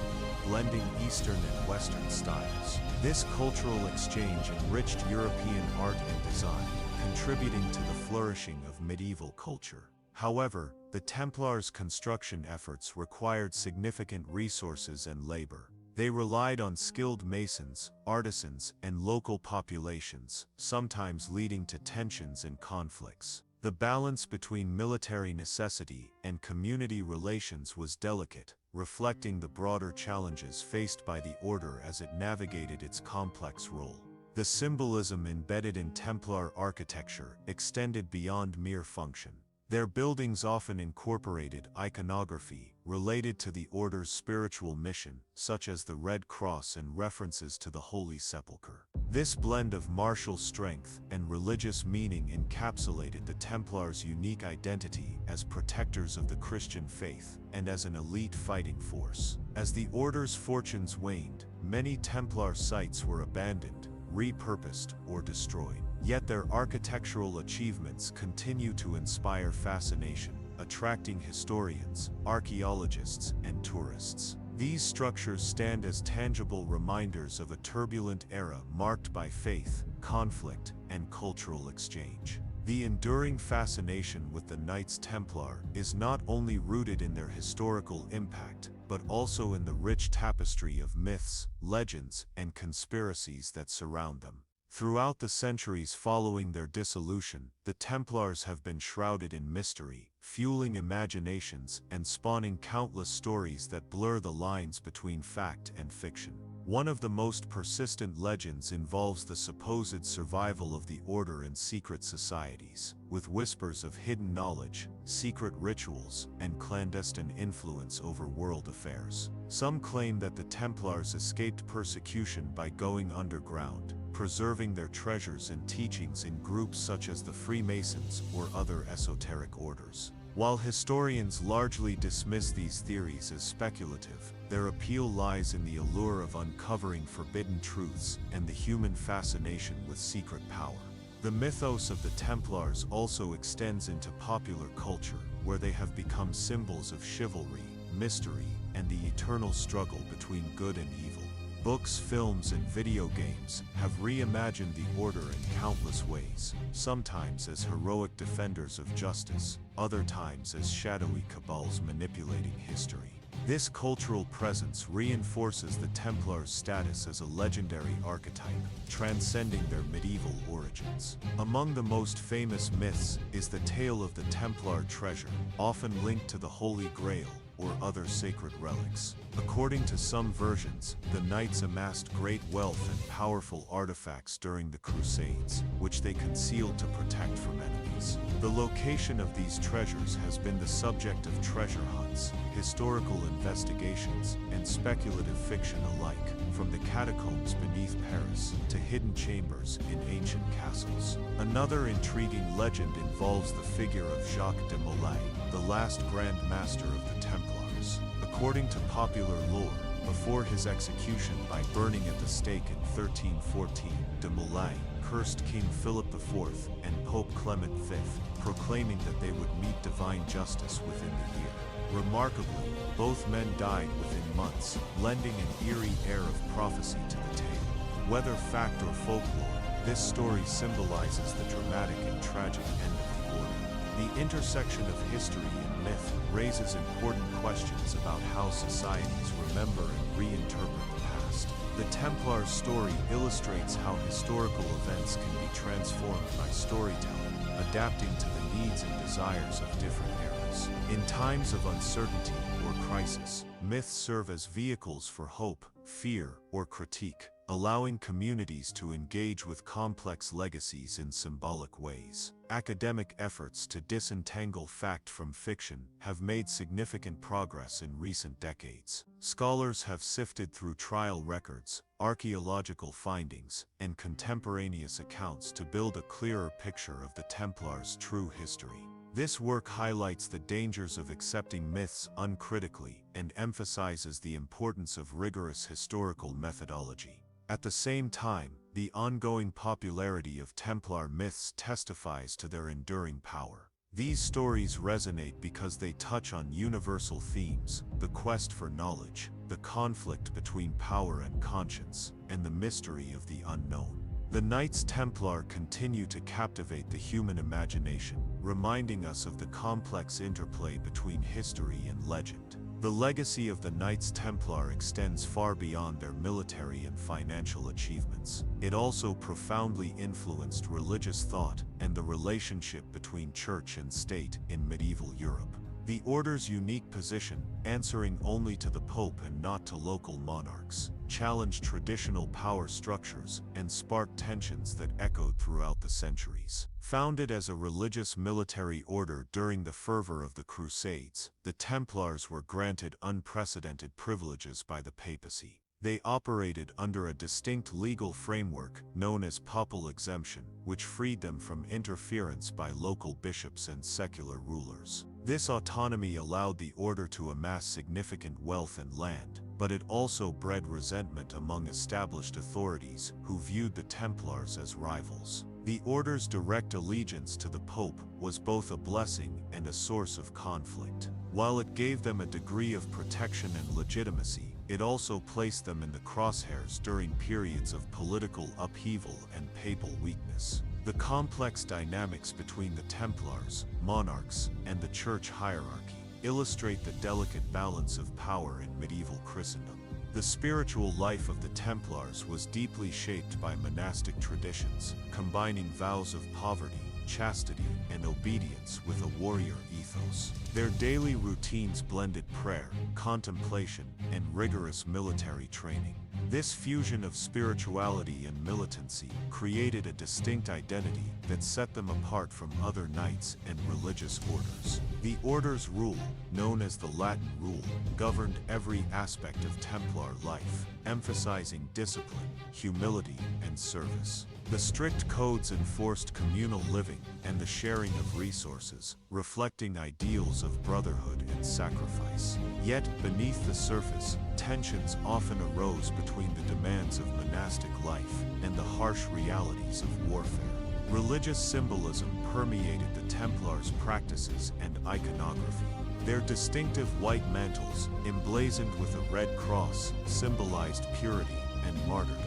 blending Eastern and Western styles. This cultural exchange enriched European art and design, contributing to the flourishing of medieval culture. However, the Templars' construction efforts required significant resources and labor. They relied on skilled masons, artisans, and local populations, sometimes leading to tensions and conflicts. The balance between military necessity and community relations was delicate, reflecting the broader challenges faced by the Order as it navigated its complex role. The symbolism embedded in Templar architecture extended beyond mere function. Their buildings often incorporated iconography related to the Order's spiritual mission, such as the Red Cross and references to the Holy Sepulchre. This blend of martial strength and religious meaning encapsulated the Templars' unique identity as protectors of the Christian faith and as an elite fighting force. As the Order's fortunes waned, many Templar sites were abandoned, repurposed, or destroyed. Yet their architectural achievements continue to inspire fascination, attracting historians, archaeologists, and tourists. These structures stand as tangible reminders of a turbulent era marked by faith, conflict, and cultural exchange. The enduring fascination with the Knights Templar is not only rooted in their historical impact, but also in the rich tapestry of myths, legends, and conspiracies that surround them. Throughout the centuries following their dissolution, the Templars have been shrouded in mystery, fueling imaginations and spawning countless stories that blur the lines between fact and fiction. One of the most persistent legends involves the supposed survival of the order in secret societies, with whispers of hidden knowledge, secret rituals, and clandestine influence over world affairs. Some claim that the Templars escaped persecution by going underground, preserving their treasures and teachings in groups such as the Freemasons or other esoteric orders. While historians largely dismiss these theories as speculative, their appeal lies in the allure of uncovering forbidden truths and the human fascination with secret power. The mythos of the Templars also extends into popular culture, where they have become symbols of chivalry, mystery, and the eternal struggle between good and evil. Books, films, and video games have reimagined the order in countless ways, sometimes as heroic defenders of justice, other times as shadowy cabals manipulating history. This cultural presence reinforces the Templars' status as a legendary archetype, transcending their medieval origins. Among the most famous myths is the tale of the Templar treasure, often linked to the Holy Grail or other sacred relics. According to some versions, the knights amassed great wealth and powerful artifacts during the Crusades, which they concealed to protect from enemies. The location of these treasures has been the subject of treasure hunts, historical investigations, and speculative fiction alike, from the catacombs beneath Paris to hidden chambers in ancient castles. Another intriguing legend involves the figure of Jacques de Molay, the last Grand Master of the Templars. According to popular lore, before his execution by burning at the stake in 1314, de Molay cursed King Philip IV and Pope Clement V, proclaiming that they would meet divine justice within the year. Remarkably, both men died within months, lending an eerie air of prophecy to the tale. Whether fact or folklore, this story symbolizes the dramatic and tragic end of the order. The intersection of history and myth raises important questions about how societies remember and reinterpret the past. The Templar story illustrates how historical events can be transformed by storytelling, adapting to the needs and desires of different eras. In times of uncertainty or crisis, myths serve as vehicles for hope, fear, or critique, allowing communities to engage with complex legacies in symbolic ways. Academic efforts to disentangle fact from fiction have made significant progress in recent decades. Scholars have sifted through trial records, archaeological findings, and contemporaneous accounts to build a clearer picture of the Templars' true history. This work highlights the dangers of accepting myths uncritically and emphasizes the importance of rigorous historical methodology. At the same time, the ongoing popularity of Templar myths testifies to their enduring power. These stories resonate because they touch on universal themes: the quest for knowledge, the conflict between power and conscience, and the mystery of the unknown. The Knights Templar continue to captivate the human imagination, reminding us of the complex interplay between history and legend. The legacy of the Knights Templar extends far beyond their military and financial achievements. It also profoundly influenced religious thought and the relationship between church and state in medieval Europe. The order's unique position, answering only to the Pope and not to local monarchs, challenged traditional power structures and sparked tensions that echoed throughout the centuries. Founded as a religious military order during the fervor of the Crusades, the Templars were granted unprecedented privileges by the papacy. They operated under a distinct legal framework known as papal exemption, which freed them from interference by local bishops and secular rulers. This autonomy allowed the order to amass significant wealth and land, but it also bred resentment among established authorities who viewed the Templars as rivals. The order's direct allegiance to the Pope was both a blessing and a source of conflict. While it gave them a degree of protection and legitimacy, it also placed them in the crosshairs during periods of political upheaval and papal weakness. The complex dynamics between the Templars, monarchs, and the church hierarchy illustrate the delicate balance of power in medieval Christendom. The spiritual life of the Templars was deeply shaped by monastic traditions, combining vows of poverty, chastity, and obedience with a warrior ethos. Their daily routines blended prayer, contemplation, and rigorous military training. This fusion of spirituality and militancy created a distinct identity that set them apart from other knights and religious orders. The order's rule, known as the Latin Rule, governed every aspect of Templar life, emphasizing discipline, humility, and service. The strict codes enforced communal living and the sharing of resources, reflecting ideals of brotherhood and sacrifice. Yet, beneath the surface, tensions often arose between the demands of monastic life and the harsh realities of warfare. Religious symbolism permeated the Templars' practices and iconography. Their distinctive white mantles, emblazoned with a red cross, symbolized purity and martyrdom.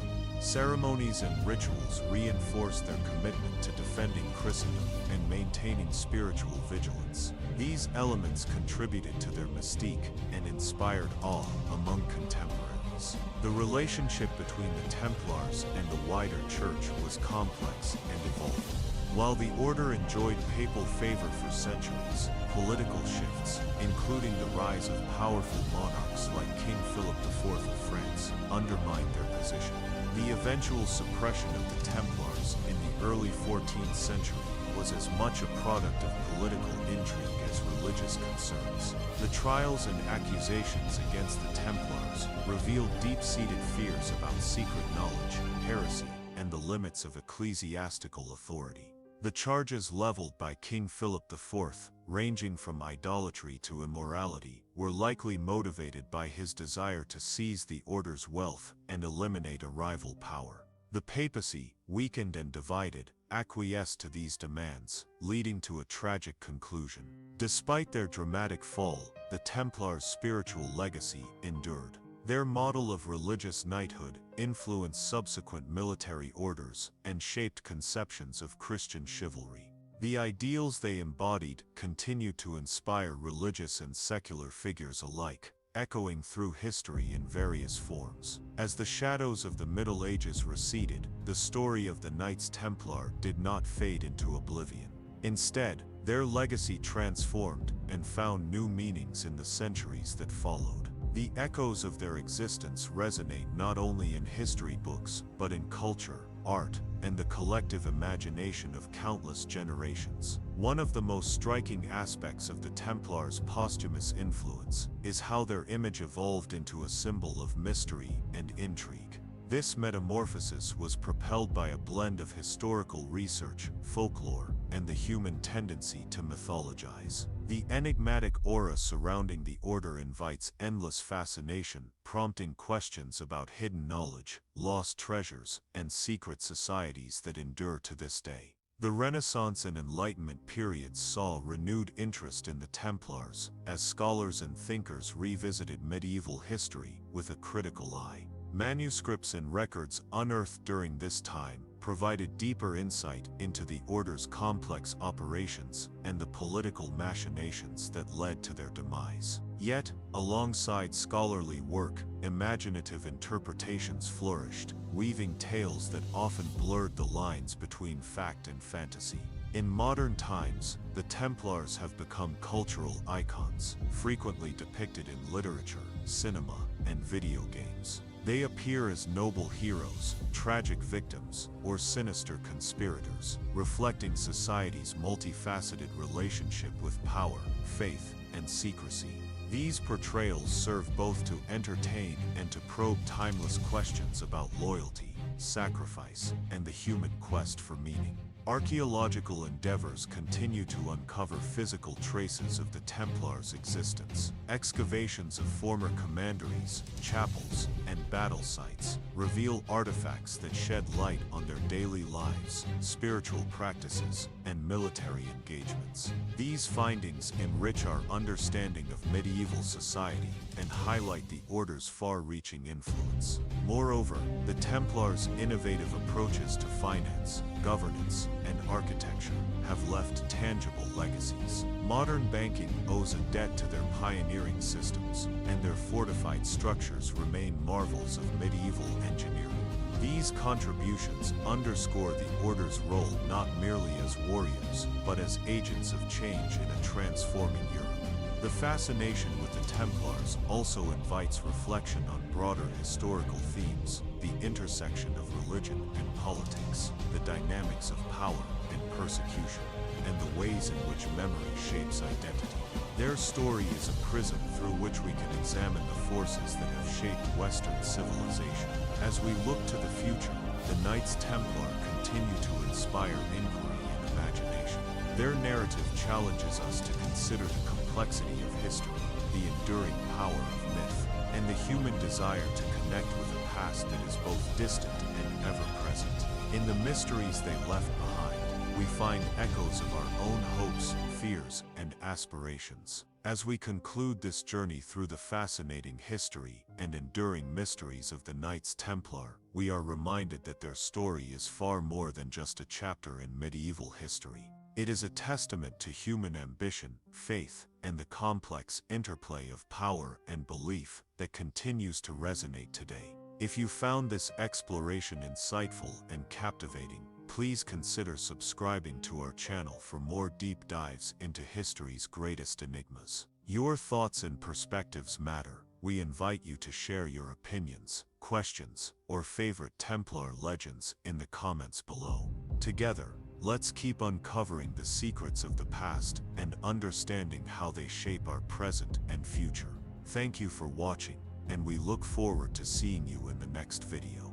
Ceremonies and rituals reinforced their commitment to defending Christendom and maintaining spiritual vigilance. These elements contributed to their mystique and inspired awe among contemporaries. The relationship between the Templars and the wider church was complex and evolving. While the order enjoyed papal favor for centuries, political shifts, including the rise of powerful monarchs like King Philip IV of France, undermined their position. The eventual suppression of the Templars in the early 14th century was as much a product of political intrigue as religious concerns. The trials and accusations against the Templars revealed deep-seated fears about secret knowledge, heresy, and the limits of ecclesiastical authority. The charges leveled by King Philip IV, ranging from idolatry to immorality, were likely motivated by his desire to seize the order's wealth and eliminate a rival power. The papacy, weakened and divided, acquiesced to these demands, leading to a tragic conclusion. Despite their dramatic fall, the Templars' spiritual legacy endured. Their model of religious knighthood influenced subsequent military orders and shaped conceptions of Christian chivalry. The ideals they embodied continue to inspire religious and secular figures alike, echoing through history in various forms. As the shadows of the Middle Ages receded, the story of the Knights Templar did not fade into oblivion. Instead, their legacy transformed and found new meanings in the centuries that followed. The echoes of their existence resonate not only in history books, but in culture, art, and the collective imagination of countless generations. One of the most striking aspects of the Templars' posthumous influence is how their image evolved into a symbol of mystery and intrigue. This metamorphosis was propelled by a blend of historical research, folklore, and the human tendency to mythologize. The enigmatic aura surrounding the order invites endless fascination, prompting questions about hidden knowledge, lost treasures, and secret societies that endure to this day. The Renaissance and Enlightenment periods saw renewed interest in the Templars, as scholars and thinkers revisited medieval history with a critical eye. Manuscripts and records unearthed during this time provided deeper insight into the order's complex operations and the political machinations that led to their demise. Yet, alongside scholarly work, imaginative interpretations flourished, weaving tales that often blurred the lines between fact and fantasy. In modern times, the Templars have become cultural icons, frequently depicted in literature, cinema, and video games. They appear as noble heroes, tragic victims, or sinister conspirators, reflecting society's multifaceted relationship with power, faith, and secrecy. These portrayals serve both to entertain and to probe timeless questions about loyalty, sacrifice, and the human quest for meaning. Archaeological endeavors continue to uncover physical traces of the Templars' existence. Excavations of former commanderies, chapels, and and battle sites, reveal artifacts that shed light on their daily lives, spiritual practices, and military engagements. These findings enrich our understanding of medieval society and highlight the Order's far-reaching influence. Moreover, the Templars' innovative approaches to finance, governance, and architecture have left tangible legacies. Modern banking owes a debt to their pioneering systems, and their fortified structures remain marvels of medieval engineering. These contributions underscore the Order's role not merely as warriors, but as agents of change in a transforming Europe. The fascination with the Templars also invites reflection on broader historical themes, the intersection of religion and politics, the dynamics of power and persecution, and the ways in which memory shapes identity. Their story is a prism through which we can examine the forces that have shaped Western civilization. As we look to the future, the Knights Templar continue to inspire inquiry and imagination. Their narrative challenges us to consider the complexity of history, the enduring power of myth, and the human desire to connect with a past that is both distant and ever-present. In the mysteries they left behind, we find echoes of our own hopes, fears, and aspirations. As we conclude this journey through the fascinating history and enduring mysteries of the Knights Templar, we are reminded that their story is far more than just a chapter in medieval history. It is a testament to human ambition, faith, and the complex interplay of power and belief that continues to resonate today. If you found this exploration insightful and captivating, please consider subscribing to our channel for more deep dives into history's greatest enigmas. Your thoughts and perspectives matter. We invite you to share your opinions, questions, or favorite Templar legends in the comments below. Together, let's keep uncovering the secrets of the past and understanding how they shape our present and future. Thank you for watching, and we look forward to seeing you in the next video.